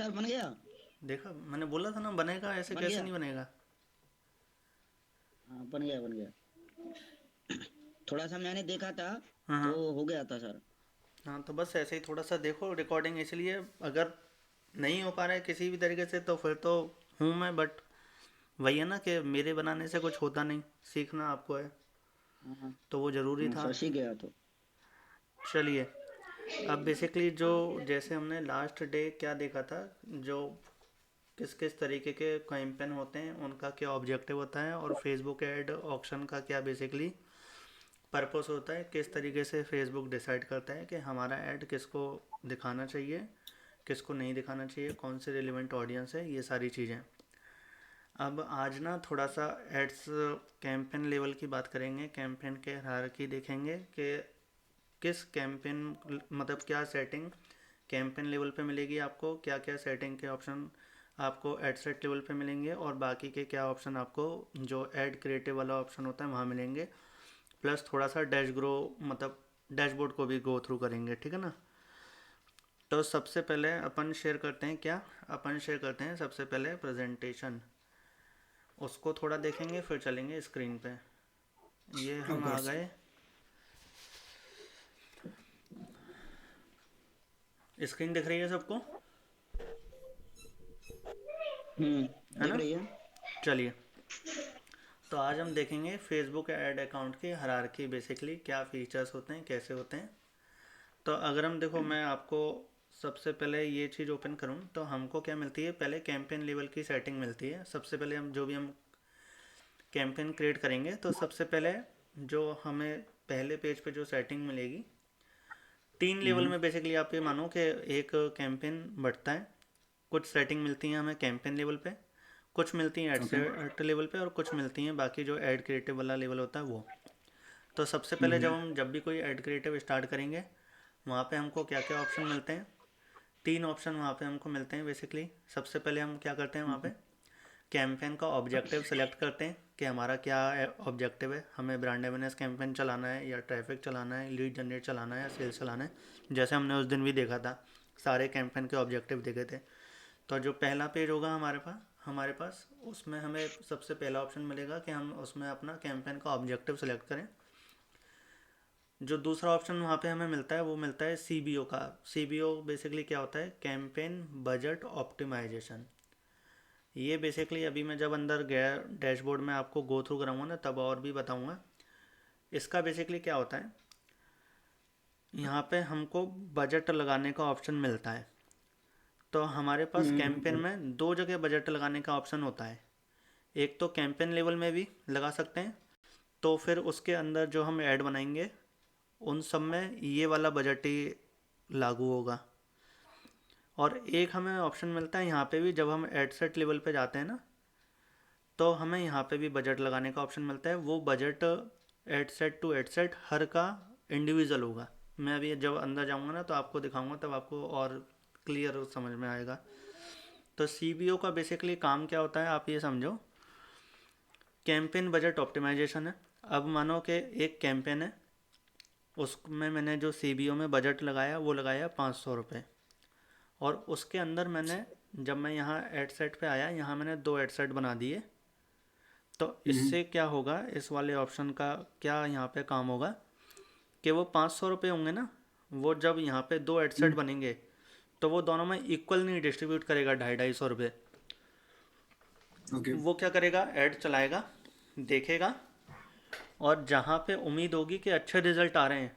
Sir बन गया। देखा, मैंने बोला था ना बनेगा, ऐसे बन कैसे गया। नहीं बनेगा। हाँ बन गया बन गया। थोड़ा सा मैंने देखा था हाँ तो हाँ। हो गया था सर। हाँ तो बस ऐसे ही थोड़ा सा देखो रिकॉर्डिंग, इसलिए अगर नहीं हो पा रहा है किसी भी तरीके से तो फिर तो हूँ मैं, बट वही है ना कि मेरे बनाने से कुछ होता नहीं, सीखना आपको है, हाँ हाँ। तो वो ज़रूरी हाँ, था। सर सीख गया तो। चलिए, अब बेसिकली जो जैसे हमने लास्ट डे क्या देखा था, जो किस किस तरीके के कैंपेन होते हैं, उनका क्या ऑब्जेक्टिव होता है, और फेसबुक ऐड ऑप्शन का क्या बेसिकली पर्पस होता है, किस तरीके से फेसबुक डिसाइड करता है कि हमारा ऐड किसको दिखाना चाहिए, किसको नहीं दिखाना चाहिए, कौन से रिलेवेंट ऑडियंस है, ये सारी चीज़ें। अब आज ना थोड़ा सा एड्स कैंपेन लेवल की बात करेंगे, कैंपेन के हायरार्की देखेंगे कि किस कैंपेन, मतलब क्या सेटिंग कैंपेन लेवल पे मिलेगी आपको, क्या क्या सेटिंग के ऑप्शन आपको एड सेट लेवल पे मिलेंगे, और बाकी के क्या ऑप्शन आपको जो ऐड क्रिएटिव वाला ऑप्शन होता है वहाँ मिलेंगे। प्लस थोड़ा सा डैश ग्रो, मतलब डैशबोर्ड को भी गो थ्रू करेंगे, ठीक है ना। तो सबसे पहले अपन शेयर करते हैं क्या, अपन शेयर करते हैं सबसे पहले प्रेजेंटेशन, उसको थोड़ा देखेंगे फिर चलेंगे स्क्रीन पे। ये ऑफ हम आ कोर्स। गए, स्क्रीन दिख रही है सबको, है दिख ना। रही है। चलिए, तो आज हम देखेंगे फेसबुक ऐड अकाउंट की हायरार्की, बेसिकली क्या फीचर्स होते हैं, कैसे होते हैं। तो अगर हम देखो, मैं आपको सबसे पहले ये चीज़ ओपन करूँ तो हमको क्या मिलती है, पहले कैंपेन लेवल की सेटिंग मिलती है। सबसे पहले हम जो भी हम कैंपेन क्रिएट करेंगे तो सबसे पहले जो हमें पहले पेज पे जो सेटिंग मिलेगी, तीन लेवल हम्म में बेसिकली आप ये मानो कि एक कैंपेन बढ़ता है। कुछ सेटिंग मिलती हैं हमें कैंपेन लेवल पे, कुछ मिलती हैं ओके। एड लेवल पे, और कुछ मिलती हैं बाकी जो ऐड क्रिएटिव वाला लेवल होता है वो। तो सबसे पहले हम्म। जब भी कोई ऐड क्रिएटिव स्टार्ट करेंगे, वहाँ पे हमको क्या क्या ऑप्शन मिलते हैं, तीन ऑप्शन वहाँ पे हमको मिलते हैं बेसिकली। सबसे पहले हम क्या करते हैं वहाँ पे, कैंपेन का ऑब्जेक्टिव सेलेक्ट करते हैं कि हमारा क्या ऑब्जेक्टिव है, हमें ब्रांड अवेयरनेस कैंपेन चलाना है, या ट्रैफिक चलाना है, लीड जनरेट चलाना है, या सेल्स चलाना है। जैसे हमने उस दिन भी देखा था, सारे कैंपेन के ऑब्जेक्टिव देखे थे। तो जो पहला पेज होगा हमारे पास उसमें हमें सबसे पहला ऑप्शन मिलेगा कि हम उसमें अपना कैंपेन का ऑब्जेक्टिव सेलेक्ट करें। जो दूसरा ऑप्शन वहाँ पे हमें मिलता है वो मिलता है सीबीओ का। सीबीओ बेसिकली क्या होता है, कैंपेन बजट ऑप्टिमाइजेशन। ये बेसिकली अभी मैं जब अंदर गया डैशबोर्ड में आपको गो थ्रू कराऊंगा ना, तब और भी बताऊंगा। इसका बेसिकली क्या होता है, यहाँ पे हमको बजट लगाने का ऑप्शन मिलता है। तो हमारे पास कैंपेन हम्म। में दो जगह बजट लगाने का ऑप्शन होता है। एक तो कैंपेन लेवल में भी लगा सकते हैं, तो फिर उसके अंदर जो हम ऐड बनाएंगे उन सब में ये वाला बजट ही लागू होगा। और एक हमें ऑप्शन मिलता है यहाँ पे भी, जब हम एड सेट लेवल पे जाते हैं ना, तो हमें यहाँ पे भी बजट लगाने का ऑप्शन मिलता है। वो budget ad set to ad set हर का इंडिविजुअल होगा। मैं अभी जब अंदर जाऊँगा ना तो आपको दिखाऊंगा, तब आपको और क्लियर समझ में आएगा। तो सीबीओ का बेसिकली काम क्या होता है आप ये समझो, कैंपेन बजट ऑप्टिमाइजेशन है। अब मानो कि एक कैंपेन है, उसमें मैंने जो सीबीओ में बजट लगाया वो लगाया 500 रुपये, और उसके अंदर मैंने, जब मैं यहाँ एड सेट पे आया, यहाँ मैंने दो एड सेट बना दिए। तो हम्म। इससे क्या होगा, इस वाले ऑप्शन का क्या यहाँ पे काम होगा कि वो 500 रुपये होंगे ना, वो जब यहाँ पे दो एड सेट हम्म। बनेंगे तो वो दोनों में इक्वल नहीं डिस्ट्रीब्यूट करेगा, 250-250 रुपये। ओके। वो क्या करेगा, ऐड चलाएगा, देखेगा, और जहाँ पे उम्मीद होगी कि अच्छे रिजल्ट आ रहे हैं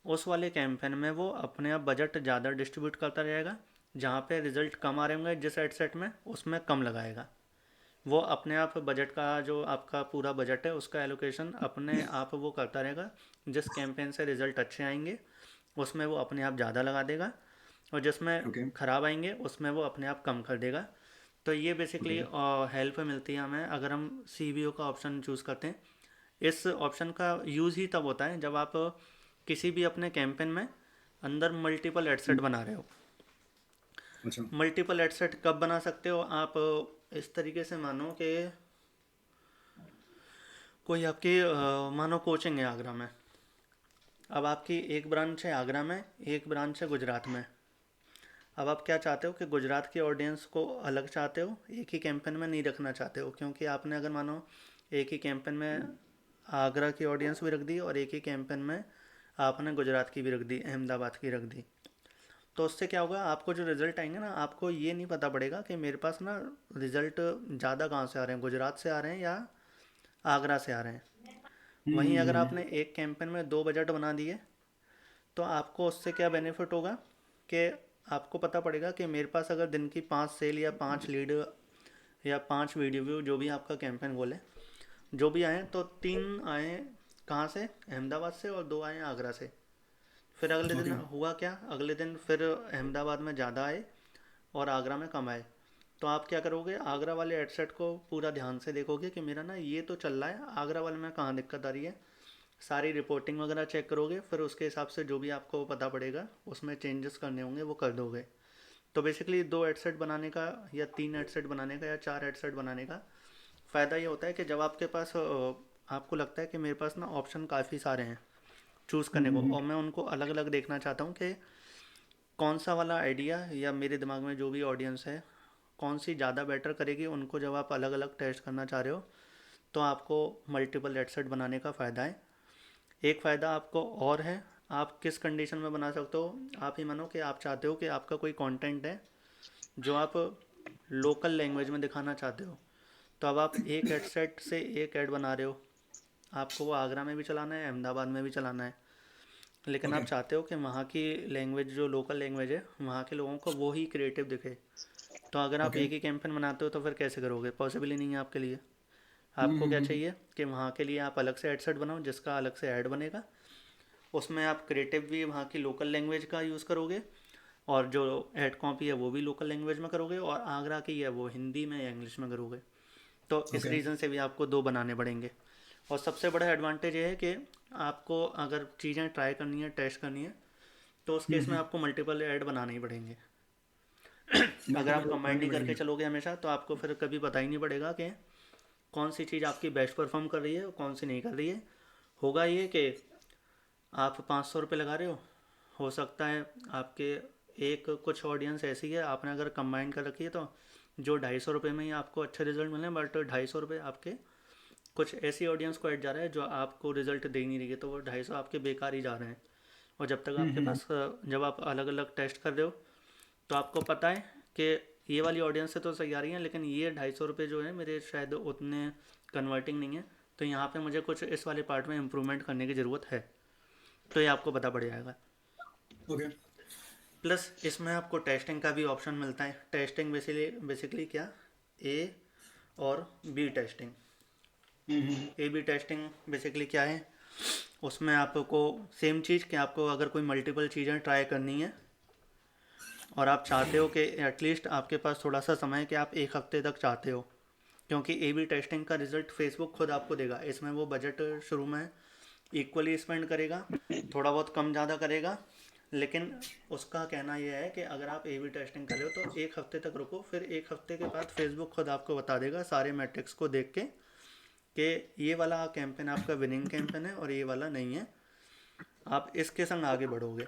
उस वाले कैंपेन में वो अपने आप बजट ज़्यादा डिस्ट्रीब्यूट करता रहेगा। जहाँ पे रिजल्ट कम आ रहे होंगे जिस एड सेट में, उसमें कम लगाएगा। वो अपने आप बजट का, जो आपका पूरा बजट है उसका एलोकेशन अपने आप वो करता रहेगा। जिस कैंपेन से रिजल्ट अच्छे आएंगे उसमें वो अपने आप ज़्यादा लगा देगा, और जिसमें ओके। ख़राब आएंगे उसमें वो अपने आप कम कर देगा। तो ये बेसिकली ओके। हेल्प मिलती है हमें अगर हम सीबीओ का ऑप्शन चूज़ करते हैं। इस ऑप्शन का यूज़ ही तब होता है जब आप किसी भी अपने कैंपेन में अंदर मल्टीपल एडसेट बना रहे हो। अच्छा। मल्टीपल एडसेट कब बना सकते हो आप, इस तरीके से मानो कि कोई आपकी मानो कोचिंग है आगरा में। अब आपकी एक ब्रांच है आगरा में, एक ब्रांच है गुजरात में। अब आप क्या चाहते हो कि गुजरात की ऑडियंस को अलग चाहते हो, एक ही कैंपेन में नहीं रखना चाहते हो, क्योंकि आपने अगर मानो एक ही कैंपेन में आगरा की ऑडियंस भी रख दी और एक ही कैंपेन में आपने गुजरात की भी रख दी, अहमदाबाद की रख दी, तो उससे क्या होगा, आपको जो रिज़ल्ट आएंगे ना, आपको ये नहीं पता पड़ेगा कि मेरे पास ना रिज़ल्ट ज़्यादा कहाँ से आ रहे हैं, गुजरात से आ रहे हैं या आगरा से आ रहे हैं। वहीं अगर हम्म, आपने एक कैंपेन में दो बजट बना दिए, तो आपको उससे क्या बेनिफिट होगा कि आपको पता पड़ेगा कि मेरे पास अगर दिन की 5 सेल या 5 लीड या 5 वीडियो व्यू, जो भी आपका कैंपेन गोल है, जो भी आए, तो 3 आए कहाँ से, अहमदाबाद से, और 2 आए आगरा से। फिर अगले दिन ओके हुआ क्या, अगले दिन फिर अहमदाबाद में ज़्यादा आए और आगरा में कम आए। तो आप क्या करोगे, आगरा वाले एडसेट को पूरा ध्यान से देखोगे कि मेरा ना ये तो चल रहा है, आगरा वाले में कहाँ दिक्कत आ रही है, सारी रिपोर्टिंग वगैरह चेक करोगे, फिर उसके हिसाब से जो भी आपको पता पड़ेगा उसमें चेंजेस करने होंगे वो कर दोगे। तो बेसिकली 2 एडसेट बनाने का या 3 एडसेट बनाने का या 4 एडसेट बनाने का फ़ायदा ये होता है कि जब आपके पास आपको लगता है कि मेरे पास ना ऑप्शन काफ़ी सारे हैं चूज़ करने को, और मैं उनको अलग अलग देखना चाहता हूँ कि कौन सा वाला आइडिया या मेरे दिमाग में जो भी ऑडियंस है कौन सी ज़्यादा बेटर करेगी, उनको जब आप अलग अलग टेस्ट करना चाह रहे हो, तो आपको मल्टीपल एडसेट बनाने का फ़ायदा है। एक फ़ायदा आपको और है, आप किस कंडीशन में बना सकते हो, आप ही मानो कि आप चाहते हो कि आपका कोई कंटेंट है जो आप लोकल लैंग्वेज में दिखाना चाहते हो, तो अब आप एक हेडसेट से एक ऐड बना रहे हो, आपको वो आगरा में भी चलाना है, अहमदाबाद में भी चलाना है, लेकिन ओके आप चाहते हो कि वहाँ की लैंग्वेज, जो लोकल लैंग्वेज है, वहाँ के लोगों को वो ही क्रिएटिव दिखे। तो अगर आप ओके एक ही कैंपेन बनाते हो तो फिर कैसे करोगे, पॉसिबल ही नहीं है आपके लिए। आपको क्या हम्म, चाहिए कि वहाँ के लिए आप अलग से हेडसेट बनाओ जिसका अलग से ऐड बनेगा, उसमें आप क्रिएटिव भी वहाँ की लोकल लैंग्वेज का यूज़ करोगे, और जो ऐड कॉपी है वो भी लोकल लैंग्वेज में करोगे, और आगरा की है वो हिंदी में या इंग्लिश में करोगे। तो इस ओके रीज़न से भी आपको 2 बनाने पड़ेंगे। और सबसे बड़ा एडवांटेज ये है कि आपको अगर चीज़ें ट्राई करनी है, टेस्ट करनी है, तो उस केस में आपको मल्टीपल ऐड बनाने ही पड़ेंगे। अगर आप मल्टीपल कंबाइंड बनाने ही करके पड़ेंगे। चलोगे हमेशा, तो आपको फिर कभी पता ही नहीं पड़ेगा कि कौन सी चीज़ आपकी बेस्ट परफॉर्म कर रही है और कौन सी नहीं कर रही है। होगा ये कि आप 500 रुपये लगा रहे हो सकता है आपके एक कुछ ऑडियंस ऐसी है, आपने अगर कंबाइन कर रखी है, तो जो 250 रुपये में ही आपको अच्छे रिजल्ट मिले, बट 250 रुपये आपके कुछ ऐसी ऑडियंस को ऐड जा रहा है जो आपको रिजल्ट दे नहीं रही है, तो वो 250 आपके बेकार ही जा रहे हैं। और जब तक आपके हम्म, पास जब आप अलग अलग टेस्ट कर रहे हो, तो आपको पता है कि ये वाली ऑडियंस से तो सही आ रही है, लेकिन ये 250 रुपये जो है मेरे शायद उतने कन्वर्टिंग नहीं है, तो यहाँ पे मुझे कुछ इस वाले पार्ट में इम्प्रूवमेंट करने की ज़रूरत है। तो ये आपको पता पड़ जाएगा। ओके प्लस इसमें आपको टेस्टिंग का भी ऑप्शन मिलता है। टेस्टिंग बेसिकली बेसिकली क्या, ए और B testing. A B testing basically क्या है, उसमें आपको सेम चीज़ कि आपको अगर कोई मल्टीपल चीज़ें ट्राई करनी है और आप चाहते हो कि एटलीस्ट आपके पास थोड़ा सा समय है कि आप एक हफ्ते तक चाहते हो, क्योंकि ए बी टेस्टिंग का रिज़ल्ट फेसबुक खुद आपको देगा। इसमें वो बजट शुरू में इक्वली स्पेंड करेगा, थोड़ा बहुत कम ज़्यादा करेगा, लेकिन उसका कहना यह है कि अगर आप ए बी टेस्टिंग कर रहे हो तो एक हफ्ते तक रुको, फिर एक हफ्ते के बाद फेसबुक खुद आपको बता देगा सारे मैट्रिक्स को देख के कि ये वाला कैंपेन आपका विनिंग कैंपेन है और ये वाला नहीं है, आप इसके संग आगे बढ़ोगे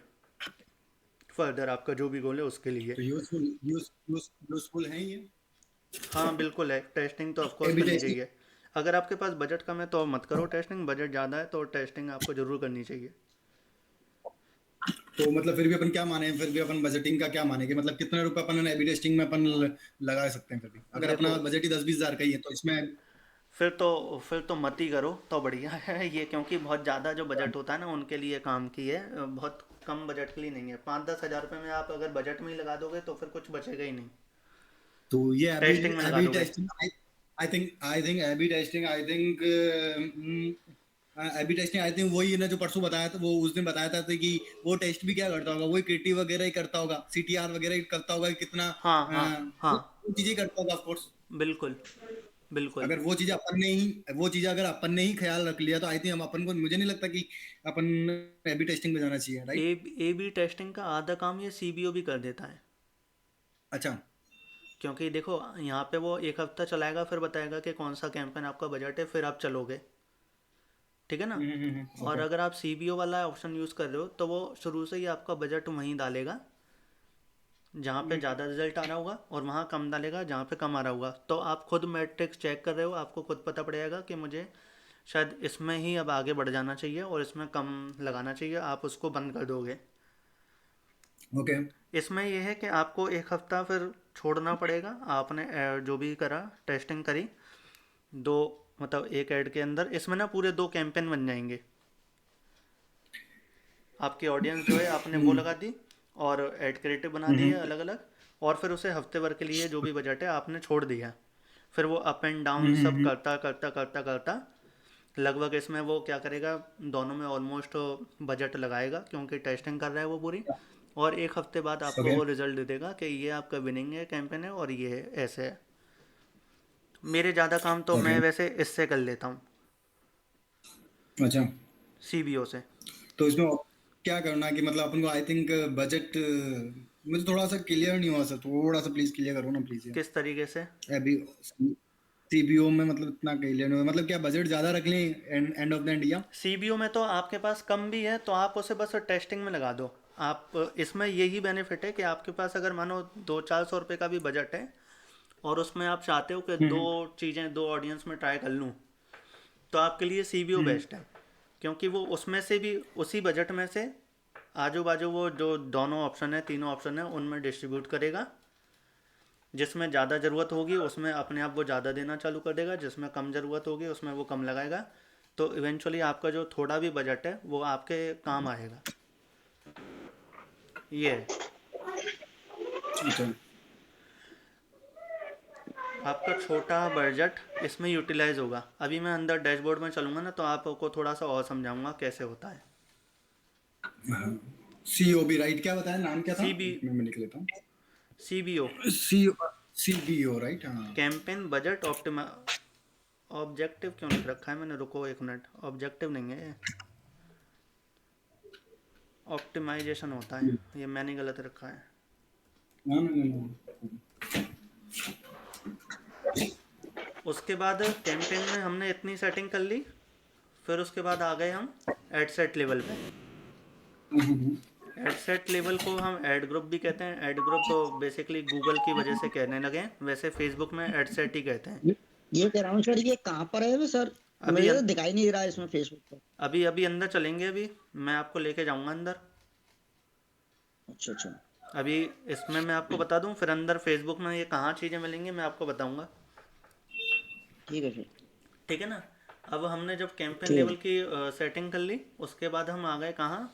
फर्दर आपका जो भी गोल है उसके लिए। तो यूजफुल है ये हाँ बिल्कुल है, टेस्टिंग तो ऑफकोर्स एबी करनी टेस्टिंग। चाहिए। अगर आपके पास बजट कम है तो मत करो टेस्टिंग, बजट ज़्यादा है तो टेस्टिंग आपको ज़रूर करनी चाहिए। तो मतलब फिर भी अपन क्या माने, फिर भी अपन बजटिंग का क्या माने कि मतलब कितने रुपए अपन एबी टेस्टिंग में अपन लगा सकते हैं, फिर भी अगर देखो, अपना बजट ही 10-20 हज़ार का ही है तो इसमें। फिर तो मत ही करो तो बढ़िया है ये, क्योंकि बहुत ज़्यादा जो बजट होता है ना उनके लिए काम की है, बहुत कम बजट के लिए नहीं है। 5-10 हज़ार रुपये में आप अगर बजट में ही लगा दोगे तो फिर कुछ बचेगा ही नहीं। तो ये एबी टेस्टिंग में लगा एबी दोगे। Testing I think AB testing I think AB testing I think वही है ना जो परसों बताया था, वो उस दिन बताया था कि वो टेस्ट भी क्या करता होगा, वही क्रिएटिव वगैरह ही करता होगा, सीटीआर वगैरह ही करता होगा कि कितना हाँ हाँ हाँ, वो चीजें करता होगा ऑफ कोर्स। बिल्कुल बिल्कुल। अगर वो चीजें अगर अपन ने ही ख्याल रख लिया तो आई थिंक हम अपन को, मुझे नहीं लगता कि अपन एबी टेस्टिंग में जाना चाहिए, राइट। ए बी टेस्टिंग का आधा काम ये सी बी ओ भी कर देता है। अच्छा क्योंकि देखो यहाँ पे वो एक हफ्ता चलाएगा, फिर बताएगा कि कौन सा कैंपेन आपका बजट है, फिर आप चलोगे, ठीक है ना। और ओके अगर आप सी बी ओ वाला ऑप्शन यूज़ कर रहे हो तो वो शुरू से ही आपका बजट वहीं डालेगा, जहाँ पे ज़्यादा रिजल्ट आ रहा होगा और वहाँ कम डालेगा जहाँ पे कम आ रहा होगा। तो आप खुद मैट्रिक्स चेक कर रहे हो, आपको खुद पता पड़ेगा कि मुझे शायद इसमें ही अब आगे बढ़ जाना चाहिए और इसमें कम लगाना चाहिए, आप उसको बंद कर दोगे। ओके। इसमें यह है कि आपको एक हफ्ता फिर छोड़ना पड़ेगा। आपने जो भी करा, टेस्टिंग करी, दो मतलब एक ऐड के अंदर इसमें ना पूरे 2 कैंपेन बन जाएंगे। आपकी ऑडियंस जो है आपने वो लगा दी और ऐड क्रिएटिव बना दी है अलग अलग, और फिर उसे हफ्ते भर के लिए जो भी बजट है आपने छोड़ दिया। फिर वो अप एंड डाउन सब करता करता करता करता लगभग इसमें वो क्या करेगा, दोनों में ऑलमोस्ट बजट लगाएगा क्योंकि टेस्टिंग कर रहा है वो पूरी, और एक हफ्ते बाद आपको ओके। वो रिजल्ट दे देगा कि ये आपका विनिंग है कैंपेन है और ये ऐसे है। मेरे ज़्यादा काम तो ओके। मैं वैसे इससे कर लेता हूँ, अच्छा, सीबीओ से। तो इसमें क्या करना है कि मतलब अपन को आई थिंक बजट मुझे थोड़ा सा क्लियर नहीं हुआ सर, थोड़ा सा प्लीज क्लियर करो ना प्लीज किस तरीके से? यार। अभी सीबीओ में मतलब इतना क्लियर नहीं हुआ, मतलब क्या बजट ज्यादा रख लें एंड ऑफ द एंड या? सीबीओ में तो आपके पास कम भी है तो आप उसे बस टेस्टिंग में लगा दो। आप इसमें यही बेनिफिट है कि आपके पास अगर मानो 200-400 रुपये का भी बजट है और उसमें आप चाहते हो कि दो चीज़ें दो ऑडियंस में ट्राई कर लूँ, तो आपके लिए सीबीओ बेस्ट है। क्योंकि वो उसमें से भी उसी बजट में से आजू बाजू वो जो दोनों ऑप्शन है, तीनों ऑप्शन है, उनमें डिस्ट्रीब्यूट करेगा। जिसमें ज़्यादा ज़रूरत होगी उसमें अपने आप वो ज़्यादा देना चालू कर देगा, जिसमें कम ज़रूरत होगी उसमें वो कम लगाएगा। तो इवेंचुअली आपका जो थोड़ा भी बजट है वो आपके काम आएगा। ये है। अच्छा। आपका छोटा बजट इसमें यूटिलाइज होगा। अभी मैं अंदर डैशबोर्ड में चलूँगा ना तो आपको थोड़ा सा और समझाऊंगा कैसे होता है। सीओबी राइट, क्या बताया नाम क्या था? सी बी एक मिनट में लिख लेता हूँ। सी बी ओ, सी सीबीओ राइट, हाँ। Campaign budget optima. ऑब्जेक्टिव क्यों लिख रखा है मैंने, रुको एक मिनट, ऑब्जेक्टिव नहीं है ये, ऑप्टिमाइजेशन होता है, ये मैंने गलत रखा है। हाँ, no. उसके बाद कैंपेन में हमने इतनी सेटिंग कर ली, फिर उसके बाद आ गए हम एड सेट लेवल पे। एड सेट लेवल को हम ऐड ग्रुप भी कहते हैं। ऐड ग्रुप बेसिकली गूगल की वजह से कहने लगे हैं, वैसे फेसबुक में एड सेट ही कहते हैं। ये कह रहा हूँ सर, ये कहाँ पर है सर? अभी मुझे तो दिखाई नहीं दे रहा है इसमें फेसबुक पर। अभी अभी अंदर चलेंगे, अभी मैं आपको लेके जाऊंगा अंदर। अच्छा अच्छा। अभी इसमें मैं आपको बता दूं, फिर अंदर फेसबुक में ये कहाँ चीज़ें मिलेंगी मैं आपको बताऊंगा। ठीक है सर। ठीक है ना। अब हमने जब कैंपेन ठीक लेवल की सेटिंग कर ली, उसके बाद हम आ गए कहाँ,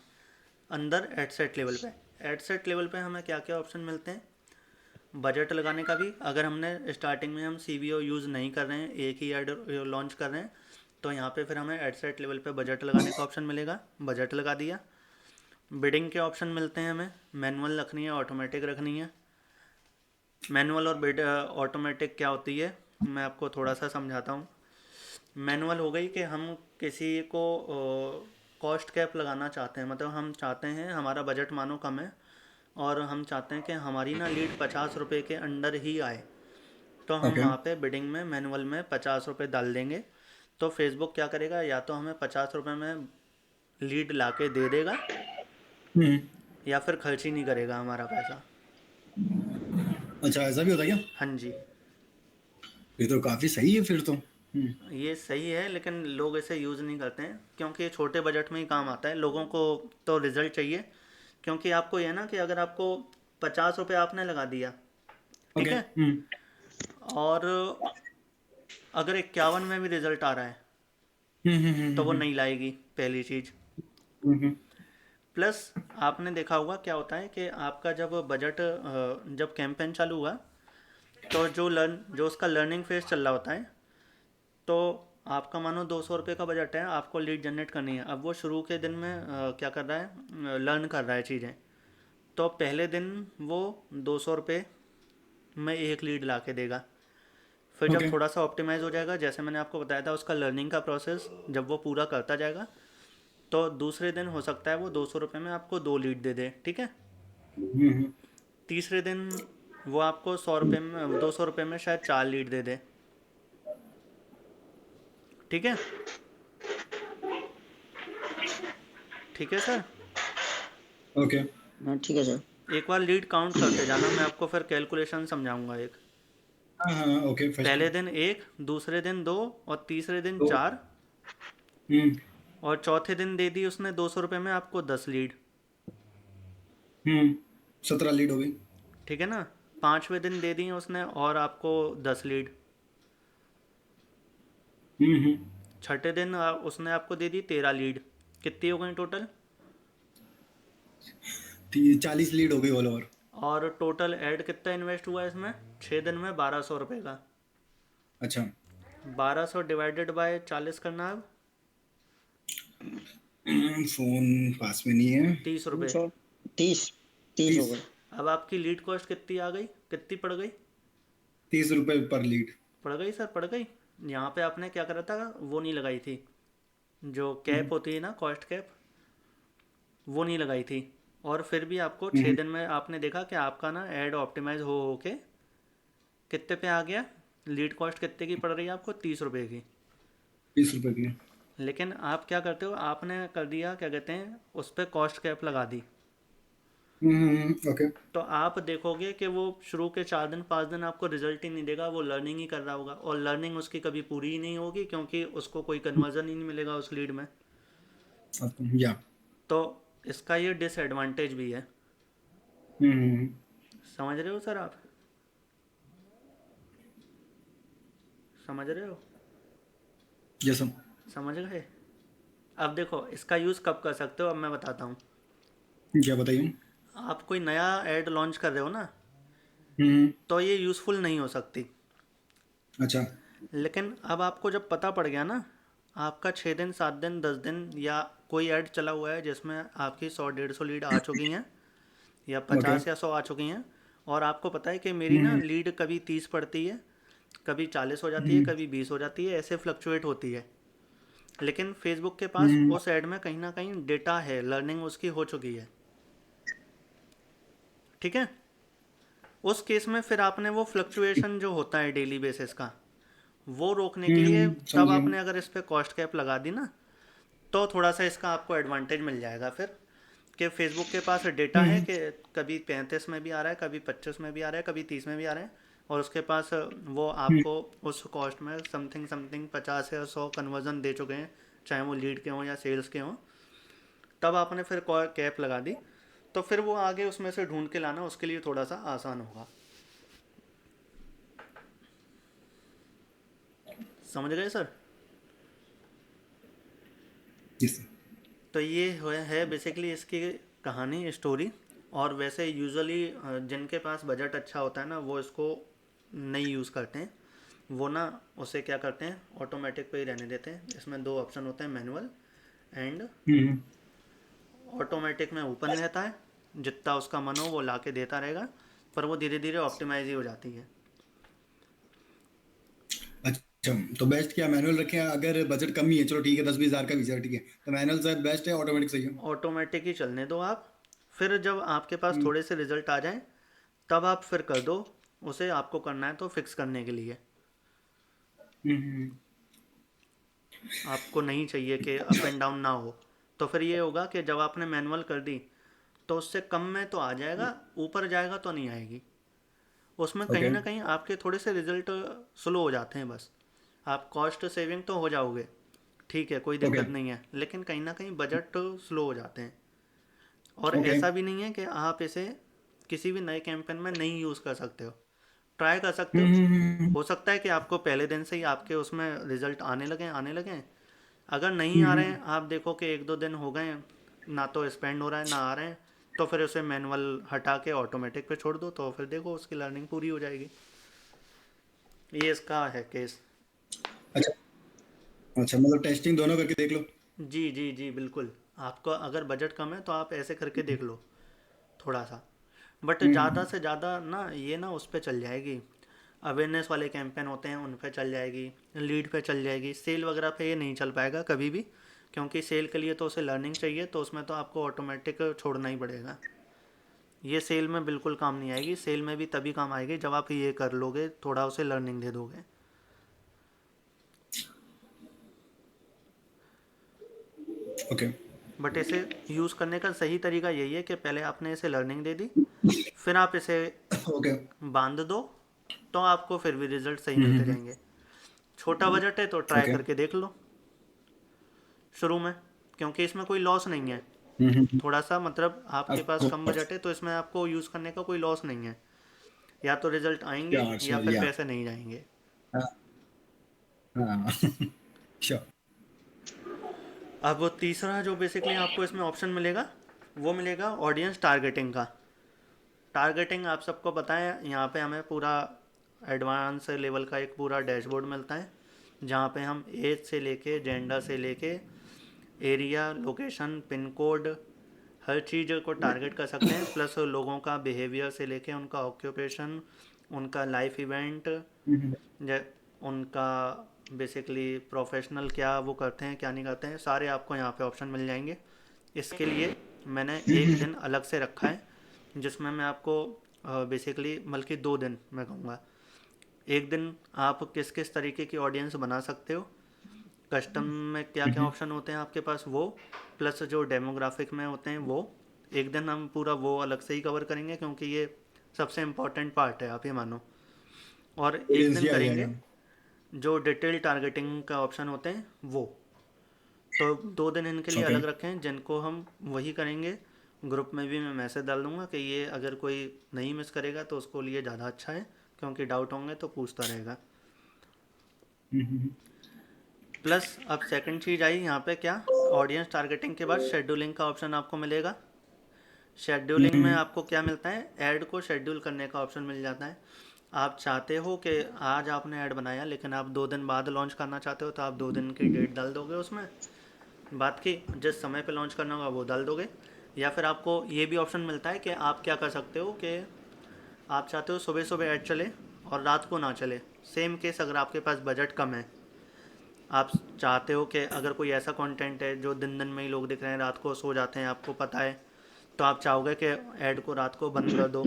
अंदर एड सेट लेवल पे। एड सेट लेवल पे हमें क्या क्या ऑप्शन मिलते हैं, बजट लगाने का भी। अगर हमने स्टार्टिंग में हम सीबीओ यूज़ नहीं कर रहे हैं, एक ही ऐड लॉन्च कर रहे हैं, तो यहाँ पे फिर हमें एड सेट लेवल पे बजट लगाने का ऑप्शन मिलेगा, बजट लगा दिया। बिडिंग के ऑप्शन मिलते हैं हमें, मैनुअल रखनी है ऑटोमेटिक रखनी है। मैनुअल और बिड ऑटोमेटिक क्या होती है मैं आपको थोड़ा सा समझाता हूँ। मैनुअल हो गई कि हम किसी को कॉस्ट कैप लगाना चाहते हैं, मतलब हम चाहते हैं हमारा बजट मानो कम है और हम चाहते हैं कि हमारी ना लीड 50 रुपये के अंडर ही आए, तो हम ओके। वहाँ पे बिडिंग में मैनुअल में 50 रुपये डाल देंगे। तो फेसबुक क्या करेगा, या तो हमें 50 रुपये में लीड ला के दे देगा या फिर खर्च ही नहीं करेगा हमारा पैसा। अच्छा, ऐसा भी होता है क्या? हाँ जी। ये तो काफी सही है फिर तो। ये सही है लेकिन लोग इसे यूज़ नहीं करते हैं क्योंकि ये छोटे बजट में ही काम आता है। लोगों को तो रिज़ल्ट चाहिए, क्योंकि आपको ये ना कि अगर आपको 50 रुपये आपने लगा दिया, ठीक ओके। है, और अगर 51 में भी रिज़ल्ट आ रहा है तो वो नहीं लाएगी पहली चीज़। प्लस आपने देखा होगा क्या होता है कि आपका जब बजट जब कैंपेन चालू हुआ तो जो उसका लर्निंग फेज चल रहा होता है, तो आपका मानो 200 रुपये का बजट है, आपको लीड जनरेट करनी है। अब वो शुरू के दिन में क्या कर रहा है, लर्न कर रहा है चीज़ें। तो पहले दिन वो 200 रुपये में एक लीड ला के देगा। फिर ओके। जब थोड़ा सा ऑप्टिमाइज़ हो जाएगा, जैसे मैंने आपको बताया था उसका लर्निंग का प्रोसेस जब वो पूरा करता जाएगा, तो दूसरे दिन हो सकता है वो 200 रुपये में आपको 2 लीड दे दे, ठीक है। तीसरे दिन वो आपको 100 रुपये में 200 रुपये में शायद 4 लीड दे दे, ठीक है। ठीक है सर। ओके। हाँ ठीक है सर। एक बार लीड काउंट करते जाना, मैं आपको फिर कैलकुलेशन समझाऊंगा एक। हाँ हाँ ओके फर्स्ट। पहले दिन एक, दूसरे दिन दो, और तीसरे दिन तो 4, हम्म और चौथे दिन दे दी उसने 200 रुपये में आपको 10 लीड। हम्म 17 लीड हो गई। ठीक है ना। पाँचवें दिन दे दी उसने और आपको 10 लीड। हम्म। छठे दिन उसने आपको दे दी 13 लीड। कितनी हो गई टोटल? 40 लीड हो गई ऑल ओवर। और टोटल ऐड कितना इन्वेस्ट हुआ इसमें? 6 दिन में 1200 रुपये का। अच्छा 1200 डिवाइडेड बाय 40 करना अब। फोन पास में नहीं है। 30 रुपये। 330, 30 हो 30। गए। अब आपकी लीड कॉस्ट कितनी आ गई, कितनी पड़ गई? 30 रुपए पर लीड। पड़ गई सर, पड़ गई। यहाँ पे आपने क्या करा था, वो नहीं लगाई थी, जो कैप होती है ना, कॉस्ट कैप, वो नहीं लगाई थी। और फिर भी आपको 6 दिन में आपने देखा कि आपका ना ऐड ऑप्टिमाइज हो के कितने पे आ गया। लीड कॉस्ट कितने की पड़ रही है आपको? 30 रुपये की। 30 रुपए की। लेकिन आप क्या करते हो, आपने कर दिया क्या कहते हैं, उस पर कॉस्ट कैप लगा दी। ओके। तो आप देखोगे कि वो शुरू के 4 दिन 5 दिन आपको रिजल्ट ही नहीं देगा, वो लर्निंग ही कर रहा होगा, और लर्निंग उसकी कभी पूरी ही नहीं होगी क्योंकि उसको कोई कन्वर्जन ही नहीं मिलेगा उस लीड में। या तो इसका ये डिसएडवांटेज भी है। हम्म। समझ रहे हो सर आप? समझ रहे हो? यस समझ गए? अब देखो इसका यूज़ कब कर सकते हो, अब मैं बताता हूँ। क्या बताइए। आप कोई नया ऐड लॉन्च कर रहे हो ना, हम्म। तो ये यूज़फुल नहीं हो सकती। अच्छा। लेकिन अब आपको जब पता पड़ गया ना, आपका 6 दिन 7 दिन 10 दिन या कोई ऐड चला हुआ है जिसमें आपकी 100 150 लीड आ चुकी हैं, या ओके। 50 या 100 आ चुकी हैं, और आपको पता है कि मेरी ना हम्म लीड कभी 30 पड़ती है, कभी 40 हो जाती है, हम्म कभी 20 हो जाती है, ऐसे फ्लक्चुएट होती है। लेकिन फेसबुक के पास हम्म उस ऐड में कहीं ना कहीं डेटा है, लर्निंग उसकी हो चुकी है। ठीक है। उस केस में फिर आपने वो फ्लक्चुएशन जो होता है डेली बेसिस का, वो रोकने के लिए समझ तब रहा हूँ। आपने अगर इस पर कॉस्ट कैप लगा दी ना, तो थोड़ा सा इसका आपको एडवांटेज मिल जाएगा फिर, कि फेसबुक के पास डेटा है हम्म कि कभी 35 में भी आ रहा है, कभी 25 में भी आ रहा है, कभी 30 में भी आ रहा है, और उसके पास वो हम्म आपको उस कॉस्ट में समथिंग समथिंग 50 या 100 कन्वर्जन दे चुके हैं, चाहे वो लीड के हों या सेल्स के हों। तब आपने फिर कैप लगा दी, तो फिर वो आगे उसमें से ढूंढ के लाना उसके लिए थोड़ा सा आसान होगा। समझ गए सर? यस। तो ये है बेसिकली इसकी कहानी, स्टोरी। और वैसे यूजुअली जिनके पास बजट अच्छा होता है ना, वो इसको नहीं यूज़ करते हैं। वो ना उसे क्या करते हैं, ऑटोमेटिक पे ही रहने देते हैं। इसमें दो ऑप्शन होते हैं, मैनुअल एंड हम्म ऑटोमेटिक में ओपन रहता है, जितना उसका मन हो वो ला के देता रहेगा, पर वो धीरे धीरे ऑप्टिमाइज ही हो जाती है। अच्छा तो बेस्ट क्या मैनुअल रखें अगर बजट कम ही है, चलो ठीक है 10-20 हज़ार का विचार ठीक है, तो मैनुअल से बेस्ट है ऑटोमेटिक सही है। ऑटोमेटिक ही चलने दो आप। फिर जब आपके पास हम्म थोड़े से रिजल्ट आ जाएं, तब आप फिर कर दो उसे, आपको करना है तो फिक्स करने के लिए। हम्म आपको नहीं चाहिए कि अप एंड डाउन ना हो, तो फिर ये होगा कि जब आपने मैनुअल कर दी, तो उससे कम में तो आ जाएगा, ऊपर जाएगा तो नहीं आएगी। उसमें कहीं ओके ना कहीं आपके थोड़े से रिजल्ट स्लो हो जाते हैं बस। आप कॉस्ट सेविंग तो हो जाओगे, ठीक है, कोई ओके दिक्कत नहीं है, लेकिन कहीं ना कहीं बजट स्लो हो जाते हैं। और ओके। ऐसा भी नहीं है कि आप इसे किसी भी नए कैंपेन में नहीं यूज़ कर सकते हो, ट्राई कर सकते हो। हो सकता है कि आपको पहले दिन से ही आपके उसमें रिजल्ट आने लगे। अगर नहीं आ रहे हैं, आप देखो कि 1 2 दिन हो गए हैं, ना तो स्पेंड हो रहा है ना आ रहे हैं, तो फिर उसे मैनुअल हटा के ऑटोमेटिक पे छोड़ दो, तो फिर देखो उसकी लर्निंग पूरी हो जाएगी। ये इसका है केस। अच्छा अच्छा मतलब टेस्टिंग दोनों करके देख लो। जी जी जी बिल्कुल। आपका अगर बजट कम है तो आप ऐसे करके देख लो थोड़ा सा। बट ज़्यादा हम्म से ज़्यादा ना ये ना उस पर चल जाएगी, अवेयरनेस वाले कैंपेन होते हैं उन पे चल जाएगी, लीड पे चल जाएगी, सेल वगैरह पे ये नहीं चल पाएगा कभी भी, क्योंकि सेल के लिए तो उसे लर्निंग चाहिए, तो उसमें तो आपको ऑटोमेटिक छोड़ना ही पड़ेगा। ये सेल में बिल्कुल काम नहीं आएगी, सेल में भी तभी काम आएगी जब आप ये कर लोगे, थोड़ा उसे लर्निंग दे दोगे। ओके। बट इसे यूज़ करने का सही तरीका यही है कि पहले आपने इसे लर्निंग दे दी, फिर आप इसे ओके। बांध दो, तो आपको फिर भी रिजल्ट सही मिलते जाएंगे। छोटा बजट है तो ट्राई ओके। करके देख लो शुरू में, क्योंकि इसमें कोई लॉस नहीं है। थोड़ा सा मतलब आपके पास कम बजट है तो इसमें आपको यूज़ करने का कोई लॉस नहीं है, या तो रिजल्ट आएंगे श्योर या श्योर फिर या। पैसे नहीं जाएंगे। हाँ श्योर। अब तीसरा जो बेसिकली आपको इसमें ऑप्शन मिलेगा वो मिलेगा ऑडियंस टारगेटिंग का। टारगेटिंग आप सबको पता है, यहाँ पे हमें पूरा एडवांस लेवल का एक पूरा डैशबोर्ड मिलता है, जहाँ पे हम एज से लेके जेंडर से लेके एरिया, लोकेशन, पिन कोड, हर चीज़ को टारगेट कर सकते हैं। प्लस लोगों का बिहेवियर से लेके उनका ऑक्यूपेशन, उनका लाइफ इवेंट, उनका बेसिकली प्रोफेशनल क्या वो करते हैं क्या नहीं करते हैं, सारे आपको यहाँ पे ऑप्शन मिल जाएंगे। इसके लिए मैंने एक दिन अलग से रखा है, जिसमें मैं आपको बेसिकली बल्कि 2 दिन मैं कहूँगा। एक दिन आप किस किस तरीके की ऑडियंस बना सकते हो, कस्टम में क्या क्या ऑप्शन होते हैं आपके पास वो, प्लस जो डेमोग्राफिक में होते हैं वो। एक दिन हम पूरा वो अलग से ही कवर करेंगे, क्योंकि ये सबसे इम्पॉर्टेंट पार्ट है, आप ये मानो। और एक दिन या करेंगे जो डिटेल टारगेटिंग का ऑप्शन होते हैं वो। तो 2 दिन इनके लिए ओके। अलग रखें जिनको हम वही करेंगे। ग्रुप में भी मैं मैसेज डाल दूंगा कि ये अगर कोई नहीं मिस करेगा तो उसको लिए ज़्यादा अच्छा है, क्योंकि डाउट होंगे तो पूछता रहेगा। प्लस अब सेकंड चीज़ आई यहाँ पे क्या, ऑडियंस टारगेटिंग के बाद शेड्यूलिंग का ऑप्शन आपको मिलेगा। शेड्यूलिंग में आपको क्या मिलता है, ऐड को शेड्यूल करने का ऑप्शन मिल जाता है। आप चाहते हो कि आज आपने ऐड बनाया लेकिन आप 2 दिन बाद लॉन्च करना चाहते हो, तो आप 2 दिन की डेट डाल दोगे उसमें, बात की जिस समय पे लॉन्च करना होगा वो डाल दोगे। या फिर आपको ये भी ऑप्शन मिलता है कि आप क्या कर सकते हो कि आप चाहते हो सुबह सुबह ऐड चले और रात को ना चले। सेम केस अगर आपके पास बजट कम है, आप चाहते हो कि अगर कोई ऐसा कंटेंट है जो दिन दिन में ही लोग दिख रहे हैं, रात को सो जाते हैं आपको पता है, तो आप चाहोगे कि ऐड को रात को बंद कर दो,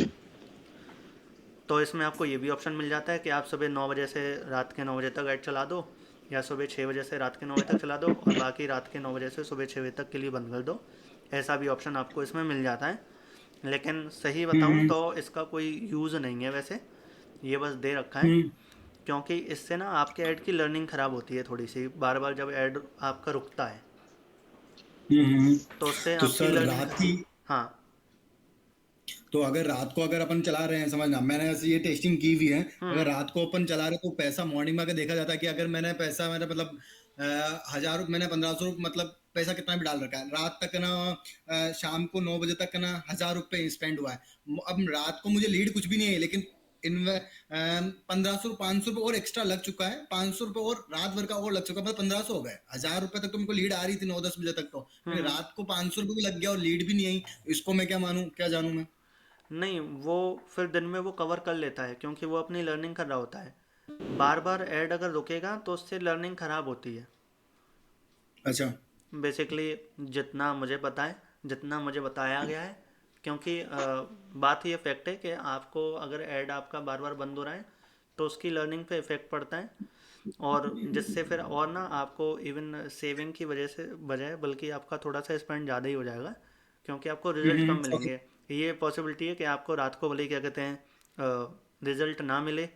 तो इसमें आपको ये भी ऑप्शन मिल जाता है कि आप सुबह 9 बजे से रात के 9 बजे तक ऐड चला दो, या सुबह 6 बजे से रात के 9 बजे तक चला दो, और बाकी रात के 9 बजे से सुबह 6 बजे तक के लिए बंद कर दो। ऐसा भी ऑप्शन आपको इसमें मिल जाता है। लेकिन सही बताऊँ तो इसका कोई यूज़ नहीं है वैसे, ये बस दे रखा है, क्योंकि इससे ना आपके ऐड की लर्निंग ख़राब होती है थोड़ी सी, बार बार जब ऐड आपका रुकता है तो उससे तो आपकी सर लर्निंग। रात की, हाँ। तो अगर रात को अगर अपन चला रहे हैं, समझना मैंने ऐसे ये टेस्टिंग की हुई है, अगर हम्म। रात को अपन चला रहे हैं तो पैसा मॉर्निंग में अगर देखा जाता है कि अगर मैंने पैसा मैंने मतलब 1000 मैंने 1500 मतलब पैसा कितना भी डाल रखा है रात तक ना, शाम को 9 बजे तक ना 1000 रुपये स्पेंड हुआ है। अब रात को मुझे लीड कुछ भी नहीं है, लेकिन इन 1500 500 रुपये और एक्स्ट्रा लग चुका है, 500 रुपये और रात भर का और लग चुका है, मतलब 1500 हो गए। 1000 रुपये तक तो मेरे को लीड आ रही थी 9 10 बजे तक, तो रात को 500 रुपये भी लग गया और लीड भी नहीं आई। इसको मैं क्या मानूं, क्या जानूं मैं? नहीं, वो फिर दिन में वो कवर कर लेता है, क्योंकि वो अपनी लर्निंग कर रहा होता है। बार बार ऐड अगर रुकेगा तो उससे लर्निंग ख़राब होती है। अच्छा। बेसिकली जितना मुझे पता है, जितना मुझे बताया गया है, क्योंकि बात ये फैक्ट है कि आपको अगर ऐड आपका बार बार बंद हो रहा है तो उसकी लर्निंग पे इफ़ेक्ट पड़ता है, और जिससे फिर और ना आपको इवन सेविंग की वजह से बजाय बल्कि आपका थोड़ा सा स्पेंड ज़्यादा ही हो जाएगा, क्योंकि आपको रिजल्ट कम ओके। मिलेंगे। ये पॉसिबिलिटी है कि आपको रात को भले ही क्या कहते हैं रिजल्ट ना मिले,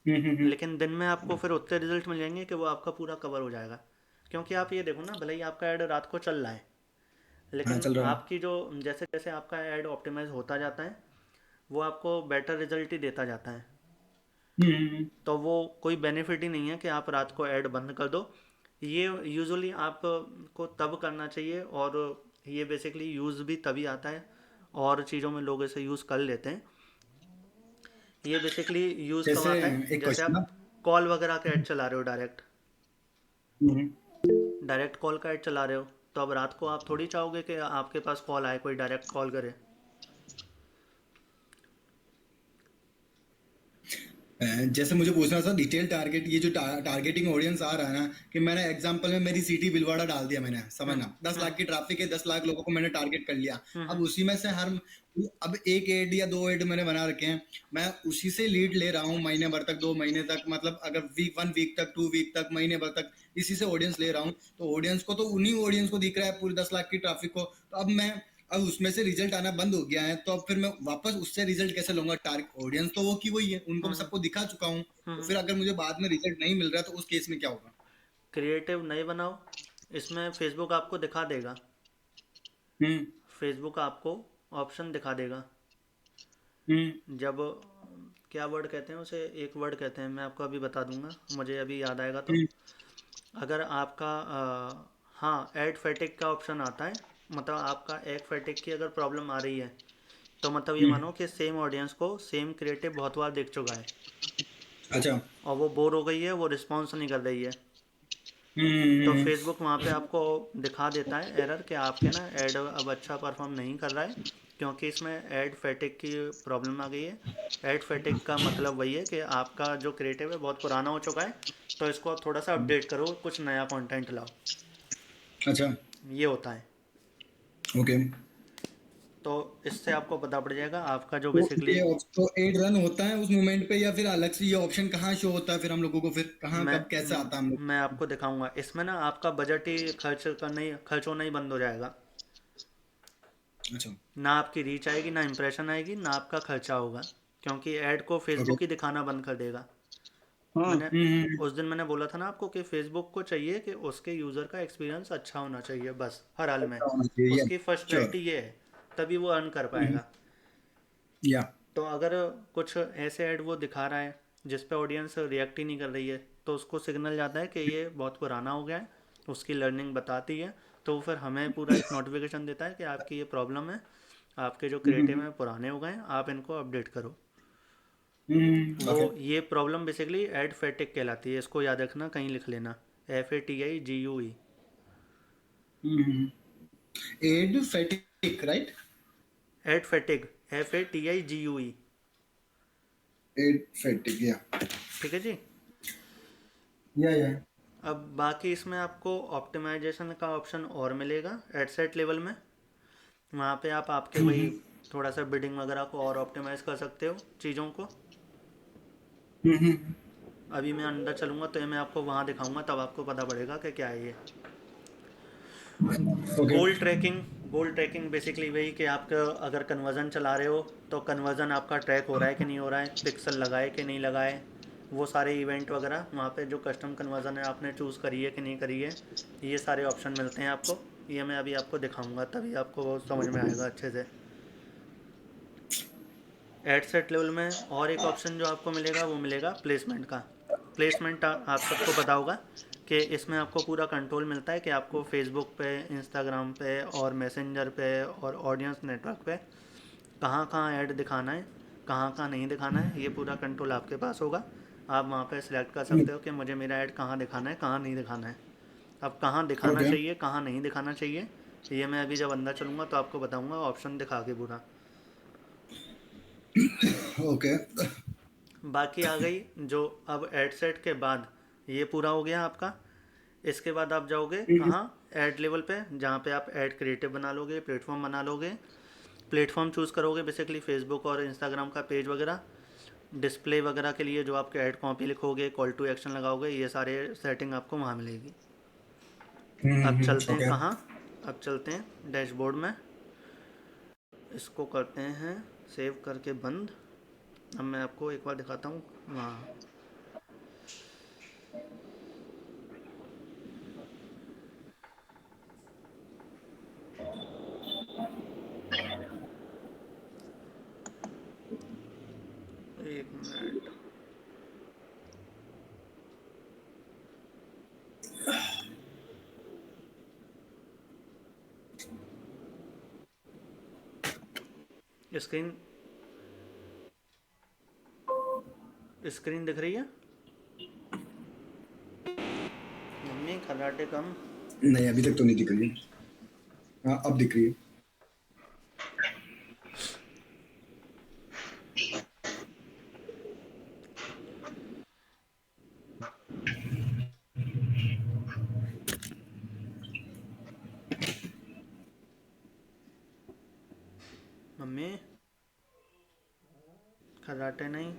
लेकिन दिन में आपको फिर उतने रिजल्ट मिल जाएंगे कि वो आपका पूरा कवर हो जाएगा। क्योंकि आप ये देखो ना, भले ही आपका ऐड रात को चल रहा है, हाँ लेकिन चल रहा है। आपकी जो जैसे जैसे आपका ऐड ऑप्टिमाइज होता जाता है वो आपको बेटर रिजल्ट ही देता जाता है। तो वो कोई बेनिफिट ही नहीं है कि आप रात को ऐड बंद कर दो। ये यूजुअली आपको तब करना चाहिए, और ये बेसिकली यूज़ भी तभी आता है, और चीज़ों में लोग इसे यूज़ कर लेते हैं। ये बेसिकली यूज़ कब जैसे आता है, एक जैसे क्वेश्चन आप ना। कॉल वगैरह का ऐड चला रहे हो, डायरेक्ट हम्म, डायरेक्ट कॉल का ऐड चला रहे हो, तो अब रात को आप थोड़ी चाहोगे कि आपके पास कॉल आए, कोई डायरेक्ट कॉल करे। जैसे मुझे पूछना था डिटेल टारगेट, ये जो टारगेटिंग ऑडियंस आ रहा है ना, कि मैंने एग्जांपल में मेरी सिटी भीलवाड़ा डाल दिया मैंने, समझना 10 लाख की ट्रैफिक है, 10 लाख लोगों को मैंने टारगेट कर लिया। अब उसी में से अब एक एड या 2 एड मैंने बना रखे हैं, मैं उसी से लीड ले रहा हूँ महीने भर तक, 2 महीने तक, मतलब अगर 1 वीक तक, 2 वीक तक, महीने भर तक इसी से ऑडियंस ले रहा हूँ। तो ऑडियंस को तो उन्हीं ऑडियंस को दिख रहा है पूरी 10 लाख की ट्रैफिक को, तो अब उसमें से रिजल्ट आना बंद हो गया है, तो अब फिर मैं वापस उससे रिजल्ट कैसे लूंगा? टारगेट ऑडियंस तो वो की वही है, उनको मैं सबको दिखा चुका हूँ, तो फिर अगर मुझे बाद में रिजल्ट नहीं मिल रहा तो उस केस में क्या होगा? क्रिएटिव नहीं बनाओ, इसमें फेसबुक आपको दिखा देगा, हम्म। फेसबुक आपको ऑप्शन दिखा देगा। हम्म। जब क्या वर्ड कहते हैं उसे, एक वर्ड कहते हैं, मैं आपको अभी बता दूंगा, मुझे अभी याद आएगा तो। हम्म। अगर आपका हाँ ऐड फैटिक का ऑप्शन आता है, मतलब आपका एग फैटिक की अगर प्रॉब्लम आ रही है, तो मतलब ये हम्म। मानो कि सेम ऑडियंस को सेम क्रिएटिव बहुत बार देख चुका है अच्छा। और वो बोर हो गई है, वो रिस्पॉन्स नहीं कर रही है, तो हम्म। फेसबुक वहाँ पे आपको दिखा देता है एरर कि आपके ना ऐड अब अच्छा परफॉर्म नहीं कर रहा है, क्योंकि इसमें ऐड फैटिक की प्रॉब्लम आ गई है। ऐड फैटिक का मतलब वही है कि आपका जो क्रिएटिव है बहुत पुराना हो चुका है, तो इसको आप थोड़ा सा अपडेट करो, कुछ नया कंटेंट लाओ, अच्छा। ये होता है। ओके। तो इससे आपको पता पड़ जाएगा आपका जो तो बेसिकली। तो एड रन होता है उस मोमेंट पे, या फिर अलग से ये ऑप्शन कहाँ शो होता है फिर हम लोगों को, फिर कहाँ मैं कब कैसे आता है हम लोग? मैं आपको दिखाऊंगा इसमें ना, आपका बजट ही खर्च होना ही बंद हो जाएगा। अच्छा। ना आपकी रीच आएगी, ना इंप्रेशन आएगी, ना आपका खर्चा होगा, क्योंकि ऐड को ओके। फेसबुक ही दिखाना बंद कर देगा। मैंने उस दिन मैंने बोला था ना आपको कि फेसबुक को चाहिए कि उसके यूज़र का एक्सपीरियंस अच्छा होना चाहिए, बस हर हाल में। अच्छा होना चाहिए, उसकी फर्स्ट श्योर। प्रायोरिटी ये है, तभी वो अर्न कर पाएगा। या। तो अगर कुछ ऐसे ऐड वो दिखा रहा है जिस पे ऑडियंस रिएक्ट ही नहीं कर रही है, तो उसको सिग्नल जाता है कि ये बहुत पुराना हो गया है, उसकी लर्निंग बताती है, तो वो फिर हमें पूरा एक नोटिफिकेशन देता है कि आपकी ये प्रॉब्लम है, आपके जो क्रिएटिव हैं पुराने हो गए हैं, आप इनको अपडेट करो। वो ओके। ये प्रॉब्लम बेसिकली एड फैटिक कहलाती है, इसको याद रखना, कहीं लिख लेना, FATIGUE। Ad fatigue, right? Ad fatigue, FATIGUE। Ad fatigue, या। ठीक है जी। या। अब बाकी इसमें आपको ऑप्टिमाइजेशन का ऑप्शन और मिलेगा एड सेट लेवल में, वहाँ पे आप आपके वही थोड़ा सा बिडिंग वगैरह को और ऑप्टिमाइज़ कर सकते हो चीज़ों को। अभी मैं अंदर चलूँगा तो ये मैं आपको वहाँ दिखाऊंगा, तब आपको पता पड़ेगा कि क्या है ये। ओके। गोल ट्रैकिंग बेसिकली वही कि आपका अगर कन्वर्ज़न चला रहे हो, तो कन्वर्ज़न आपका ट्रैक हो रहा है कि नहीं हो रहा है, पिक्सल लगाए कि नहीं लगाए, वो सारे इवेंट वगैरह वहाँ पे जो कस्टम कन्वर्ज़न है आपने चूज़ करी है कि नहीं करी है, ये सारे ऑप्शन मिलते हैं आपको। ये मैं अभी आपको दिखाऊंगा, तभी आपको वो समझ में आएगा अच्छे से। एड सेट लेवल में और एक ऑप्शन जो आपको मिलेगा वो मिलेगा प्लेसमेंट का। प्लेसमेंट आप सबको पता होगा कि इसमें आपको पूरा कंट्रोल मिलता है कि आपको फेसबुक पे, इंस्टाग्राम पे और मैसेंजर पे और ऑडियंस नेटवर्क पे कहाँ कहाँ ऐड दिखाना है, कहाँ कहाँ नहीं दिखाना है, ये पूरा कंट्रोल आपके पास होगा। आप वहाँ पे सिलेक्ट कर सकते हो कि मुझे मेरा ऐड कहाँ दिखाना है, कहाँ नहीं दिखाना है। अब कहाँ दिखाना ओके। चाहिए, कहाँ नहीं दिखाना चाहिए, ये मैं अभी जब अंदर चलूँगा तो आपको बताऊँगा ऑप्शन दिखा के पूरा। ओके। बाकी आ गई जो अब एड सेट के बाद, ये पूरा हो गया आपका। इसके बाद आप जाओगे कहाँ, ऐड लेवल पे, जहाँ पे आप ऐड क्रिएटिव बना लोगे, प्लेटफॉर्म बना लोगे, प्लेटफॉर्म चूज़ करोगे बेसिकली फेसबुक और इंस्टाग्राम का पेज वगैरह। डिस्प्ले वगैरह के लिए जो आपके ऐड कॉपी लिखोगे, कॉल टू एक्शन लगाओगे, ये सारे सेटिंग आपको वहाँ मिलेगी। अब चलते हैं ओके। कहाँ, अब चलते हैं डैशबोर्ड में, इसको करते हैं सेव करके बंद। अब मैं आपको एक बार दिखाता हूँ वहाँ। एक मिनट, स्क्रीन स्क्रीन दिख रही है मम्मी, खर्राटे कम। नहीं, अभी तक तो नहीं दिख रही है। हाँ, अब दिख रही है। खर्राटे नहीं।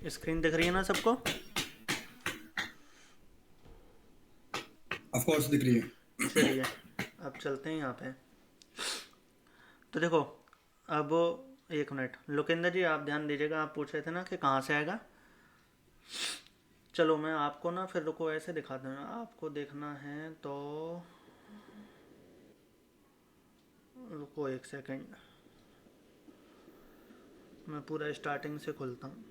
स्क्रीन दिख रही है ना सबको? ऑफ कोर्स दिख रही है। चलिए अब चलते हैं यहाँ पे। तो देखो अब 1 मिनट, लोकेंद्र जी आप ध्यान दीजिएगा, आप पूछ रहे थे ना कि कहाँ से आएगा। चलो मैं आपको ना फिर रुको ऐसे दिखाता हूँ, आपको देखना है तो रुको 1 सेकंड, मैं पूरा स्टार्टिंग से खोलता हूँ।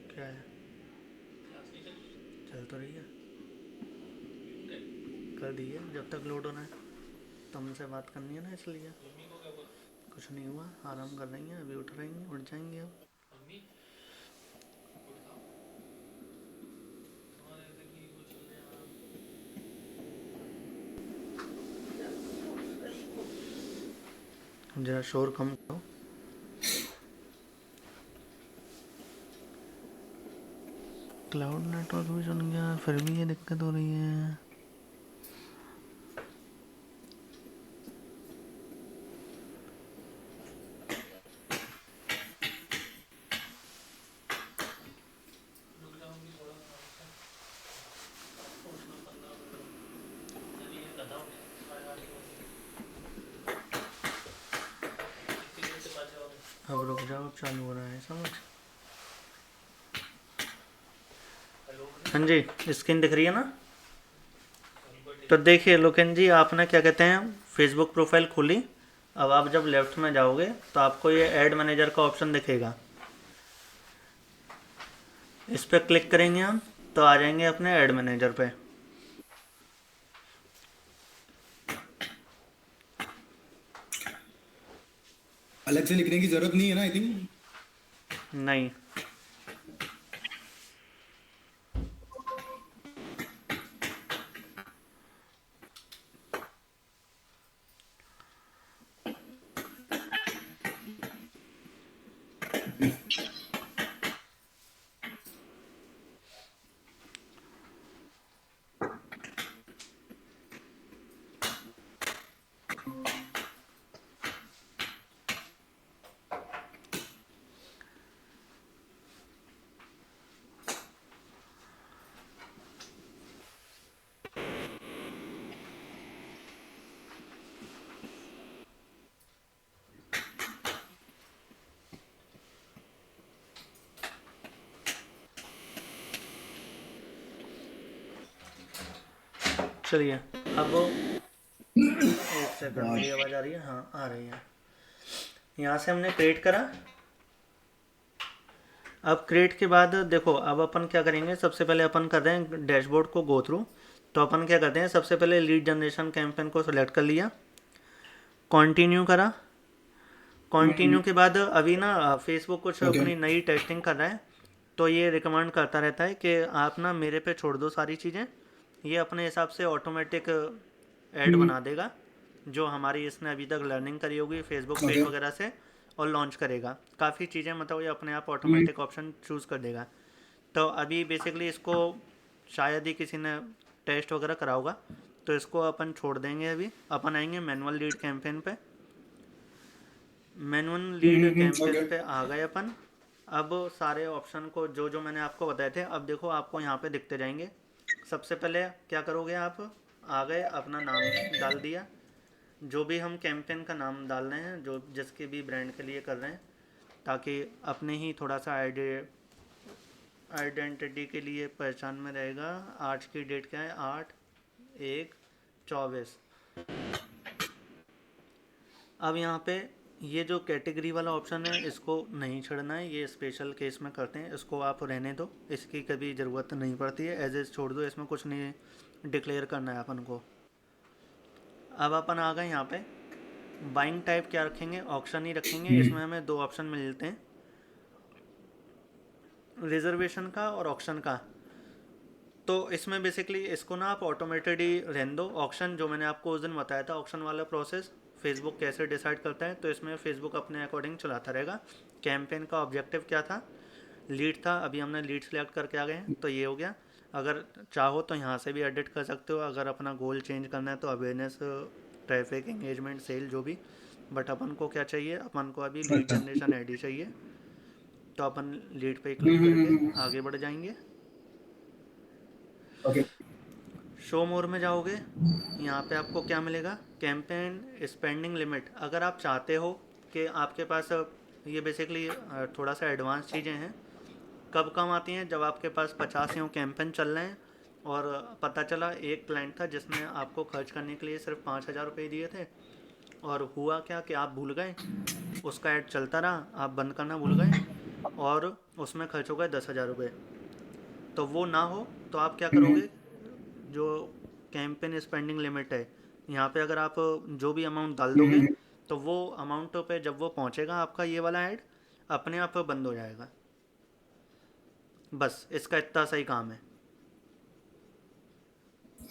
क्या है, चल तो रही है, कर दी है जब तक लोड होना है। तुमसे बात करनी है ना इसलिए। कुछ नहीं हुआ, आराम कर रही हैं, अभी उठ रही हैं, उठ जाएंगी अब। जरा शोर कम करो। क्लाउड नेटवर्क भी सुन गया, फिर भी ये दिक्कत हो रही है। अब रुक जाओ, अब चालू हो रहा है समझ। हाँ जी स्क्रीन दिख रही है ना? तो देखिए लोकेन जी, आपने क्या कहते हैं फेसबुक प्रोफाइल खोली। अब आप जब लेफ्ट में जाओगे तो आपको ये ऐड मैनेजर का ऑप्शन दिखेगा, इस पर क्लिक करेंगे हम तो आ जाएंगे अपने ऐड मैनेजर पे। अलग से लिखने की जरूरत नहीं है ना, आई थिंक। नहीं, चलिए अब 1 सेकंड, मेरी आवाज़ आ रही है? हाँ आ रही है। यहाँ से हमने क्रिएट करा। अब क्रिएट के बाद देखो, अब अपन क्या करेंगे, सबसे पहले अपन कर रहे हैं डैशबोर्ड को गो थ्रू। तो अपन क्या करते हैं, सबसे पहले लीड जनरेशन कैंपेन को सिलेक्ट कर लिया, कंटिन्यू करा। कंटिन्यू के बाद अभी ना फेसबुक कुछ अपनी नई टेस्टिंग कर रहा है, तो ये रिकमेंड करता रहता है कि आप ना मेरे पे छोड़ दो सारी चीज़ें, ये अपने हिसाब से ऑटोमेटिक ऐड बना देगा जो हमारी इसने अभी तक लर्निंग करी होगी फेसबुक पेज वगैरह से, और लॉन्च करेगा। काफ़ी चीज़ें मतलब ये अपने आप ऑटोमेटिक ऑप्शन चूज़ कर देगा। तो अभी बेसिकली इसको शायद ही किसी ने टेस्ट वगैरह करा होगा, तो इसको अपन छोड़ देंगे। अभी अपन आएंगे मैनुअल लीड कैंपेन पे। Manual lead campaign okay. पे आ गए अपन। अब सारे ऑप्शन को जो जो मैंने आपको बताए थे, अब देखो आपको यहाँ पे दिखते जाएंगे। सबसे पहले क्या करोगे आप, आ गए, अपना नाम डाल दिया, जो भी हम कैंपेन का नाम डाल रहे हैं, जो जिसके भी ब्रांड के लिए कर रहे हैं, ताकि अपने ही थोड़ा सा आइडेंटिटी के लिए पहचान में रहेगा। आज की डेट क्या है, 8/1/24। अब यहाँ पे ये जो कैटेगरी वाला ऑप्शन है इसको नहीं छोड़ना है, ये स्पेशल केस में करते हैं, इसको आप रहने दो, इसकी कभी ज़रूरत नहीं पड़ती है, एज एज छोड़ दो, इसमें कुछ नहीं डिक्लेयर करना है अपन को। अब अपन आ गए यहाँ पे। बाइंग टाइप क्या रखेंगे, ऑक्शन ही रखेंगे। इसमें हमें दो ऑप्शन मिलते हैं, रिजर्वेशन का और ऑक्शन का। तो इसमें बेसिकली इसको ना आप ऑटोमेटेड ही रहने दो। ऑक्शन जो मैंने आपको उस दिन बताया था, ऑक्शन वाला प्रोसेस फेसबुक कैसे डिसाइड करता है, तो इसमें फेसबुक अपने अकॉर्डिंग चलाता रहेगा। कैंपेन का ऑब्जेक्टिव क्या था, लीड था, अभी हमने लीड सेलेक्ट करके आ गए हैं, तो ये हो गया। अगर चाहो तो यहाँ से भी एडिट कर सकते हो, अगर अपना गोल चेंज करना है तो अवेयरनेस, ट्रैफिक, एंगेजमेंट, सेल, जो भी। बट अपन को क्या चाहिए, अपन को अभी लीड अच्छा। जनरेशन आईडी चाहिए, तो अपन लीड पे क्लिक करके आगे बढ़ जाएंगे। ओके। शो मोर में जाओगे, यहाँ पे आपको क्या मिलेगा, कैंपेन स्पेंडिंग लिमिट। अगर आप चाहते हो कि आपके पास, ये बेसिकली थोड़ा सा एडवांस चीज़ें हैं, कब काम आती हैं, जब आपके पास 50 यूँ कैंपेन चल रहे हैं और पता चला एक क्लाइंट था जिसने आपको खर्च करने के लिए सिर्फ 5,000 रुपये दिए थे, और हुआ क्या कि आप भूल गए, उसका ऐड चलता रहा, आप बंद करना भूल गए, और उसमें खर्च हो गए 10,000 रुपये। तो वो ना हो तो आप क्या करोगे, जो कैंपेन स्पेंडिंग लिमिट है, यहाँ पे अगर आप जो भी अमाउंट डाल दोगे, तो वो अमाउंट पे जब वो पहुँचेगा आपका ये वाला ऐड अपने आप बंद हो जाएगा। बस इसका इतना सही काम है।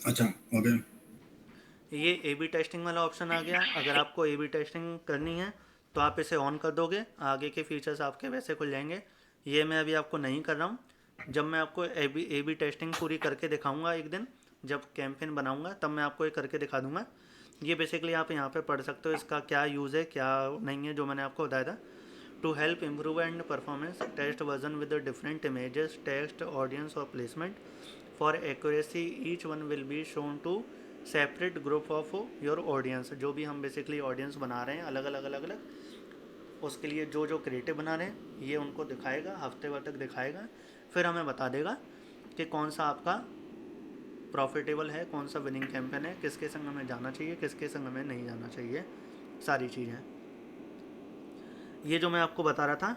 अच्छा। ओके। ये ए बी टेस्टिंग वाला ऑप्शन आ गया। अगर आपको ए बी टेस्टिंग करनी है तो आप इसे ऑन कर दोगे, आगे के फीचर्स आपके वैसे खुल जाएंगे। ये मैं अभी आपको नहीं कर रहा हूँ, जब मैं आपको ए बी टेस्टिंग पूरी करके दिखाऊंगा एक दिन, जब कैंपेन बनाऊंगा तब मैं आपको ये करके दिखा दूंगा। ये बेसिकली आप यहाँ पे पढ़ सकते हो इसका क्या यूज़ है क्या नहीं है, जो मैंने आपको बताया था। To help improve and performance test version with different images, text, audience और placement for accuracy, each one will be shown to separate group of your audience. जो भी हम बेसिकली ऑडियंस बना रहे हैं अलग अलग अलग अलग, उसके लिए जो जो क्रिएटिव बना रहे हैं ये उनको दिखाएगा, हफ्ते भर तक दिखाएगा, फिर हमें बता देगा कि कौन सा आपका प्रॉफिटेबल है, कौन सा विनिंग कैंपेन है, किसके संग में जाना चाहिए, किसके संग में नहीं जाना चाहिए, सारी चीज़ें। ये जो मैं आपको बता रहा था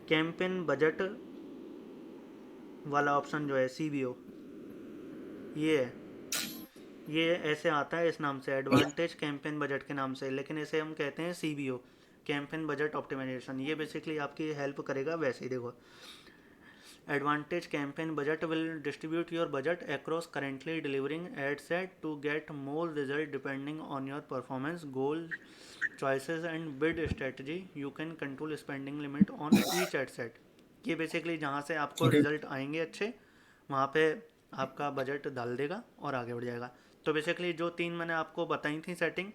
कैंपेन बजट वाला ऑप्शन जो है CBO, ये है, ये ऐसे आता है इस नाम से, एडवांटेज कैंपेन बजट के नाम से, लेकिन इसे हम कहते हैं CBO, कैंपेन बजट ऑप्टिमाइजेशन। ये बेसिकली आपकी हेल्प करेगा। वैसे ही देखो, advantage campaign budget will distribute your budget across currently delivering ad set to get more result depending on your performance goal choices and bid strategy. You can control spending limit on each ad set. ये basically जहाँ से आपको okay. Result आएंगे अच्छे, वहाँ पे आपका budget डाल देगा और आगे बढ़ जाएगा। तो बेसिकली जो तीन मैंने आपको बताई थी सेटिंग,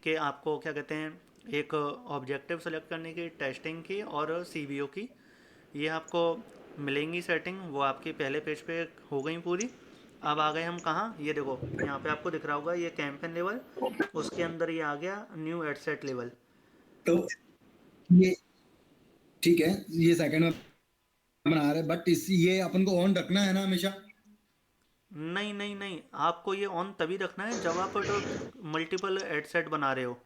कि आपको क्या कहते हैं, एक ऑब्जेक्टिव सेलेक्ट करने की, टेस्टिंग की और CBO की, ये आपको मिलेंगी सेटिंग, वो आपकी पहले पेज पे हो गई पूरी। अब आ गए हम कहाँ, ये देखो यहाँ पे आपको दिख रहा होगा ये कैंपेन लेवल, उसके अंदर ये आ गया न्यू एड सेट लेवल। तो ये ठीक है, ये सेकंड में बना रहे, बट इस ये अपन को ऑन रखना है ना हमेशा। नहीं नहीं नहीं, आपको ये ऑन तभी रखना है जब आप तो मल्टीपल एड सेट बना रहे हो।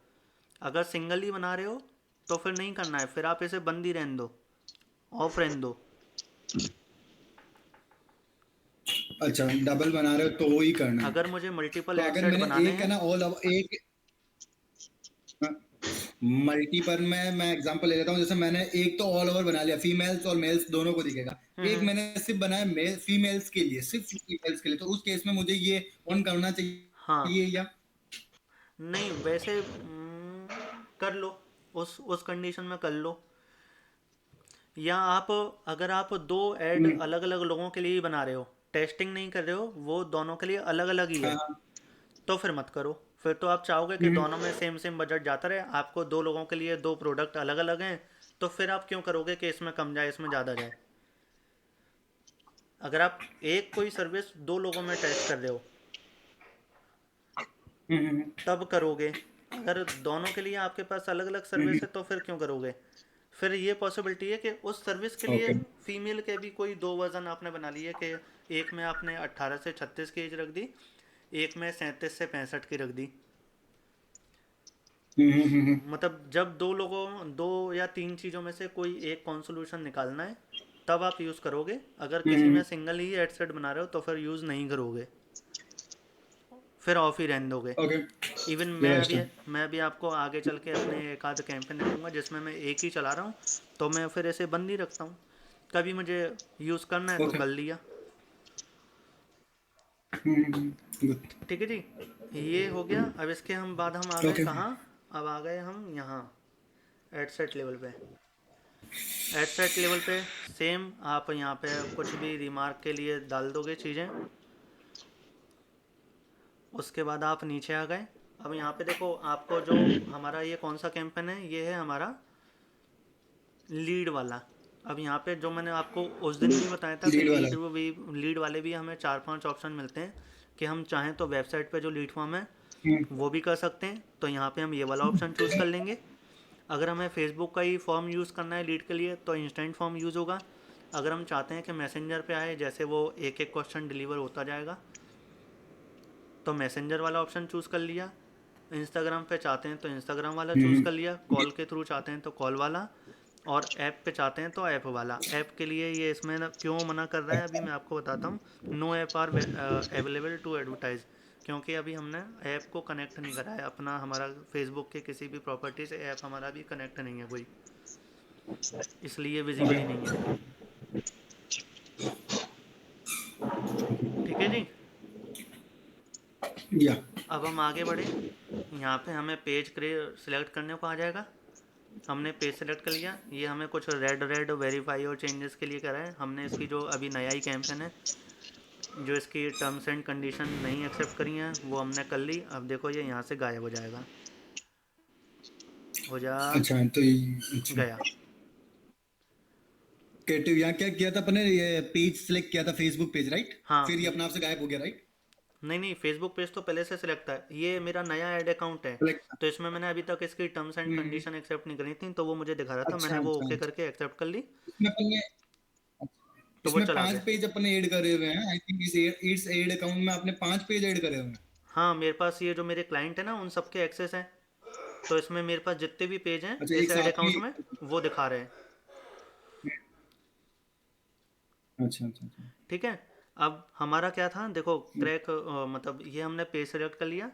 अगर सिंगल ही बना रहे हो तो फिर नहीं करना है, फिर आप इसे बंद ही रहने दो, ऑफ रहने दो। अच्छा, डबल बना रहे हो तो ही करना है। अगर मुझे मल्टीपल तो एड अगर सेट मैंने बनाने एक है हैं, ना ऑल एक मल्टीपल में मैं एग्जांपल ले लेता हूँ, जैसे मैंने एक तो ऑल ओवर बना लिया, फीमेल्स और मेल्स दोनों को दिखेगा। एक मैंने सिर्फ बनाया मेल फीमेल्स के लिए, सिर्फ फीमेल्स के लिए, तो उस केस में मुझे ये ऑन करना हाँ चाहिए या नहीं, वैसे कर लो, उस कंडीशन में कर लो। या आप अगर आप 2 ऐड अलग अलग लोगों के लिए ही बना रहे हो, टेस्टिंग नहीं कर रहे हो, वो दोनों के लिए अलग अलग ही हाँ है, हाँ। तो फिर मत करो। फिर तो आप चाहोगे कि दोनों में सेम सेम बजट जाता रहे, आपको 2 लोगों के लिए 2 प्रोडक्ट अलग अलग हैं, तो फिर आप क्यों करोगे कि इसमें कम जाए इसमें ज़्यादा जाए। अगर आप एक कोई सर्विस 2 लोगों में टेस्ट कर रहे हो हम्म। तब करोगे। अगर दोनों के लिए आपके पास अलग अलग सर्विस है तो फिर क्यों करोगे। फिर ये पॉसिबिलिटी है कि उस सर्विस के लिए ओके। फीमेल के भी कोई 2 वर्जन आपने बना लिए कि एक में आपने 18 से 36 की एज रख दी, एक में 37 से 65 की रख दी। मतलब जब 2 लोगों 2 या 3 चीज़ों में से कोई एक कौन सोल्यूशन निकालना है तब आप यूज़ करोगे। अगर किसी में सिंगल ही हेडसेट बना रहे हो तो फिर यूज़ नहीं करोगे, फिर ऑफ ही रहने दोगे। ओके। इवन ये बेस्ट है। मैं अभी आपको आगे चल के अपने एक आध कैंपेन दिखाऊंगा जिसमें मैं एक ही चला रहा हूँ, तो मैं फिर ऐसे बंद ही रखता हूँ। कभी मुझे यूज़ करना है तो ओके। कर लिया। गुड। ठीक है जी, ये हो गया। अब इसके हम बाद हम आ गए ओके। कहाँ, अब आ गए हम यहाँ एडसेट लेवल पे। एडसेट लेवल पे सेम आप यहाँ पे कुछ भी रिमार्क के लिए डाल दोगे चीज़ें। उसके बाद आप नीचे आ गए। अब यहाँ पे देखो आपको जो हमारा ये कौन सा कैंपेन है, ये है हमारा लीड वाला। अब यहाँ पे जो मैंने आपको उस दिन भी बताया था कि लीड वाला। लीड वाले भी हमें 4-5 ऑप्शन मिलते हैं कि हम चाहें तो वेबसाइट पे जो लीड फॉर्म है हम्म। वो भी कर सकते हैं, तो यहाँ पे हम ये वाला ऑप्शन चूज़ कर लेंगे। अगर हमें फेसबुक का ही फॉर्म यूज़ करना है लीड के लिए तो इंस्टेंट फॉर्म यूज़ होगा। अगर हम चाहते हैं कि मैसेंजर पे आए, जैसे वो एक एक क्वेश्चन डिलीवर होता जाएगा, तो मैसेंजर वाला ऑप्शन चूज़ कर लिया। इंस्टाग्राम पे चाहते हैं तो इंस्टाग्राम वाला चूज़ कर लिया। कॉल के थ्रू चाहते हैं तो कॉल वाला, और ऐप पे चाहते हैं तो ऐप वाला। ऐप के लिए ये इसमें क्यों मना कर रहा है अभी मैं आपको बताता हूँ। No app are available to advertise, क्योंकि अभी हमने ऐप को कनेक्ट नहीं करा है अपना, हमारा फेसबुक के किसी भी प्रॉपर्टी से ऐप हमारा भी कनेक्ट नहीं है कोई, इसलिए विजिबल ओके। ही नहीं है। ठीक है जी। या। अब हम आगे बढ़े। यहाँ पे हमें पेज सिलेक्ट करने को आ जाएगा। हमने पेज सेलेक्ट कर लिया। ये हमें कुछ रेड रेड वेरीफाई और चेंजेस के लिए करा है हमने। इसकी जो अभी नया ही कैंपेन है, जो इसकी टर्म्स एंड कंडीशन नहीं एक्सेप्ट करी हैं वो हमने कर ली। अब देखो ये यहाँ से गायब हो जाएगा। हो जा अच्छा तो अच्छा। गया। क्रिएटिव यहाँ क्या किया था अपने, ये पेज सिलेक्ट किया था फेसबुक पेज राइट, हाँ फिर ये अपने आप से गायब हो गया राइट। नहीं नहीं, फेसबुक पेज तो पहले से सिलेक्ट था। ये मेरा नया ऐड अकाउंट है, सिलेक्ट। तो इसमें मैंने अभी तक इसकी टर्म्स एंड कंडीशन एक्सेप्ट नहीं करी थी, तो वो मुझे दिखा रहा था। अच्छा मैंने वो अच्छा ओके अच्छा। करके एक्सेप्ट कर ली, इसमें अपन ने तो वो इसमें चला 5 गया। पेज अपने ऐड करे हुए हैं, आई थिंक इस एड अकाउंट में आपने 5 पेज ऐड करे हुए हैं। हाँ मेरे पास ये जो मेरे क्लाइंट है ना उन सबके एक्सेस हैं, तो इसमें मेरे पास जितने भी पेज हैं अच्छा इस एक ऐड साथ अकाउंट में। में वो दिखा रहे हैं। अच्छा अच्छा अच्छा। ठीक है। अब हमारा क्या था देखो, क्रैक मतलब ये हमने पेज सेलेक्ट कर लिया।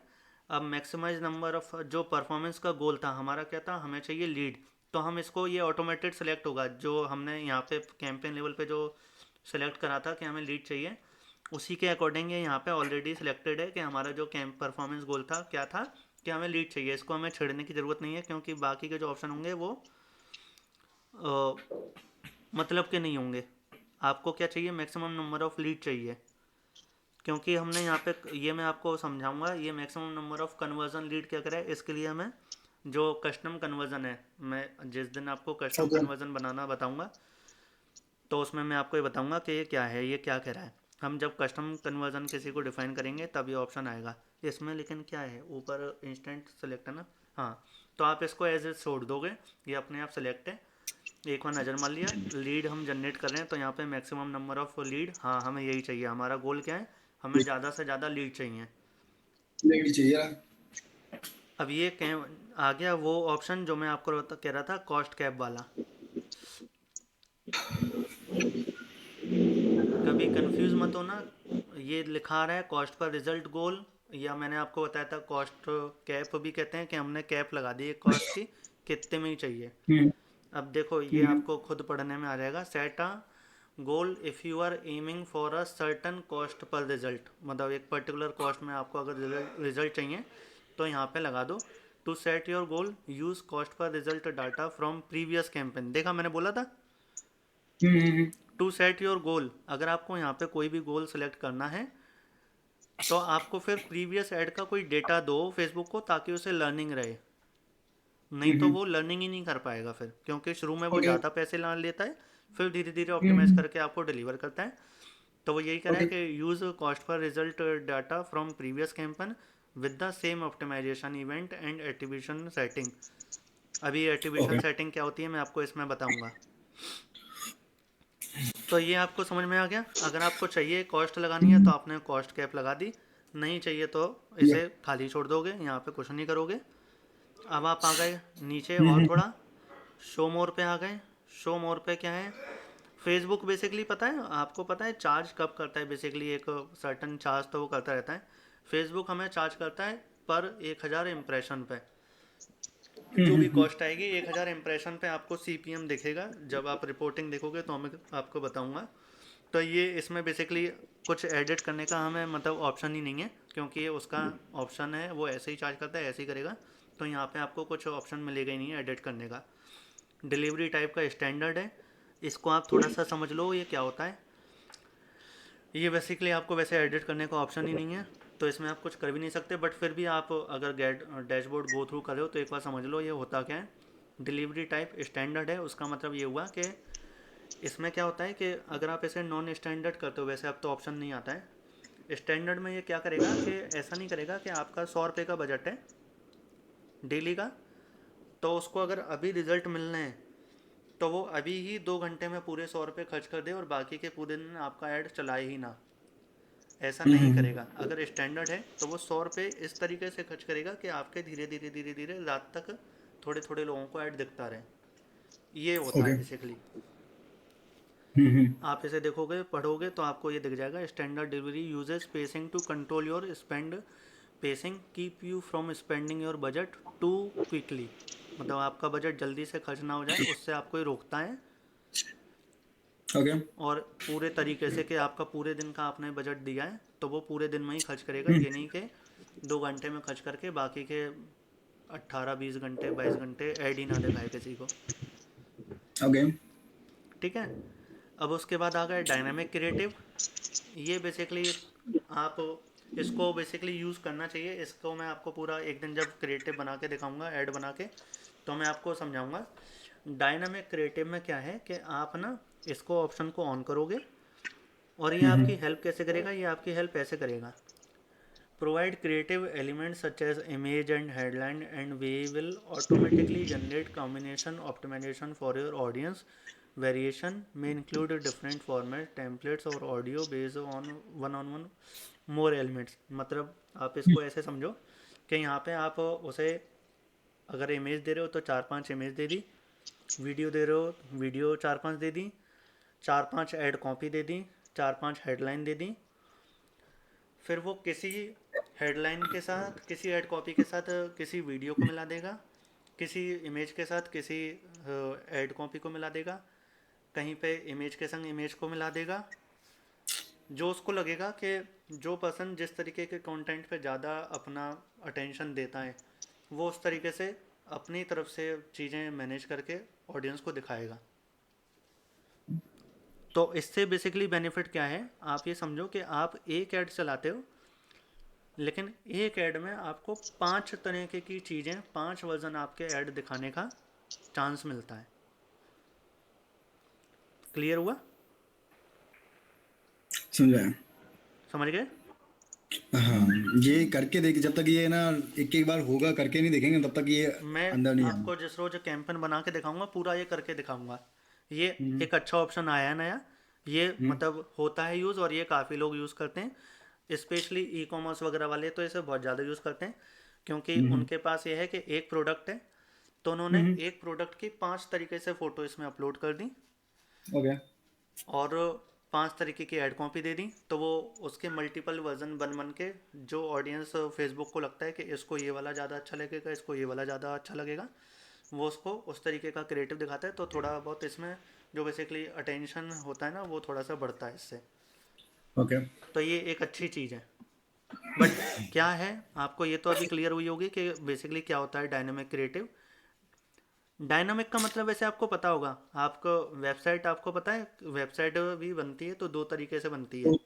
अब मैक्सिमाइज नंबर ऑफ जो परफॉर्मेंस का गोल था हमारा क्या था, हमें चाहिए लीड। तो हम इसको ये ऑटोमेटेड सेलेक्ट होगा, जो हमने यहाँ पे कैंपेन लेवल पे जो सेलेक्ट करा था कि हमें लीड चाहिए, उसी के अकॉर्डिंग ये यहाँ पे ऑलरेडी सिलेक्टेड है कि हमारा जो कैंप परफॉर्मेंस गोल था क्या था, कि हमें लीड चाहिए। इसको हमें छेड़ने की ज़रूरत नहीं है, क्योंकि बाकी के जो ऑप्शन होंगे वो अ, मतलब के नहीं होंगे। आपको क्या चाहिए, मैक्सिमम नंबर ऑफ लीड चाहिए, क्योंकि हमने यहाँ पे ये मैं आपको समझाऊंगा ये maximum number of conversion lead क्या करे। इसके लिए हमें जो कस्टम कन्वर्जन है, मैं जिस दिन आपको कस्टम ओके। कन्वर्जन बनाना बताऊंगा तो उसमें मैं आपको ये बताऊंगा कि ये क्या है, ये क्या कह रहा है। हम जब कस्टम कन्वर्जन किसी को डिफाइन करेंगे तब ये ऑप्शन आएगा इसमें। लेकिन क्या है, ऊपर इंस्टेंट सेलेक्ट है ना, हाँ, तो आप इसको एज ए छोड़ दोगे, ये अपने आप सेलेक्ट है। एक बार नज़र मार लिया, लीड हम जनरेट कर रहे हैं तो यहाँ पे मैक्सिमम नंबर ऑफ लीड, हाँ हमें यही चाहिए। हमारा गोल क्या है, हमें ज़्यादा से ज़्यादा लीड चाहिए। लेनी चाहिए ना। अब ये आ गया वो ऑप्शन जो मैं आपको कह रहा था, कॉस्ट कैप वाला। कभी कंफ्यूज मत होना, ये लिखा रहा है कॉस्ट पर रिजल्ट गोल, या मैंने आपको बताया था कॉस्ट कैप भी कहते हैं, कि हमने कैप लगा दी है कॉस्ट की, कितने में ही चाहिए। हम्म। अब देखो ये हम्म। आपको खुद पढ़ने में आ जाएगा। Set a goal if you are aiming for a certain cost per result, मतलब एक पर्टिकुलर कॉस्ट में आपको अगर रिजल्ट चाहिए तो यहाँ पे लगा दो to set your goal use cost per result data from previous campaign. देखा मैंने बोला था hmm. To set your goal. अगर आपको यहाँ पे कोई भी गोल सेलेक्ट करना है तो आपको फिर प्रीवियस ऐड का कोई डेटा दो फेसबुक को, ताकि उसे लर्निंग रहे। नहीं तो वो लर्निंग ही नहीं कर पाएगा फिर, क्योंकि शुरू में वो ओके। ज़्यादा पैसे ला लेता है, फिर धीरे धीरे ऑप्टिमाइज हम्म। करके आपको डिलीवर करता है। तो वो यही कह रहा है ओके। कि use cost per result data from previous campaign with the same optimization event and attribution setting. अभी एट्रीब्यूशन ओके। सेटिंग क्या होती है मैं आपको इसमें बताऊंगा। तो ये आपको समझ में आ गया। अगर आपको चाहिए कॉस्ट लगानी है तो आपने कॉस्ट कैप लगा दी, नहीं चाहिए तो या। इसे खाली छोड़ दोगे, यहाँ पे कुछ नहीं करोगे। अब आप आ गए नीचे और हम्म। थोड़ा शो मोर पे आ गए। शो मोर पे क्या है, फेसबुक बेसिकली पता है आपको, पता है चार्ज कब करता है? बेसिकली एक सर्टन चार्ज तो वो करता रहता है। फेसबुक हमें चार्ज करता है पर 1000 इम्प्रेशन पे। जो भी कॉस्ट आएगी 1000 इम्प्रेशन पे आपको CPM दिखेगा। जब आप रिपोर्टिंग देखोगे तो मैं आपको बताऊंगा। तो ये इसमें बेसिकली कुछ एडिट करने का हमें मतलब ऑप्शन ही नहीं है, क्योंकि ये उसका ऑप्शन है, वो ऐसे ही चार्ज करता है, ऐसे ही करेगा। तो यहाँ पे आपको कुछ ऑप्शन मिलेगा ही नहीं है एडिट करने का। डिलीवरी टाइप का स्टैंडर्ड है, इसको आप थोड़ा सा समझ लो ये क्या होता है। ये बेसिकली आपको वैसे एडिट करने का ऑप्शन ही नहीं है, तो इसमें आप कुछ कर भी नहीं सकते। बट फिर भी आप अगर डैशबोर्ड गो थ्रू कर रहे हो तो एक बार समझ लो ये होता क्या है। डिलीवरी टाइप स्टैंडर्ड है, उसका मतलब ये हुआ कि इसमें क्या होता है कि अगर आप इसे नॉन स्टैंडर्ड करते हो, वैसे अब तो ऑप्शन नहीं आता है स्टैंडर्ड में, ये क्या करेगा कि ऐसा नहीं करेगा कि आपका 100 रुपये का बजट है डेली का, तो उसको अगर अभी रिजल्ट मिलने हैं तो वो अभी ही 2 घंटे में पूरे 100 रुपये खर्च कर दे और बाकी के पूरे दिन आपका ऐड चलाए ही ना। ऐसा नहीं करेगा। अगर स्टैंडर्ड है तो वो 100 रुपये इस तरीके से खर्च करेगा कि आपके धीरे धीरे धीरे धीरे रात तक थोड़े थोड़े लोगों को ऐड दिखता रहे। ये होता है ओके। बेसिकली। आप इसे देखोगे पढ़ोगे तो आपको ये दिख जाएगा। Standard delivery uses pacing to control your spend. Pacing keep you from spending your budget too quickly. मतलब आपका बजट जल्दी से खर्च ना हो जाए, उससे आपको ये रोकता है। ओके। और पूरे तरीके से कि आपका पूरे दिन का आपने बजट दिया है तो वो पूरे दिन में ही खर्च करेगा। ये नहीं कि 2 घंटे में खर्च करके बाकी के 18 20 घंटे 22 घंटे ऐड ही ना दिखाए किसी को। ओके। ठीक है। अब उसके बाद आ गए डायनामिक क्रिएटिव। ये बेसिकली आप इसको बेसिकली यूज़ करना चाहिए। इसको मैं आपको पूरा एक दिन जब क्रिएटिव बना के दिखाऊंगा, ऐड बना के, तो मैं आपको समझाऊंगा। डायनामिक क्रिएटिव में क्या है कि आप ना इसको ऑप्शन को ऑन करोगे और ये आपकी हेल्प कैसे करेगा, ये आपकी हेल्प ऐसे करेगा। Provide creative elements such as image and headline and we will automatically generate combination optimization for your audience. Variation में इंक्लूड डिफरेंट फॉर्मेट टेम्पलेट्स और audio based on one more elements. मतलब आप इसको ऐसे समझो कि यहाँ पे आप उसे अगर इमेज दे रहे हो तो 4 5 इमेज दे दी, वीडियो दे रहे हो वीडियो 4 5 दे दी, 4 5 ऐड कॉपी दे दी, 4 5 हेडलाइन दे दी। फिर वो किसी हेडलाइन के साथ, किसी ऐड कॉपी के साथ किसी वीडियो को मिला देगा, किसी इमेज के साथ किसी ऐड कॉपी को मिला देगा, कहीं पे इमेज के संग इमेज को मिला देगा। जो उसको लगेगा कि जो पर्सन जिस तरीके के कंटेंट पे ज़्यादा अपना अटेंशन देता है वो उस तरीके से अपनी तरफ से चीज़ें मैनेज करके ऑडियंस को दिखाएगा। तो इससे बेसिकली बेनिफिट क्या है, आप ये समझो कि आप एक ऐड चलाते हो, लेकिन एक ऐड में आपको 5 तरीके की चीज़ें, 5 वर्जन आपके ऐड दिखाने का चांस मिलता है। क्लियर हुआ? समझा। समझ गए? हाँ, ये करके देख, जब तक ये ना एक एक बार होगा करके नहीं देखेंगे तब तक ये मैं अंदर नहीं आएगा। आपको जिस रोज कैंपेन बना के दिखाऊंगा पूरा ये करके दिखाऊंगा। ये एक अच्छा ऑप्शन आया है नया, ये मतलब होता है यूज़ और ये काफ़ी लोग यूज़ करते हैं। स्पेशली ई कॉमर्स वगैरह वाले तो इसे बहुत ज़्यादा यूज़ करते हैं, क्योंकि उनके पास ये है कि एक प्रोडक्ट है तो उन्होंने एक प्रोडक्ट की 5 तरीके से फ़ोटो इसमें अपलोड कर दी ओके। और 5 तरीके की ऐड कॉपी दे दी। तो वो उसके मल्टीपल वर्जन बन बन के जो ऑडियंस फेसबुक को लगता है कि इसको ये वाला ज़्यादा अच्छा लगेगा, इसको ये वाला ज़्यादा अच्छा लगेगा, वो उसको उस तरीके का क्रिएटिव दिखाता है। तो थोड़ा बहुत इसमें जो बेसिकली अटेंशन होता है ना वो थोड़ा सा बढ़ता है इससे। ओके। तो ये एक अच्छी चीज़ है। बट क्या है, आपको ये तो अभी क्लियर हुई होगी कि बेसिकली क्या होता है डायनामिक क्रिएटिव। डायनामिक का मतलब वैसे आपको पता होगा, आपको वेबसाइट, आपको पता है वेबसाइट भी बनती है तो दो तरीके से बनती है, दो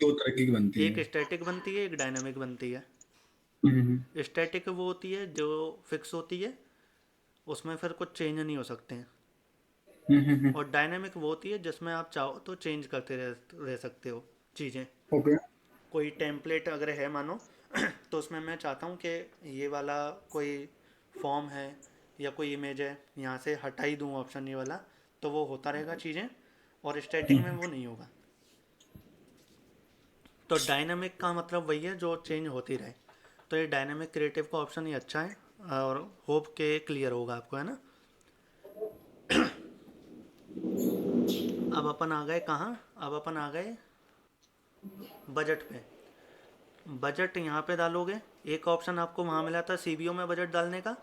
दो तरह की बनती एक है। स्टैटिक बनती है, एक डायनामिक बनती है। हम्म स्टैटिक वो होती है जो फिक्स होती है, उसमें फिर कुछ चेंज नहीं हो सकते हैं। हम्म। और डायनामिक वो होती है जिसमें आप चाहो तो चेंज करते रह सकते हो चीज़ें। ओके। कोई टेम्पलेट अगर है मानो तो उसमें मैं चाहता हूँ कि ये वाला कोई फॉर्म है या कोई इमेज है, यहाँ से हटा ही दूँ ऑप्शन ये वाला, तो वो होता रहेगा चीज़ें, और स्टैटिक में वो नहीं होगा। तो डायनामिक का मतलब वही है जो चेंज होती रहे। तो ये डायनामिक क्रिएटिव का ऑप्शन ये अच्छा है, और होप के क्लियर होगा आपको, है ना। अब अपन आ गए कहाँ, अब अपन आ गए बजट पे। बजट यहाँ पे डालोगे, एक ऑप्शन आपको वहाँ मिला था सीबीओ में बजट डालने का,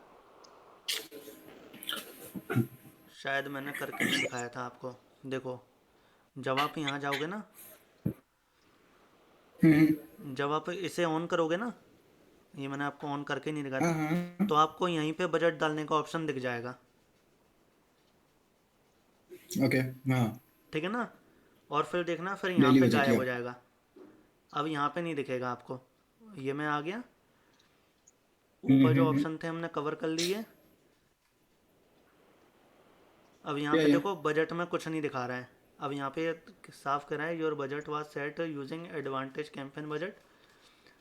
शायद मैंने करके नहीं दिखाया था आपको। देखो, जब आप यहाँ जाओगे ना, हम्म। जब आप इसे ऑन करोगे ना, ये मैंने आपको ऑन करके नहीं दिखाया हाँ था, हाँ। तो आपको यहीं पे बजट डालने का ऑप्शन दिख जाएगा। ओके। हाँ। ठीक है ना। और फिर देखना, फिर यहाँ डेली पे बजट गायब या। हो जाएगा। अब यहाँ पे नहीं दिखेगा आपको। ये मैं आ गया, ऊपर जो हम्म। ऑप्शन थे हमने कवर कर लिए। अब यहाँ पे या। देखो बजट में कुछ नहीं दिखा रहा है। अब यहाँ पे साफ करा है, your budget was set using advantage campaign budget,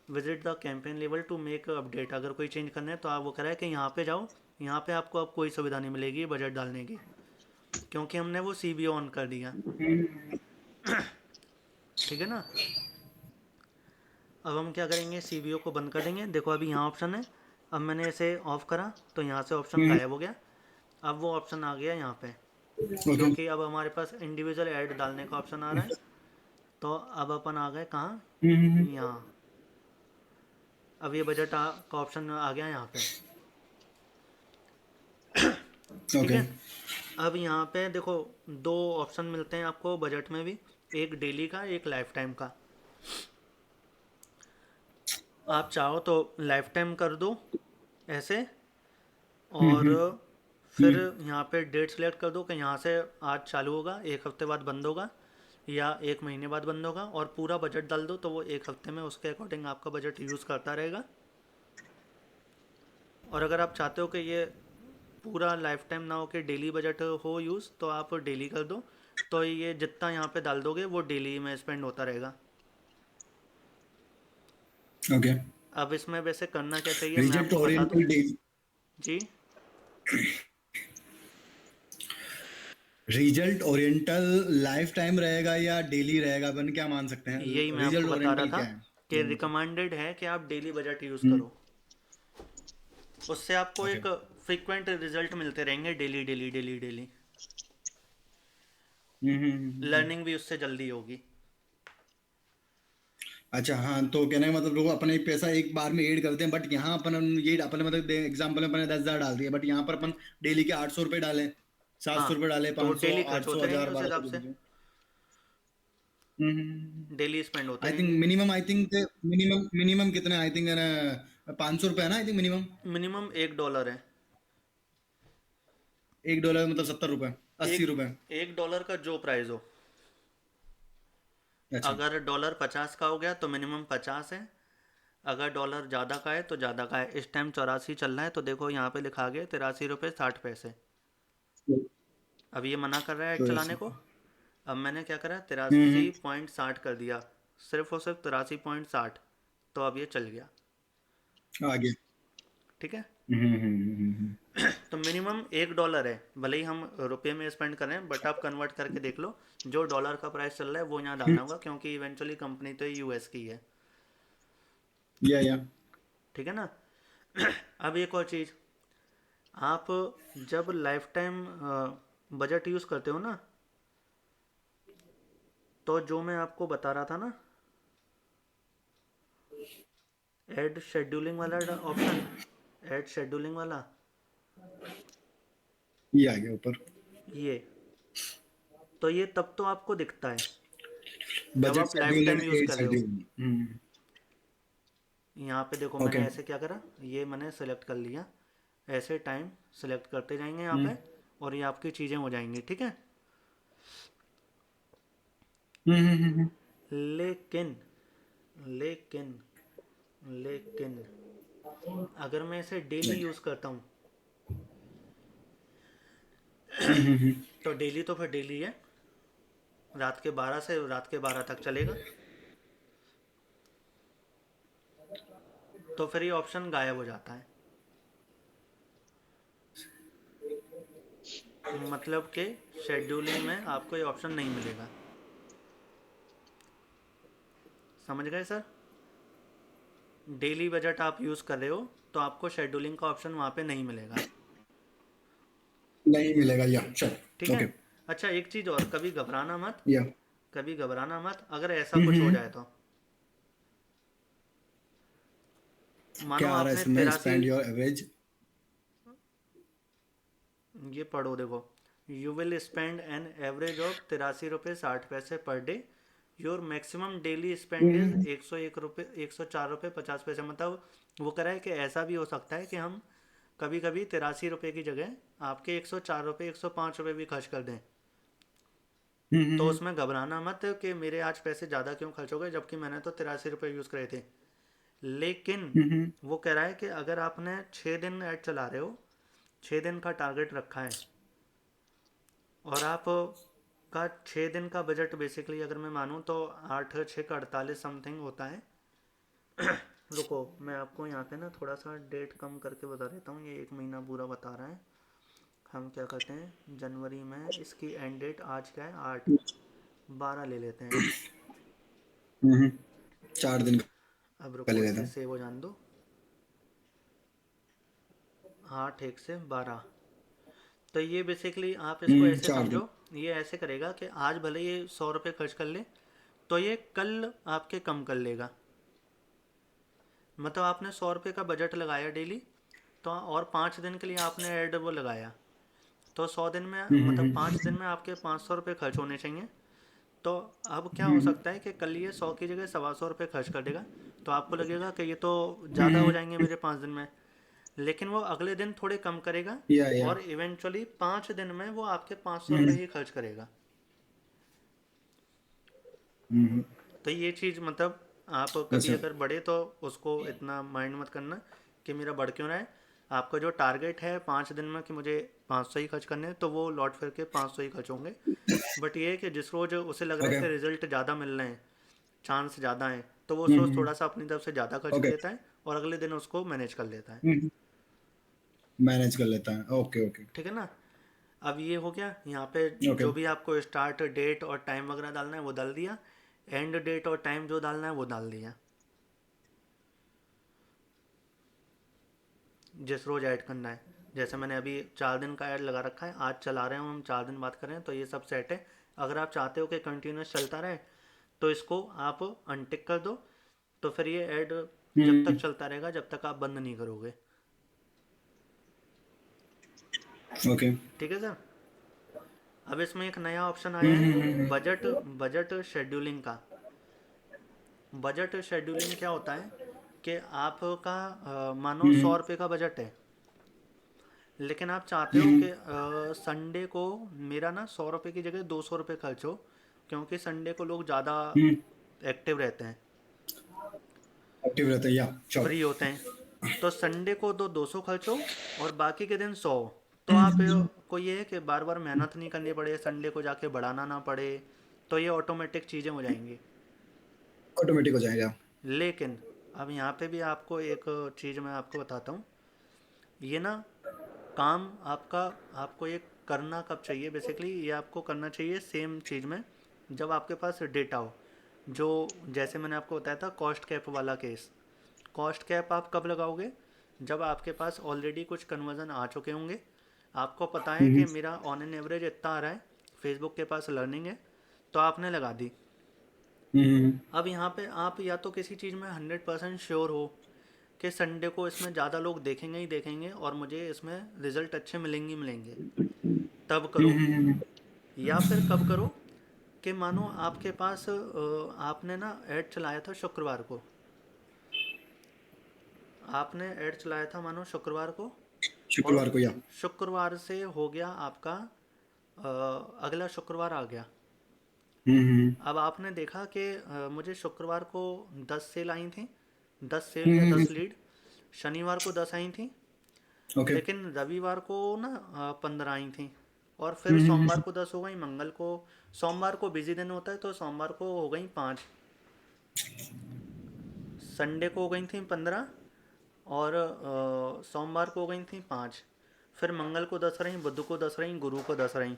visit the campaign level to make update. अगर कोई चेंज करना है तो आप वो करा है कि यहाँ पे जाओ, यहाँ पे आपको अब कोई सुविधा नहीं मिलेगी बजट डालने की, क्योंकि हमने वो सी ऑन कर दिया। ठीक है ना। अब हम क्या करेंगे, सी को बंद कर देंगे। देखो अभी यहाँ ऑप्शन है, अब मैंने इसे ऑफ करा तो यहाँ से ऑप्शन गायब हो गया। अब वो ऑप्शन आ गया यहाँ पे, ओके। क्योंकि अब हमारे पास इंडिविजुअल ऐड डालने का ऑप्शन आ रहा है। तो अब अपन आ गए कहाँ, यहाँ। अब ये बजट का ऑप्शन आ गया यहाँ पे। ठीक ओके। है। अब यहाँ पे देखो, दो ऑप्शन मिलते हैं आपको बजट में भी, एक डेली का, एक लाइफ टाइम का। आप चाहो तो लाइफ टाइम कर दो ऐसे, और फिर यहाँ पे डेट सेलेक्ट कर दो कि यहाँ से आज चालू होगा, एक हफ्ते बाद बंद होगा, या एक महीने बाद बंद होगा, और पूरा बजट डाल दो तो वो एक हफ्ते में उसके अकॉर्डिंग आपका बजट यूज़ करता रहेगा। और अगर आप चाहते हो कि ये पूरा लाइफ टाइम ना हो कि डेली बजट हो यूज़, तो आप डेली कर दो, तो ये जितना यहाँ पे डाल दोगे वो डेली में स्पेंड होता रहेगा। ओके। अब इसमें वैसे करना क्या चाहिए मैं रिजल्ट आपको बता दूँ। Oriented day. जी। Result oriental life time या डेली रहेगा, अपन क्या मान सकते यही हैं, मैं आपको रिजल्ट बता रहा ओरिएंटल था क्या है कि दोनों में रिकमेंडेड है कि आप डेली बजट यूज़ से? करो, उससे आपको ओके। एक फ्रीक्वेंट रिजल्ट मिलते रहेंगे, डेली डेली डेली डेली। हम्म। लर्निंग भी उससे जल्दी होगी। अच्छा हाँ, तो कहने का मतलब लोग अपने पैसा एक बार में ऐड करते हैं, बट यहाँ अपन ये अपन मतलब एग्जाम्पल में अपने 10,000 डाल दिए, बट यहाँ पर अपन डेली के 800 रुपये डालें, सात हाँ, सौ रुपये डाले, तो वो 500, डेली खर्च 800, होते रहेंगे 1000, उस हिसाब 1200 से, जो भी। हम्म। डेली स्पेंड होते आई थिंक रहेंगे। Minimum, I think minimum minimum कितने, आई थिंक 500 रुपये है ना, आई थिंक मिनिमम। मिनिमम $1 है। $1 मतलब 70 रुपये, 80 एक रुपये। $1 का जो प्राइस हो, अच्छा। अगर $50 का हो गया तो मिनिमम 50 है, अगर डॉलर ज़्यादा का है तो ज़्यादा का है। इस टाइम 84 चल रहा है, तो देखो यहाँ पे लिखा गया 83 रुपये 60 पैसे। अब ये मना कर रहा है ऐड तो चलाने ऐसे। को। अब मैंने क्या करा, हम्म। 83.60 कर दिया, सिर्फ और सिर्फ 83.60, तो अब ये चल गया। आगे। ठीक है। हम्म। तो मिनिमम $1 है, भले ही हम रुपये में स्पेंड करें, बट आप कन्वर्ट करके देख लो, जो डॉलर का प्राइस चल रहा है वो यहाँ डालना होगा, क्योंकि इवेंचुअली कंपनी तो यूएस की है। या। ठीक है ना। अब एक और चीज़, आप जब लाइफ टाइम बजट यूज़ करते हो ना, तो जो मैं आपको बता रहा था ना, ऐड शेड्यूलिंग वाला ऑप्शन, ऐड शेड्यूलिंग वाला, ये आ गया ऊपर। ये, तो ये तब तो आपको दिखता है जब बजट आप life schedule time and use ad कर रहे हो। शेड्यूल। यहाँ पे देखो ओके। मैंने ऐसे क्या करा, ये मैंने सेलेक्ट कर लिया, ऐसे टाइम सेलेक्ट करते जाएंगे यहाँ पे, और ये आपकी चीज़ें हो जाएंगी, ठीक है। हम्म। लेकिन लेकिन लेकिन अगर मैं इसे डेली यूज़ करता हूँ, तो डेली तो फिर डेली है, रात के 12 से रात के 12 तक चलेगा, तो फिर ये ऑप्शन गायब हो जाता है। मतलब कि शेड्यूलिंग में आपको ये ऑप्शन नहीं मिलेगा, समझ गए सर। डेली बजट आप यूज़ कर रहे हो तो आपको शेड्यूलिंग का ऑप्शन वहाँ पे नहीं मिलेगा, नहीं मिलेगा, या ठीक श्योर। है। ओके। अच्छा एक चीज़ और, कभी घबराना मत, या कभी घबराना मत, अगर ऐसा कुछ हो जाए तो, मानो क्या आ रहा है आपने इसमें? 83, स्पेंड योर एवरेज। ये पढ़ो देखो, you will spend an average of 83 रुपये 60 पैसे per day, your maximum daily spend is 101 रुपये 104 रुपये 50 पैसे। मतलब वो कह रहा है कि ऐसा भी हो सकता है कि हम कभी कभी 83 रुपये की जगह आपके 104 रुपये 105 रुपये भी खर्च कर दें, तो उसमें घबराना मत कि मेरे आज पैसे ज़्यादा क्यों खर्च हो गए, जबकि मैंने तो 83 रुपये यूज़ करे थे। लेकिन वो कह रहा है कि अगर आपने 6 दिन ऐड चला रहे हो, 6 दिन का टारगेट रखा है, और आप का 6 दिन का बजट बेसिकली अगर मैं मानूँ तो 8 6 का 48 समथिंग होता है। रुको मैं आपको यहाँ पे ना थोड़ा सा डेट कम करके बता देता हूँ, ये 1 महीना पूरा बता रहा है। हम क्या करते हैं, जनवरी में इसकी एंड डेट आज क्या है, 8 12 ले लेते हैं। 4 दिन अब का ले रुको लेता इसे हूँ। सेव हो जाने दो, 8 1 से 12, तो ये बेसिकली आप इसको ऐसे 4 दिन। समझो, ये ऐसे करेगा कि आज भले ये 100 रुपये खर्च कर ले, तो ये कल आपके कम कर लेगा। मतलब आपने 100 रुपये का बजट लगाया डेली, तो और 5 दिन के लिए आपने ऐड वो लगाया, तो 100 दिन में मतलब 5 दिन में आपके 500 रुपये खर्च होने चाहिए। तो अब क्या हो सकता है कि कल ये 100 की जगह 125 रुपये खर्च कर देगा, तो आपको लगेगा कि ये तो ज़्यादा हो जाएंगे मेरे 5 दिन में, लेकिन वो अगले दिन थोड़े कम करेगा, या और इवेंचुअली 5 दिन में वो आपके 500 रुपये ही खर्च करेगा। तो ये चीज़ मतलब आप कभी अच्छा। अगर बढ़े तो उसको इतना माइंड मत करना कि मेरा बढ़ क्यों रहा है। आपका जो टारगेट है 5 दिन में कि मुझे 500 ही खर्च करने हैं, तो वो लौट फिर के 500 ही खर्च होंगे। बट ये है कि जिस रोज़ उसे लग रहा है ओके। कि रिजल्ट ज़्यादा मिल रहे हैं, चांस ज़्यादा हैं, तो वो उस रोज़ थोड़ा सा अपनी तरफ से ज़्यादा खर्च कर ओके। देता है, और अगले दिन उसको मैनेज कर लेता है, मैनेज कर लेता है। ओके ओके ठीक है ना। अब ये हो गया, यहाँ पे ओके। जो भी आपको स्टार्ट डेट और टाइम वगैरह डालना है वो डाल दिया, एंड डेट और टाइम जो डालना है वो डाल दिया, जिस रोज़ ऐड करना है। जैसे मैंने अभी 4 दिन का ऐड लगा रखा है, आज चला रहे हो हम, 4 दिन बात करें तो ये सब सेट है। अगर आप चाहते हो कि कंटिन्यूस चलता रहे, तो इसको आप अनटिक कर दो, तो फिर ये ऐड जब तक चलता रहेगा जब तक आप बंद नहीं करोगे, ओके। ठीक है सर। अब इसमें एक नया ऑप्शन आया है, बजट बजट शेड्यूलिंग का। बजट शेड्यूलिंग क्या होता है कि आपका मानो 100 रुपये का बजट है, लेकिन आप चाहते हो कि संडे को मेरा ना 100 रुपये की जगह 200 रुपये खर्च हो, क्योंकि संडे को लोग ज़्यादा एक्टिव रहते हैं, एक्टिव रहता है, या श्योर। फ्री होते हैं। तो संडे को 200 खर्च हो, और बाकी के दिन 100। तो आप को ये है कि बार बार मेहनत नहीं करनी पड़े, संडे को जाके बढ़ाना ना पड़े, तो ये ऑटोमेटिक चीज़ें हो जाएंगी। ऑटोमेटिक हो जाएगा। लेकिन अब यहाँ पे भी आपको एक चीज़ मैं आपको बताता हूँ, ये ना काम आपका, आपको ये करना कब चाहिए, बेसिकली ये आपको करना चाहिए सेम चीज़ में जब आपके पास डेटा हो। जो जैसे मैंने आपको बताया था कॉस्ट कैप वाला केस, कॉस्ट कैप आप कब लगाओगे, जब आपके पास ऑलरेडी कुछ कन्वर्जन आ चुके होंगे, आपको पता है कि मेरा ऑन एन एवरेज इतना आ रहा है, फेसबुक के पास लर्निंग है, तो आपने लगा दी। अब यहाँ पे आप या तो किसी चीज़ में 100% श्योर हो कि संडे को इसमें ज़्यादा लोग देखेंगे ही देखेंगे और मुझे इसमें रिज़ल्ट अच्छे मिलेंगे ही मिलेंगे, तब करो। या फिर कब करो कि मानो आपके पास आपने ना ऐड चलाया था शुक्रवार को, आपने ऐड चलाया था मानो शुक्रवार को, शुक्रवार और को, या शुक्रवार से हो गया आपका अगला शुक्रवार आ गया। हम्म अब आपने देखा कि मुझे शुक्रवार को 10 सेल आई थी, 10 सेल हम्म या हम्म, 10 लीड। शनिवार को 10 आई थी, ओके लेकिन रविवार को ना 15 आई थी। और फिर हम्म सोमवार हम्म, को 10 हो गई, मंगल को, सोमवार को बिजी दिन होता है तो सोमवार को हो गई 5, संडे को हो गई थी 15, और सोमवार को हो गई थी 5, फिर मंगल को 10 रहीं, बुध को 10 रहीं, गुरु को 10 रहीं,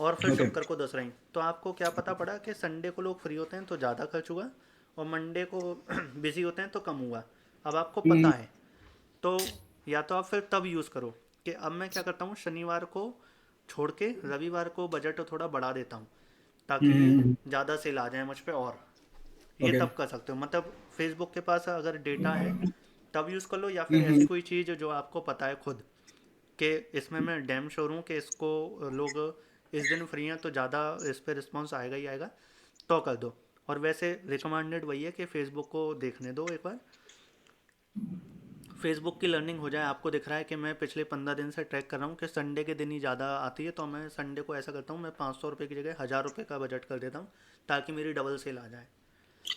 और फिर ओके शुक्र को 10 रहीं। तो आपको क्या पता पड़ा कि संडे को लोग फ्री होते हैं तो ज़्यादा खर्च हुआ, और मंडे को बिजी होते हैं तो कम हुआ। अब आपको पता हम्म है, तो या तो आप फिर तब यूज़ करो कि अब मैं क्या करता हूँ, शनिवार को छोड़ के रविवार को बजट थोड़ा बढ़ा देता हूँ, ताकि ज़्यादा सेल आ जाए मुझ पे। और ये ओके तब कर सकते हो, मतलब फेसबुक के पास अगर डेटा है तब यूज़ कर लो, या फिर ऐसी हम्म कोई चीज़ जो आपको पता है खुद कि इसमें मैं डैम श्योर हूँ कि इसको लोग इस दिन फ्री हैं तो ज़्यादा इस पर रिस्पॉन्स आएगा ही आएगा, तो कर दो। और वैसे रिकमेंडेड वही है कि फेसबुक को देखने दो एक बार, फेसबुक की लर्निंग हो जाए। आपको दिख रहा है कि मैं पिछले 15 दिन से ट्रैक कर रहा हूँ कि संडे के दिन ही ज़्यादा आती है, तो मैं संडे को ऐसा करता हूँ, मैं 500 रुपये की जगह 1000 रुपये का बजट कर देता हूँ, ताकि मेरी डबल सेल आ जाए।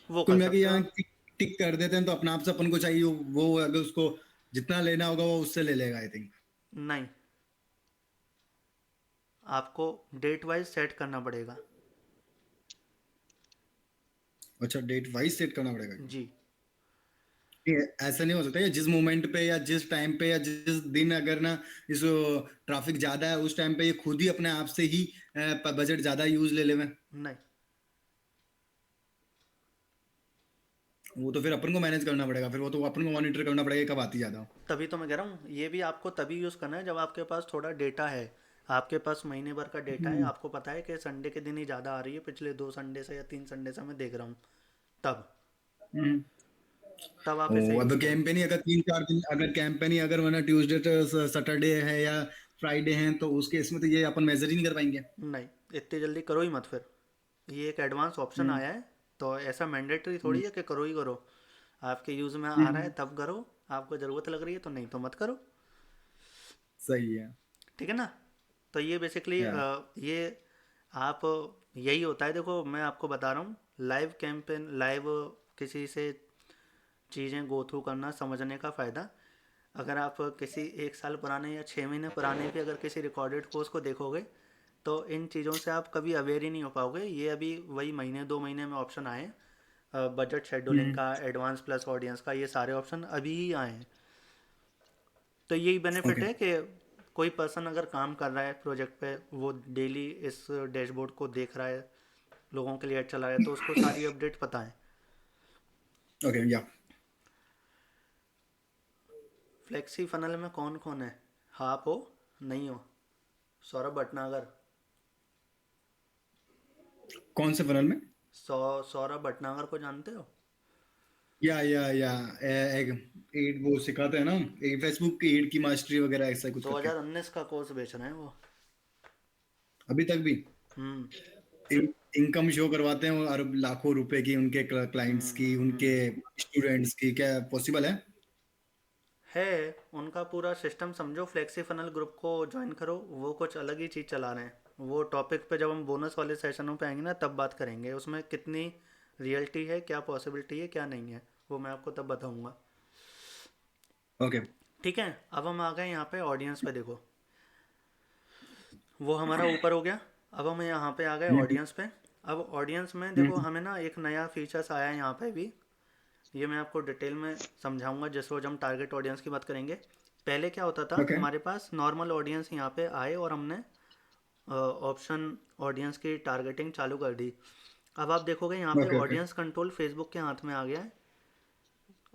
वो कुल कर मिला के सकते हो यहाँ आप। टिक टिक कर देते हैं तो अपने आप से अपन को चाहिए वो अगर उसको जितना लेना होगा वो उससे ले लेगा, आई थिंक। नहीं, आपको डेट वाइज सेट करना पड़ेगा। अच्छा, डेट वाइज सेट करना पड़ेगा क्या? जी। ये ऐसा नहीं हो सकता या जिस मोमेंट पे या जिस टाइम पे या जिस दिन अगर ना इस ट्रैफिक ज्यादा है उस टाइम पे ये खुद ही अपने आप से ही बजट ज्यादा यूज ले लेवे? नहीं, वो तो फिर अपन को मैनेज करना पड़ेगा, फिर वो तो अपन को मॉनिटर करना पड़ेगा कि कब आती ज्यादा। तभी तो मैं कह रहा हूँ ये भी आपको तभी यूज़ करना है जब आपके पास थोड़ा डेटा है, आपके पास महीने भर का डेटा है, हम्म आपको पता है कि संडे के दिन ही ज़्यादा आ रही है, पिछले 2 संडे से या 3 संडे से मैं देख रहा हूँ, तब हम्म। तब आप ओ, इसे अब यूज़ करो। कैंपेन ही अगर 3 4 दिन, अगर कैंपेन ही अगर वरना ट्यूसडे तो सैटरडे है या फ्राइडे है, तो उस केस में तो ये अपन मेजर ही नहीं कर पाएंगे। नहीं, इतनी जल्दी करो ही मत फिर, ये एक एडवांस ऑप्शन हम्म आया है, तो ऐसा मैंडेटरी थोड़ी हम्म है कि करो ही करो। आपके यूज़ में आ रहा है हम्म, तब करो, आपको ज़रूरत लग रही है तो, नहीं तो मत करो। सही है। ठीक है ना। तो ये बेसिकली या ये आप, यही होता है। देखो मैं आपको बता रहा हूँ, लाइव कैंपेन, लाइव किसी से चीज़ें गो थ्रू करना, समझने का फ़ायदा। अगर आप किसी 1 साल पुराने या 6 महीने पुराने भी अगर किसी रिकॉर्डेड कोर्स को देखोगे, तो इन चीज़ों से आप कभी अवेयर ही नहीं हो पाओगे। ये अभी वही महीने 2 महीने में ऑप्शन आए हैं, बजट शेड्यूलिंग हम्म का, एडवांस प्लस ऑडियंस का, ये सारे ऑप्शन अभी ही आए हैं। तो यही बेनिफिट ओके है कि कोई पर्सन अगर काम कर रहा है प्रोजेक्ट पे, वो डेली इस डैशबोर्ड को देख रहा है, लोगों के लिए ऐड चला रहा है, तो उसको सारी अपडेट पता है। ओके या फ्लेक्सी फनल में कौन कौन है? आप हो? नहीं हो? सौरभ भटनागर। कौन से फनल में? सौरभ भटनागर को जानते हो? या एक एड वो सिखाते हैं ना, एक फेसबुक की एड की मास्टरी वगैरह ऐसा कुछ करके। 2019 का कोर्स बेच रहे हैं वो। अभी तक भी हम्म इनकम शो करवाते हैं और लाखों रुपए की उनके क्लाइंट्स की, उनके हम्म। स्टूडेंट्स की, क्या पॉसिबल है? है, उनका पूरा सिस्टम समझो। फ्लेक्सी फनल ग्रुप को ज्वाइन करो, वो कुछ अलग ही चीज़ चला रहे हैं। वो टॉपिक पे जब हम बोनस वाले सेशनों पे आएंगे ना, तब बात करेंगे उसमें कितनी रियलिटी है, क्या पॉसिबिलिटी है, क्या नहीं है, वो मैं आपको तब बताऊंगा। ओके ठीक है। अब हम आ गए यहाँ पे ऑडियंस पे। देखो वो हमारा ऊपर हो गया, अब हम यहाँ पे आ गए हम्म ऑडियंस पे। अब ऑडियंस में देखो हम्म हमें ना एक नया फीचर्स आया है यहाँ पे भी, ये मैं आपको डिटेल में समझाऊंगा जिस रोज हम टारगेट ऑडियंस की बात करेंगे। पहले क्या होता था, ओके हमारे पास नॉर्मल ऑडियंस यहाँ पे आए और हमने ऑप्शन ऑडियंस की टारगेटिंग चालू कर दी। अब आप देखोगे यहाँ पे okay okay audience control Facebook के हाथ में आ गया है,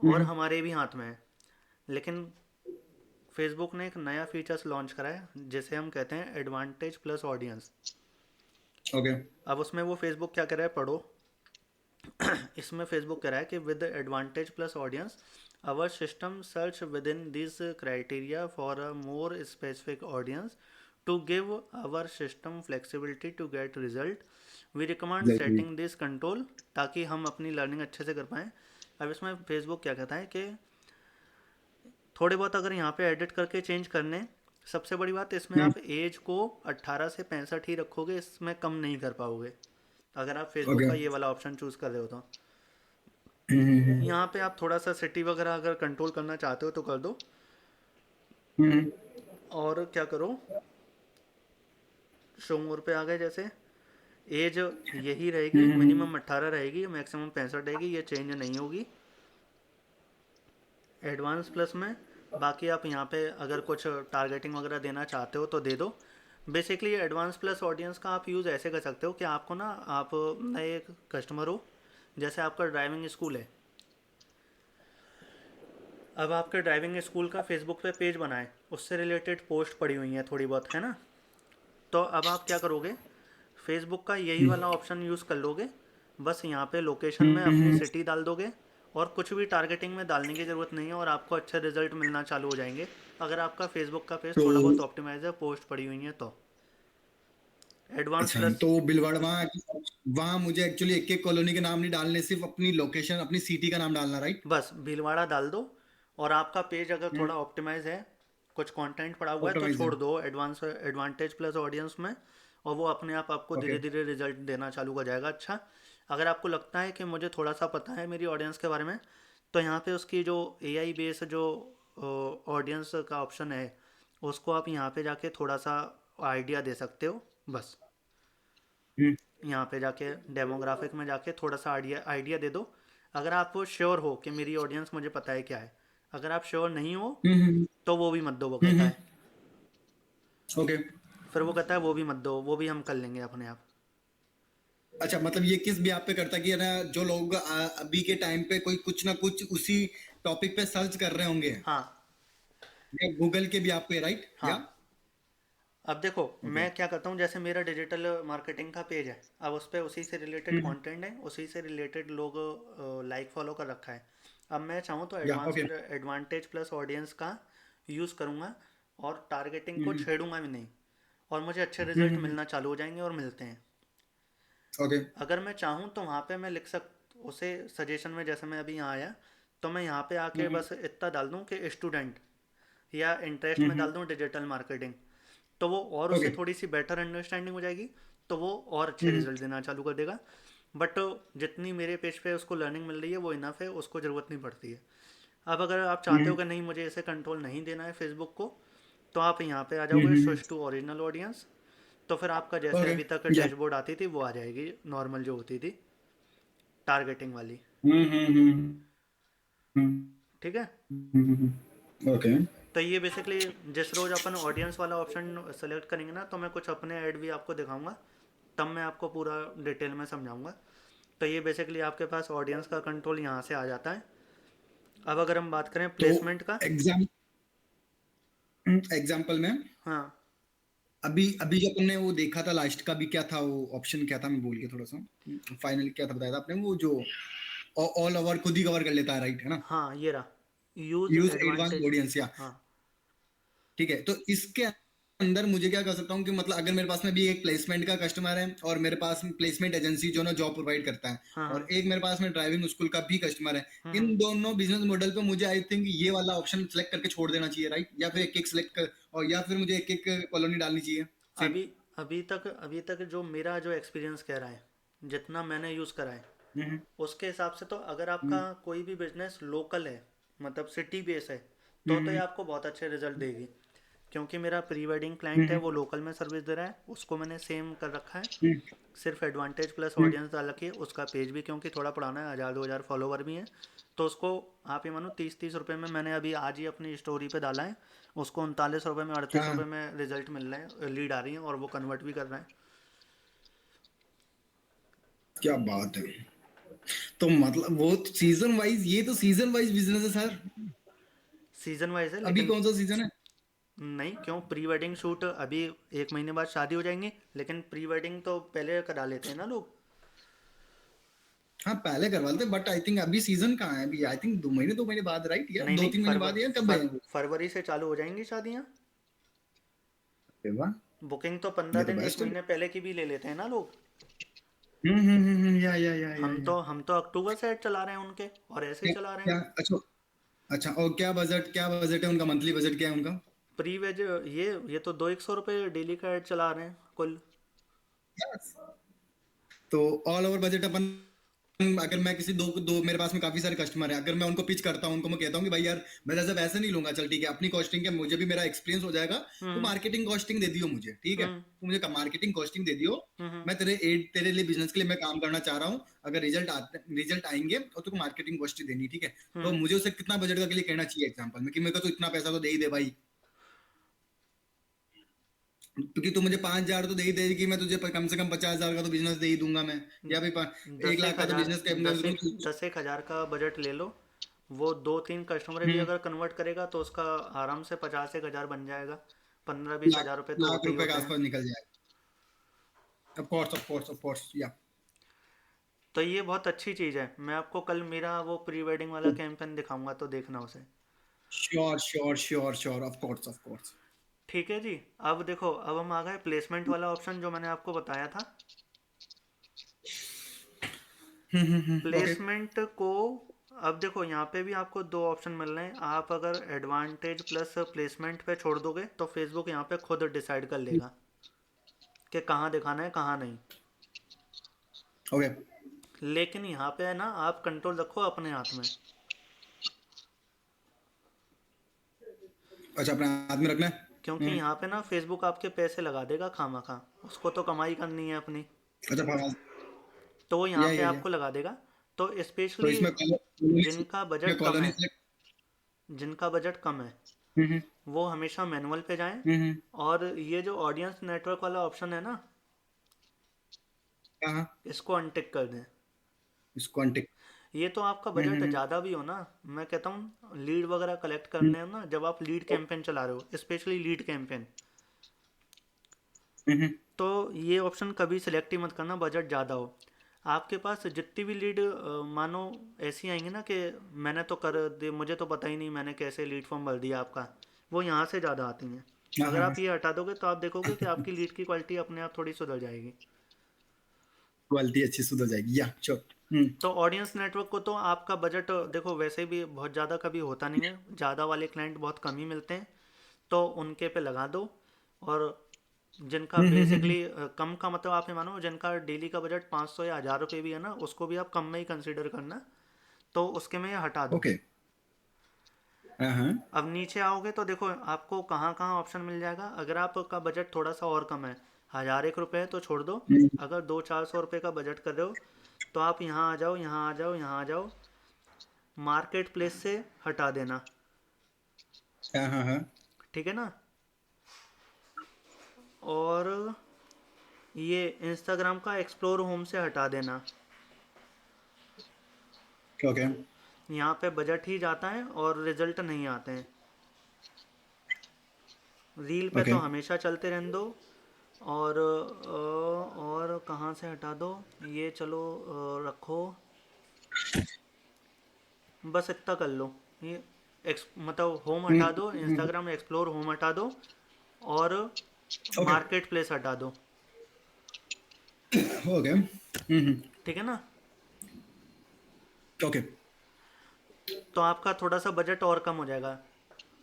और हम्म हमारे भी हाथ में है। लेकिन फेसबुक ने एक नया फीचर्स लॉन्च करा है जिसे हम कहते हैं एडवांटेज प्लस ऑडियंस। ओके अब उसमें वो फेसबुक क्या कर रहा है, पढ़ो। इसमें फेसबुक कह रहा है कि with advantage plus audience our system search within this criteria for a more specific audience to give our system flexibility to get result. We recommend exactly setting this control, ताकि हम अपनी learning अच्छे से कर पाएँ। अब इसमें Facebook क्या कहता है कि थोड़े बहुत अगर यहाँ पे एडिट करके चेंज करने, सबसे बड़ी बात इसमें आप एज को 18 से 65 ही रखोगे, इसमें कम नहीं कर पाओगे अगर आप फेसबुक ओके। का ये वाला ऑप्शन चूज़ कर रहे हो तो। हम्म यहाँ पे आप थोड़ा सा सिटी वगैरह अगर कंट्रोल करना चाहते हो तो कर दो, हम्म और क्या करो, शो मोर पे आ गए, जैसे एज यही रहेगी, हम्म मिनिमम 18 रहेगी, मैक्सिमम 65 रहेगी, ये चेंज नहीं होगी। एडवांस प्लस में बाकी आप यहाँ पे अगर कुछ टारगेटिंग वगैरह देना चाहते हो तो दे दो। बेसिकली एडवांस प्लस ऑडियंस का आप यूज़ ऐसे कर सकते हो कि आपको ना, आप नए कस्टमर हो, जैसे आपका ड्राइविंग स्कूल है, अब आपके ड्राइविंग स्कूल का फेसबुक पे पेज बनाए, उससे रिलेटेड पोस्ट पड़ी हुई हैं थोड़ी बहुत, है ना। तो अब आप क्या करोगे, फेसबुक का यही वाला ऑप्शन यूज़ कर लोगे, बस यहाँ पे लोकेशन में अपनी हम्म सिटी डाल दोगे, और कुछ भी टारगेटिंग में डालने की ज़रूरत नहीं है, और आपको अच्छे रिजल्ट मिलना चालू हो जाएंगे अगर आपका फेसबुक का पेज तो थोड़ा बहुत ऑप्टिमाइज है, पोस्ट पड़ी हुई हैं तो। एडवांस अच्छा, प्लस, तो भीलवाड़ा वहाँ मुझे एक्चुअली एक एक कॉलोनी के नाम नहीं डालने, सिर्फ अपनी लोकेशन, अपनी सिटी का नाम डालना, राइट? बस भीलवाड़ा डाल दो, और आपका पेज अगर हम्म थोड़ा ऑप्टिमाइज है, कुछ कंटेंट पड़ा हुआ है तो ऑटोमाइज है। छोड़ दो एडवांटेज प्लस ऑडियंस में, और वो अपने आप आपको ओके। धीरे धीरे रिजल्ट देना चालू कर जाएगा। अच्छा, अगर आपको लगता है कि मुझे थोड़ा सा पता है मेरी ऑडियंस के बारे में, तो यहाँ पे उसकी जो एआई बेस जो ऑडियंस का ऑप्शन है, उसको आप यहाँ पे जाके थोड़ा सा आइडिया दे सकते हो, बस हम्म यहाँ पे जाके डेमोग्राफिक में जाके थोड़ा सा आइडिया आइडिया दे दो, अगर आप श्योर हो कि मेरी ऑडियंस मुझे पता है क्या है। अगर आप श्योर नहीं हो हम्म तो वो भी मत दो, वो कहता है, ओके। फिर वो कहता है वो भी मत दो, वो भी हम कर लेंगे अपने आप। अच्छा, मतलब ये किस भी आप पे करता है कि है ना, जो लोग अभी के टाइम पे कोई कुछ ना कुछ उसी टॉपिक पे सर्च कर रहे होंगे, हाँ या गूगल के भी आप पे, राइट? या हाँ। अब देखो ओके। मैं क्या करता हूँ, जैसे मेरा डिजिटल मार्केटिंग का पेज है, अब उस पर उसी से रिलेटेड हम्म कंटेंट है, उसी से रिलेटेड लोग लाइक फॉलो कर रखा है। अब मैं चाहूँ तो या ओके। एडवांटेज प्लस ऑडियंस का यूज़ करूँगा, और टारगेटिंग को हम्म छेड़ूंगा भी नहीं, और मुझे अच्छे रिजल्ट हम्म मिलना चालू हो जाएंगे, और मिलते हैं। ओके। अगर मैं चाहूँ तो वहाँ पे मैं लिख सक उसे सजेशन में, जैसे मैं अभी यहाँ आया तो मैं यहाँ पे आके हम्म बस इतना डाल दूँ कि स्टूडेंट, या इंटरेस्ट में हम्म डाल दूँ डिजिटल मार्केटिंग, तो वो और ओके। उससे थोड़ी सी बेटर अंडरस्टैंडिंग हो जाएगी, तो वो और अच्छे हम्म रिजल्ट देना चालू कर देगा। बट जितनी मेरे पेज पे उसको लर्निंग मिल रही है वो इनफ है, उसको ज़रूरत नहीं पड़ती है। अब अगर आप चाहते हो हम्म कि नहीं मुझे इसे कंट्रोल नहीं देना है फेसबुक को, तो आप यहाँ पे आ जाओगे स्विच टू ओरिजिनल ऑडियंस, तो फिर आपका जैसे ओके। अभी तक या डैशबोर्ड आती थी वो आ जाएगी, नॉर्मल जो होती थी टारगेटिंग वाली। ठीक है। ओके। तो ये बेसिकली जिस रोज़ अपन ऑडियंस वाला ऑप्शन सेलेक्ट करेंगे ना, तो मैं कुछ अपने ऐड भी आपको दिखाऊंगा, तब मैं आपको पूरा डिटेल में समझाऊंगा। तो ये बेसिकली आपके पास ऑडियंस का कंट्रोल यहाँ से आ जाता है। अब अगर हम बात करें तो प्लेसमेंट का, एग्जाम्पल में, हाँ अभी अभी जो आपने वो देखा था लास्ट का भी, क्या था वो ऑप्शन, क्या था, मैं भूल गया थोड़ा सा। फाइनल क्या था बताया था आपने, वो जो ऑल ओवर खुद ही कवर कर लेता है, राइट? है ना? हाँ, ये रहा use use advance advantage. Audience, या हाँ ठीक है। तो इसके अंदर मुझे क्या कर सकता हूँ कि मतलब अगर मेरे पास में भी एक प्लेसमेंट का कस्टमर है, और मेरे पास प्लेसमेंट एजेंसी जो ना जॉब प्रोवाइड करता है, हाँ और हाँ। एक मेरे पास में ड्राइविंग स्कूल का भी कस्टमर है, इन दोनों बिजनेस मॉडल पे मुझे आई थिंक ये वाला ऑप्शन सेलेक्ट करके छोड़ देना चाहिए, राइट? या फिर एक एक सेलेक्ट कर, और या फिर मुझे एक एक कॉलोनी डालनी चाहिए अभी सिर्फ? अभी तक जो मेरा जो एक्सपीरियंस कह रहा है, जितना मैंने यूज़ करा है, हम्म उसके हिसाब से तो अगर आपका हम्म कोई भी बिजनेस लोकल है, मतलब सिटी बेस है, तो ये हम्म आपको बहुत अच्छे रिजल्ट देगी। क्योंकि मेरा प्री वेडिंग क्लाइंट है, हम्म वो लोकल में सर्विस दे रहा है, उसको मैंने सेम कर रखा है, हम्म सिर्फ एडवांटेज प्लस हम्म ऑडियंस डाल रखी है। उसका पेज भी क्योंकि थोड़ा पुराना है, 1000 2000 फॉलोवर भी हैं, तो उसको आप ये मानो 30 30 रुपये में, मैंने अभी आज ही अपनी स्टोरी पे डाला है, उसको 39 रुपये में, 38 रुपये हाँ, में रिजल्ट मिल रहे हैं, लीड आ रही है, और वो कन्वर्ट भी कर रहे हैं। क्या बात है! तो मतलब वो सीजन वाइज, ये तो सीजन वाइज बिजनेस है सर। सीजन वाइज है अभी लेकिन। कौन सा सीजन है? नहीं, क्यों, प्री वेडिंग शूट अभी 1 महीने बाद शादी हो जाएंगी, लेकिन प्री वेडिंग तो पहले करा लेते हैं ना लोग। हाँ, पहले करवा लेते, बट आई थिंक अभी सीजन कहाँ है? अभी आई थिंक 2 महीने बाद, राइट? या नहीं दो नहीं, तीन महीने बाद, या कब है वो? फरवरी से चालू हो जाएंगी शादियाँ। अरे वाह! बुकिंग तो 15 ये तो दिन एक बेस्ट है। महीने पहले की भी ले लेते हैं ना लोग। या हम तो अक्टूबर से ऐड चला रहे हैं उनके, और ऐसे ही क्या चला रहे क्या हैं। अच्छा, अच्छा, और क्या बजट है उनका, मंथली बजट क्या है उनका? प्री वेज ये तो 200-100 रुपये डेली का ऐड चला रहे हैं कुल। तो ऑल ओवर बजट अपन, अगर मैं किसी दो दो मेरे पास में काफी सारे कस्टमर है, अगर मैं उनको पिच करता हूँ, उनको मैं कहता हूँ कि भाई यार मैं जैसे वैसे नहीं लूंगा, चल ठीक है अपनी कॉस्टिंग के, मुझे भी मेरा एक्सपीरियंस हो जाएगा, तो हम्म। मार्केटिंग कॉस्टिंग दे दियो मुझे, ठीक है, हम्म। तो मुझे मार्केटिंग कॉस्टिंग दे दियो। हम्म। मैं तेरे लिए बिजनेस के लिए मैं काम करना चाह रहा हूँ, अगर रिजल्ट आएंगे और तुमको मार्केटिंग कॉस्टिंग देनी, ठीक है, तो हम्म। मुझे उसे कितना बजट का के लिए कहना चाहिए एग्जाम्पल में, कि मेरे को तो इतना पैसा तो दे ही दे भाई, क्योंकि तू मुझे 5,000 तो दे ही देगी, मैं तुझे कम से कम 50,000 का तो बिजनेस दे ही दूंगा मैं, या भाई दस एक एक लाख का तो हज़ार बिजनेस का दस एक तू। 10-1 हज़ार का बजट ले लो। वो 2-3 कस्टमर भी हम्म, अगर कन्वर्ट करेगा तो उसका आराम से 50-1 हज़ार बन जाएगा। 15-20 हज़ार रुपये तो लाख होते ही रुपए के होते हैं। आसपास निकल जाएगा। ऑफ कोर्स या। तो ये बहुत अच्छी चीज़ है। मैं आपको कल मेरा वो प्री वेडिंग वाला कैंपेन दिखाऊंगा, तो देखना उसे। Sure of course. ठीक है जी। अब देखो, अब हम आ गए प्लेसमेंट वाला ऑप्शन जो मैंने आपको बताया था। ओके। प्लेसमेंट को अब देखो, यहाँ पे भी आपको दो ऑप्शन मिल रहे हैं। आप अगर एडवांटेज प्लस प्लेसमेंट पे छोड़ दोगे तो फेसबुक यहाँ पे खुद डिसाइड कर लेगा कि कहाँ दिखाना है कहाँ नहीं। ओके। लेकिन यहाँ पे है ना, आप कंट्रोल रखो अपने हाथ में। अच्छा, अपने हाथ में रखना है। क्योंकि यहाँ पे ना फेसबुक आपके पैसे लगा देगा खामा खा। उसको तो कमाई करनी है अपनी। अच्छा, फवाद। तो वो यहाँ पे या आपको लगा देगा। तो तो स्पेशली इसमें जिनका में बजट कम कॉलोनी है, सेलेक्ट। जिनका बजट कम है, हम्म वो हमेशा मैनुअल पे जाएं। हम्म। और ये जो ऑडियंस नेटवर्क वाला ऑप्शन है ना, हाँ हाँ, इसको अनटिक कर दें। इसको अनटिक। ये तो आपका बजट हम्म। ज़्यादा भी हो ना, मैं कहता हूँ लीड वगैरह कलेक्ट करने हो ना, जब आप लीड कैंपेन चला रहे हो, स्पेशली लीड कैंपेन, हम्म। तो ये ऑप्शन कभी सिलेक्ट ही मत करना बजट ज़्यादा हो। आपके पास जितनी भी लीड मानो ऐसी आएंगी ना कि मैंने तो कर दे, मुझे तो पता ही नहीं मैंने कैसे लीड फॉर्म भर दिया आपका, वो यहाँ से ज़्यादा आती हैं। हाँ अगर हाँ हाँ, आप ये हटा दोगे तो आप देखोगे कि आपकी लीड की क्वालिटी अपने आप थोड़ी सुधर जाएगी। क्वालिटी अच्छी सुधर जाएगी या श्योर। हम्म। तो ऑडियंस नेटवर्क को तो आपका बजट देखो वैसे भी बहुत ज़्यादा कभी होता नहीं है, ज़्यादा वाले क्लाइंट बहुत कम ही मिलते हैं, तो उनके पे लगा दो। और जिनका बेसिकली कम का मतलब आप ये मानो, जिनका डेली का बजट 500 या 1,000 रुपये भी है ना, उसको भी आप कम में ही कंसिडर करना। तो उसके में ये हटा दो। ओके। हाँ हाँ। अब नीचे आओगे तो देखो आपको कहाँ कहाँ ऑप्शन मिल जाएगा। अगर आपका बजट थोड़ा सा और कम है, 1,000-1 रुपये है, तो छोड़ दो। अगर 200-400 रुपये का बजट कर रहे हो तो आप यहाँ आ जाओ, यहाँ आ जाओ, यहाँ आ जाओ। मार्केट प्लेस से हटा देना। हाँ हाँ हाँ। ठीक है ना। और ये इंस्टाग्राम का एक्सप्लोर होम से हटा देना। ओके। यहाँ पे बजट ही जाता है और रिजल्ट नहीं आते हैं। रील पे ओके। तो हमेशा चलते रहने दो। और कहाँ से हटा दो, ये चलो रखो। बस इतना कर लो। ये मतलब होम हटा दो, इंस्टाग्राम एक्सप्लोर होम हटा दो, और ओके। मार्केट प्लेस हटा दो। ओके। ठीक है ना। ओके। तो आपका थोड़ा सा बजट और कम हो जाएगा।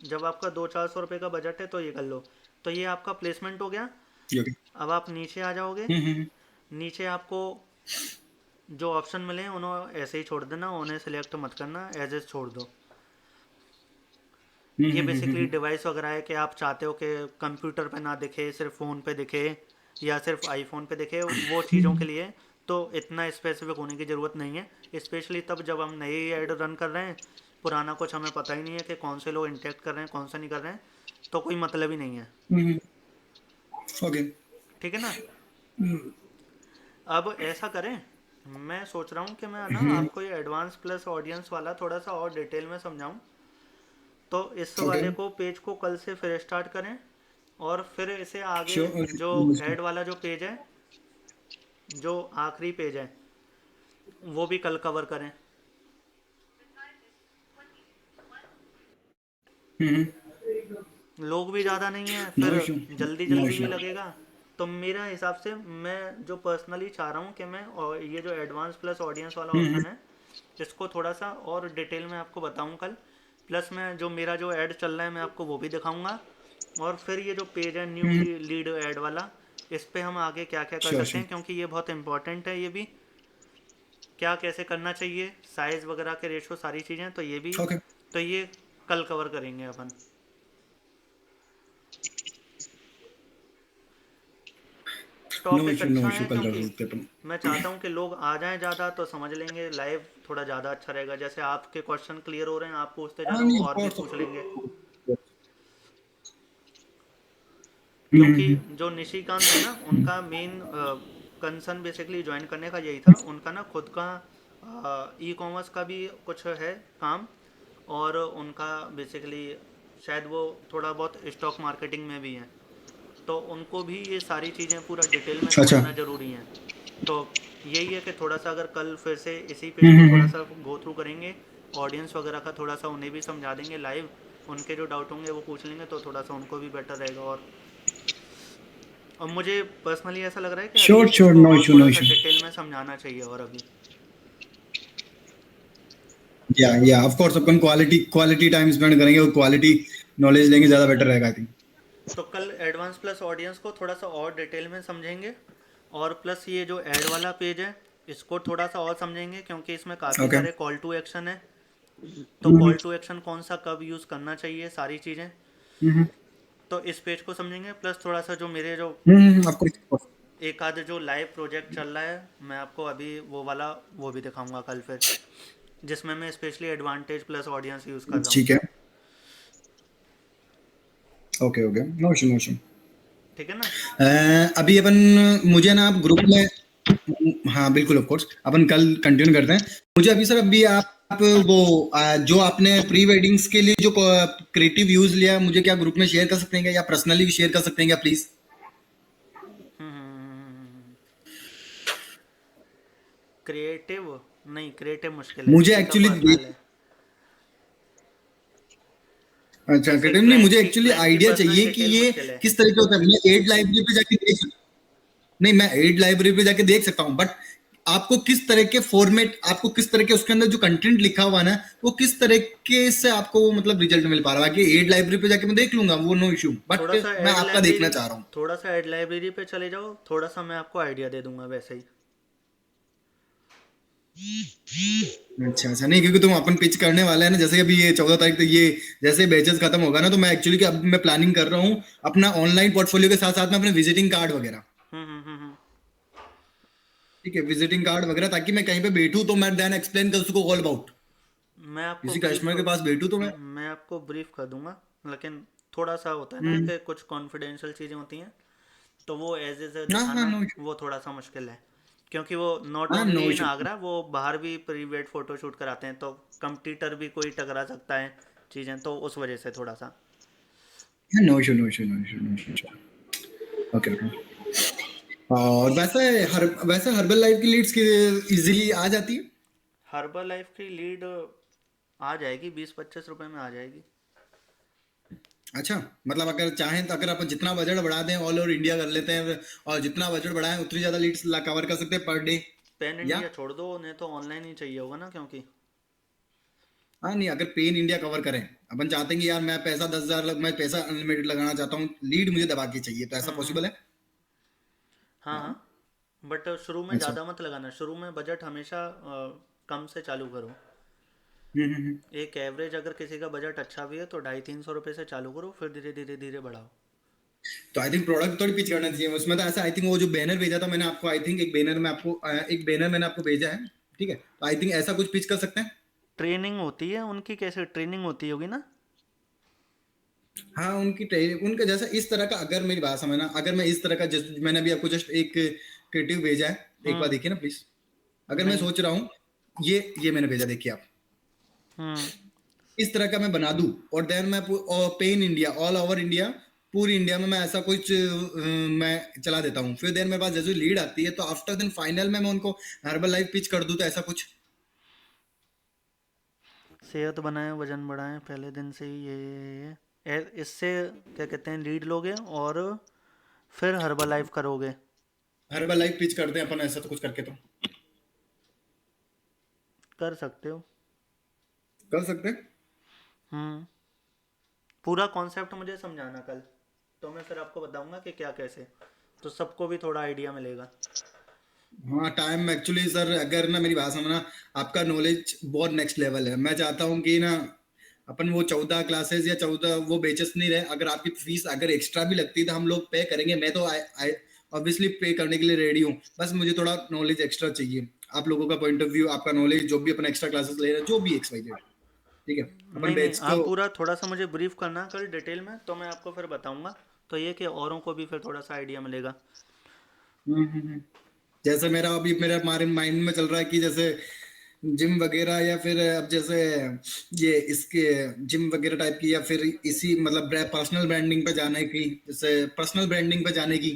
जब आपका 200-400 रुपये का बजट है तो ये कर लो। तो ये आपका प्लेसमेंट हो गया। ओके। अब आप नीचे आ जाओगे। नीचे आपको जो ऑप्शन मिले हैं उन्हें ऐसे ही छोड़ देना, उन्हें सेलेक्ट मत करना, एज एज छोड़ दो। ये बेसिकली डिवाइस वगैरह है कि आप चाहते हो कि कंप्यूटर पे ना दिखे, सिर्फ फ़ोन पे दिखे या सिर्फ आईफोन पे दिखे, वो चीज़ों के लिए। तो इतना स्पेसिफिक होने की ज़रूरत नहीं है, स्पेशली तब जब हम नई ऐड रन कर रहे हैं। पुराना कुछ हमें पता ही नहीं है कि कौन से लोग इंटरेक्ट कर रहे हैं कौन सा नहीं कर रहे हैं, तो कोई मतलब ही नहीं है। ओके। ठीक है ना। अब ऐसा करें, मैं सोच रहा हूँ कि मैं ना आपको ये एडवांस प्लस ऑडियंस वाला थोड़ा सा और डिटेल में समझाऊँ। तो इस ओके। वाले को पेज को कल से फिर स्टार्ट करें, और फिर इसे आगे जो श्योर। ऐड वाला जो पेज है, जो आखिरी पेज है, वो भी कल कवर करें। लोग भी ज़्यादा नहीं हैं, नो फिर इशू। जल्दी नो जल्दी भी इशू। लगेगा। तो मेरा हिसाब से मैं जो पर्सनली चाह रहा हूँ कि मैं, और ये जो एडवांस प्लस ऑडियंस वाला ऑप्शन है, इसको थोड़ा सा और डिटेल में आपको बताऊँ कल, प्लस मैं जो मेरा जो ऐड चल रहा है मैं आपको वो भी दिखाऊंगा, और फिर ये जो पेज है न्यू लीड ऐड वाला, इस पे हम आगे क्या क्या कर श्योर सकते श्योर। हैं, क्योंकि ये बहुत इंपॉर्टेंट है। ये भी क्या कैसे करना चाहिए, साइज़ वगैरह के रेशो सारी चीज़ें, तो ये भी, ओके, तो ये कल कवर करेंगे अपन। नो टॉपिक इशू नो अच्छा इशू, है, कल कर क्योंकि सकते अपन। मैं चाहता हूँ कि लोग आ जाएं ज़्यादा तो समझ लेंगे, लाइव थोड़ा ज़्यादा अच्छा रहेगा। जैसे आपके क्वेश्चन क्लियर हो रहे हैं, आप पूछते जा हाँ रहे नहीं, हो, ऑफ और भी कोर्स ऑफ पूछ लेंगे। कोर्स। क्योंकि जो निशिकांत है ना, उनका मेन कंसर्न बेसिकली ज्वाइन करने का यही था। उनका ना खुद का ई कॉमर्स का भी कुछ है काम, और उनका बेसिकली शायद वो थोड़ा बहुत स्टॉक मार्केटिंग में भी है, तो उनको भी ये सारी चीज़ें पूरा डिटेल में अच्छा। समझना ज़रूरी है। तो यही है कि थोड़ा सा अगर कल फिर से इसी पेज को थोड़ा सा गो थ्रू करेंगे, ऑडियंस वगैरह का थोड़ा सा उन्हें भी समझा देंगे लाइव, उनके जो डाउट होंगे वो पूछ लेंगे, तो थोड़ा सा उनको भी बेटर रहेगा। और मुझे पर्सनली ऐसा लग रहा है कि श्योर अभी श्योर, इसको नो और इशू नो थोड़ा सा इशू। डिटेल में समझाना चाहिए, और अभी या of course upon quality quality time spend करेंगे और क्वालिटी नॉलेज लेंगे, ज्यादा बेटर रहेगा आई थिंक। तो कल एडवांस प्लस ऑडियंस को थोड़ा सा और डिटेल में समझेंगे, और प्लस ये जो ऐड वाला पेज है इसको थोड़ा सा और समझेंगे, क्योंकि इसमें काफ़ी ओके। सारे कॉल टू एक्शन है। तो कॉल टू एक्शन कौन सा कब यूज़ करना चाहिए, सारी चीज़ें, तो इस पेज को समझेंगे। प्लस थोड़ा सा जो मेरे जो आपको एक आध जो लाइव प्रोजेक्ट चल रहा है, मैं आपको अभी वो वाला वो भी दिखाऊंगा कल फिर, जिसमें मैं specially advantage plus audience use कर रहा हूँ। ठीक है। Okay okay, no issue no issue. ठीक है ना। अभी अपन, मुझे ना आप ग्रुप में, हाँ बिल्कुल ऑफ कोर्स, अपन कल कंटिन्यू करते हैं। मुझे अभी सर, अभी आप वो जो आपने प्री वेडिंग्स के लिए जो क्रिएटिव यूज लिया, मुझे क्या ग्रुप में शेयर कर सकते हैं क्या, या पर्सनली भी शेयर कर सकते हैं क्या प्लीज? क्रिएटिव नहीं, क्रिएटिव मुश्किल है, मुझे किसी का एक्चुअली, पर्सनल है। अच्छा किसी क्रिएटिव नहीं, मुझे एक्चुअली क्लाइंट की आइडिया पर्सनल चाहिए कि डिटेल ये मुश्किल है। किस तरीके होता है। मैं एड लाइब्रेरी पे जाके देख सकता, नहीं मैं एड लाइब्रेरी पे जाके देख सकता हूँ, बट आपको किस तरह के फॉर्मेट, आपको किस तरह के उसके अंदर जो कंटेंट लिखा हुआ ना, वो किस तरीके से आपको वो मतलब रिजल्ट मिल पा रहा है। बाकी एड लाइब्रेरी पे जाके मैं देख लूंगा, वो नो इशू, थोड़ा बट सा मैं ऐड आपका देखना लाइब्रेरी, चाह रहा हूँ। थोड़ा सा ऐड लाइब्रेरी पे चले जाओ, थोड़ा सा मैं आपको आइडिया दे दूंगा वैसे ही। अच्छा अच्छा, नहीं क्योंकि तुम अपन पिच करने वाले हैं ना, जैसे अभी ये 14 तारीख तक ये जैसे बैचेस खत्म होगा ना, तो मैं एक्चुअली अब मैं प्लानिंग कर रहा हूँ अपना ऑनलाइन पोर्टफोलियो के साथ साथ में अपने विजिटिंग कार्ड वगैरह। हम्म। ठीक है, विजिटिंग कार्ड वगैरह, ताकि मैं कहीं पे बैठूं तो मैं देन एक्सप्लेन कर उसको ऑल अबाउट, मैं आपको किसी ब्रीफ कस्टमर के पास बैठूं तो मैं। मैं आपको ब्रीफ कर दूंगा, लेकिन थोड़ा सा होता है ना हम्म, कि कुछ कॉन्फिडेंशियल चीज़ें होती हैं, तो वो एज इज हाँ हाँ दिखाना नो, वो थोड़ा सा मुश्किल है। क्योंकि वो नॉट हाँ ओनली नो इन इशू, आगरा, वो बाहर भी प्री वेड फोटो शूट कराते हैं, तो कंप्यूटर भी कोई टकरा सकता है चीज़ें, तो उस वजह से थोड़ा सा। हाँ no issue no issue no issue no issue. Okay okay. और वैसे हर्बल लाइफ की लीड्स की इजीली आ जाती है? हर्बल लाइफ की लीड आ जाएगी, 20-25 रुपए में आ जाएगी। अच्छा, मतलब अगर चाहें तो, अगर अपन जितना बजट बढ़ा दें, ऑल ओवर इंडिया कर लेते हैं, और जितना बजट बढ़ाएं उतनी ज्यादा लीड्स कवर कर सकते हैं पर डे। पैन या इंडिया छोड़ दो, उन्हें तो ऑनलाइन ही चाहिए होगा ना, क्योंकि हाँ नहीं, अगर पेन इंडिया कवर करें, अपन चाहते हैं कि यार मैं पैसा 10,000 मैं पैसा अनलिमिटेड लगाना चाहता हूँ, लीड मुझे दबा के चाहिए, तो ऐसा पॉसिबल है? हाँ हाँ। बट शुरू में अच्छा। ज़्यादा मत लगाना, शुरू में बजट हमेशा कम से चालू करो। हम्म। एक एवरेज अगर किसी का बजट अच्छा भी है तो 250-300 रुपये से चालू करो, फिर धीरे धीरे धीरे बढ़ाओ। तो आई थिंक प्रोडक्ट थोड़ी पिच करना चाहिए उसमें, तो ऐसा आई थिंक वो जो बैनर भेजा था मैंने आपको, आई थिंक एक बैनर मैंने आपको भेजा है, ठीक है, तो आई थिंक ऐसा कुछ पिच कर सकते हैं। ट्रेनिंग होती है उनकी, कैसे ट्रेनिंग होती होगी ना। हाँ उनकी ट्रेनिंग, उनका जैसा इस तरह का, अगर मेरी बात समझना, अगर मैं इस तरह का मैंने अभी आपको जस्ट एक क्रिएटिव भेजा है, एक बार हम्म। देखिए ना प्लीज। अगर मैं नहीं। सोच रहा हूँ, ये मैंने भेजा, देखिए आप, हम्म। इस तरह का मैं बना दूं, और देन मैं pen India, all over India, पूरी इंडिया में मैं ऐसा कुछ मैं चला देता हूँ, फिर देन मेरे पास जैसे लीड आती है, तो आफ्टर देन फाइनल में मैं उनको हर्बल लाइफ पिच कर दूं, तो ऐसा कुछ। सेहत बनाएं, वजन बढ़ाएं, पहले दिन से ही इससे क्या कहते हैं, लीड लोगे और फिर हर्बल लाइफ करोगे। हर्बल लाइफ पिच करते हैं अपन, ऐसा तो कुछ करके तो कर सकते हो। कर सकते हैं। हम्म। पूरा कॉन्सेप्ट मुझे समझाना कल, तो मैं फिर आपको बताऊंगा कि क्या कैसे, तो सबको भी थोड़ा आइडिया मिलेगा। हाँ टाइम एक्चुअली सर, अगर ना मेरी बात समझना, आपका नॉलेज बहुत नेक्स्ट लेवल है। मैं चाहता हूँ कि ना अपन वो 14 क्लासेस या 14 वो बेचस नहीं रहे। अगर आपकी फीस अगर एक्स्ट्रा भी लगती है तो हम लोग पे करेंगे। मैं तो ऑब्वियसली पे करने के लिए रेडी हूँ। बस मुझे थोड़ा नॉलेज एक्स्ट्रा चाहिए। आप लोगों का पॉइंट ऑफ व्यू, आपका नॉलेज, जो भी अपन एक्स्ट्रा क्लासेस ले रहे हैं, जो भी एक्स वाई जेड, ठीक है, अपन नहीं नहीं, बैच को। आप पूरा थोड़ा सा मुझे ब्रीफ करना कल डिटेल में, तो मैं आपको फिर बताऊंगा। तो ये कि औरों को भी फिर थोड़ा सा आइडिया मिलेगा। हम्म। जैसे मेरा अभी मेरा हमारे माइंड में चल रहा है कि जैसे जिम वगैरह, या फिर अब जैसे ये इसके जिम वगैरह टाइप की, या फिर इसी मतलब पर्सनल ब्रांडिंग पे जाने की, जैसे पर्सनल ब्रांडिंग पे जाने की,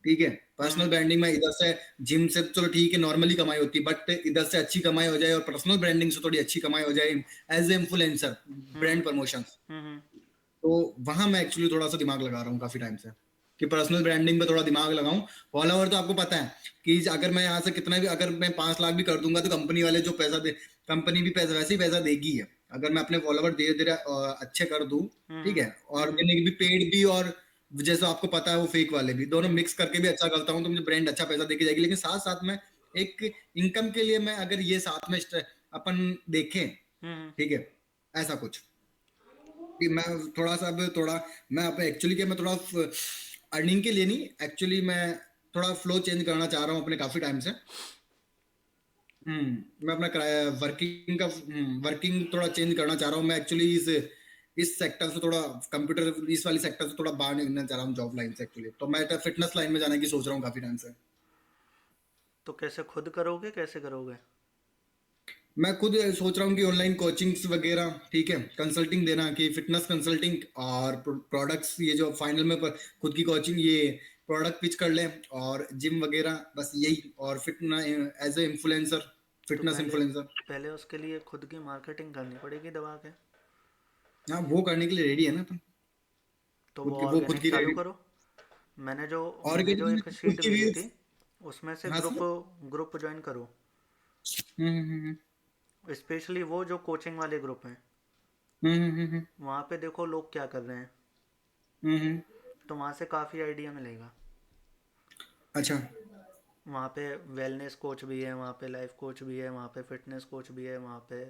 ठीक है। पर्सनल हम्म ब्रांडिंग में इधर से जिम से तो चलो ठीक है, नॉर्मली कमाई होती है, बट इधर से अच्छी कमाई हो जाए और पर्सनल ब्रांडिंग से थोड़ी अच्छी कमाई हो जाए as a influencer, hmm brand promotion. Hmm. तो वहां मैं एक्चुअली थोड़ा सा दिमाग लगा रहा हूँ काफी टाइम से, कि पर्सनल ब्रांडिंग पे थोड़ा दिमाग लगाऊं। फॉलोवर तो आपको पता है कि अगर मैं यहाँ से कितना भी, अगर मैं 5 लाख भी कर दूंगा तो कंपनी वाले जो पैसा दे, कंपनी भी पैसा वैसे ही पैसा देगी है। अगर मैं अपने फॉलोवर धीरे धीरे अच्छे कर दूं, ठीक है, ऑर्गेनिक भी, पेड भी, और जैसा आपको पता है वो फेक वाले भी, दोनों मिक्स करके भी अच्छा करता हूँ, तो मुझे ब्रांड अच्छा पैसा देके जाएगी। लेकिन साथ साथ में एक इनकम के लिए मैं अगर ये साथ में अपन देखें, हम्म। ठीक है, ऐसा कुछ कि मैं थोड़ा सा अब थोड़ा, मैं अब एक्चुअली क्या, मैं थोड़ा अर्निंग के लिए नहीं, एक्चुअली मैं थोड़ा फ्लो चेंज करना चाह रहा हूँ अपने काफी टाइम से। मैं अपना वर्किंग का वर्किंग थोड़ा चेंज करना चाह रहा हूँ मैं एक्चुअली। इस सेक्टर से थोड़ा, कंप्यूटर इस वाली सेक्टर से थोड़ा बाहर निकलना चाह रहा हूँ, जॉब लाइन से एक्चुअली। तो मैं फिटनेस लाइन में जाने की सोच रहा हूँ काफी टाइम से। तो कैसे खुद करोगे, कैसे करोगे? मैं खुद सोच रहा हूँ कि ऑनलाइन कोचिंग्स वगैरह, ठीक है, कंसल्टिंग देना, कि फिटनेस कंसल्टिंग और प्रोडक्ट्स, ये जो फाइनल में खुद की कोचिंग, ये प्रोडक्ट पिच कर लें, और जिम वगैरह, बस यही, और फिटनेस एज ए इन्फ्लुएंसर, तो फिटनेस पहले इन्फ्लुएंसर। पहले उसके लिए खुद की मार्केटिंग करनी पड़ेगी दबा के। हाँ वो करने के लिए रेडी है ना अपन। तो खुद वो की, वो खुद ऑर्गेनिक की चालू रेडी। करो। मैंने जो और मैंने जो एक खुद शीट की भी। भेजी थी, उसमें से हाँ ग्रुप सर। ग्रुप ज्वाइन करो। हम्म। स्पेशली वो जो कोचिंग वाले ग्रुप हैं, हम्म हम्म हम्म हम्म वहाँ पे देखो लोग क्या कर रहे हैं, हम्म। तो वहाँ से काफ़ी आइडिया मिलेगा। अच्छा। वहाँ पे वेलनेस कोच भी है, वहाँ पे लाइफ कोच भी है, वहाँ पे फिटनेस कोच भी है, वहाँ पे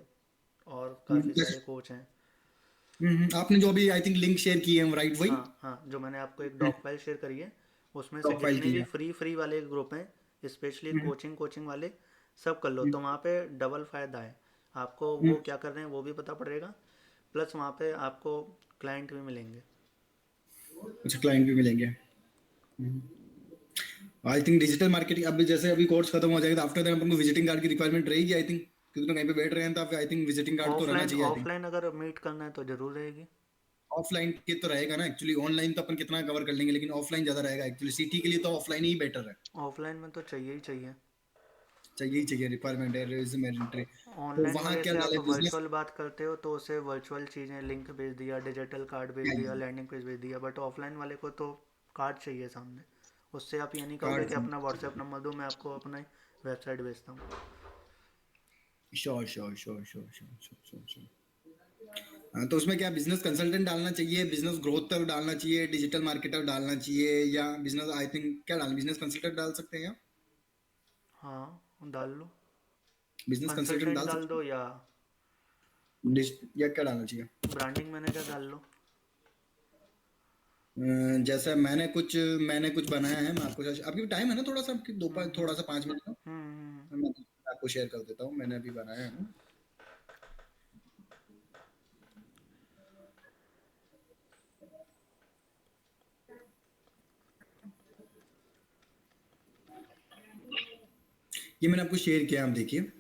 और काफ़ी सारे कोच हैं। आपने जो अभी आई थिंक लिंक शेयर की है, राइट, वही हाँ हाँ, जो मैंने आपको एक डॉक फाइल शेयर करी है, उसमें से टॉप फाइल जितने की भी है। फ्री वाले ग्रुप हैं, स्पेशली हम्म कोचिंग कोचिंग वाले, सब कर लो। हम्म तो वहाँ पे डबल फ़ायदा है, आपको हम्म। वो क्या कर रहे हैं वो भी पता पड़ेगा, प्लस वहाँ पे आपको क्लाइंट भी मिलेंगे। अच्छा, क्लाइंट भी मिलेंगे। आई थिंक डिजिटल मार्केटिंग, अब जैसे अभी कोर्स खत्म हो जाएगा तो आफ्टर दैट अपन को विजिटिंग कार्ड की रिक्वायरमेंट रहेगी आई थिंक, क्योंकि तो कहीं पे बैठ रहे हैं तो आई थिंक विजिटिंग कार्ड तो रहना ऑफलाइन चाहिए आई थिंक। ऑफलाइन अगर मीट करना है तो ज़रूर रहेगी। ऑफलाइन के तो रहेगा ना एक्चुअली, ऑनलाइन तो अपन कितना कवर कर लेंगे, लेकिन ऑफलाइन ज्यादा रहेगा एक्चुअली। सिटी के लिए तो ऑफलाइन ही बेटर है। ऑफलाइन में तो चाहिए ही चाहिए। चाहिए ही चाहिए, रिक्वायरमेंट है, रिज्यूमे एंट्री। तो ऑनलाइन वहाँ वाले क्या से आप डाले बिजनेस। वर्चुअल बात करते हो तो उसे वर्चुअल चीज़ें, लिंक भेज दिया, डिजिटल कार्ड भेज दिया, लैंडिंग पेज भेज दिया, बट ऑफलाइन वाले को तो कार्ड चाहिए सामने। उससे आप ये नहीं कहोगे कार्ड। कि अपना व्हाट्सएप नंबर दो, मैं आपको अपना वेबसाइट भेजता हूँ। Sure sure sure sure sure sure sure sure. हाँ, तो उसमें क्या बिजनेस कंसल्टेंट डालना चाहिए, बिजनेस ग्रोथ तक डालना चाहिए, डिजिटल मार्केटर डालना चाहिए, या बिजनेस, आई थिंक क्या डाल, बिजनेस कंसल्टेंट डाल सकते हैं, या हाँ डाल लो, बिजनेस कंसल्टेंट कंसल्टेंट डाल डाल सकते दो या हैं, या क्या डालना चाहिए। ब्रांडिंग मैनेजर डाल लो। जैसा मैंने कुछ बनाया है, मैं आपको आपकी टाइम है ना थोड़ा सा, आपकी थोड़ा सा 5 मिनट का, हम्म। मैं आपको शेयर कर देता हूँ, मैंने अभी बनाया है ना। ये मैंने आपको शेयर किया, आप देखिए।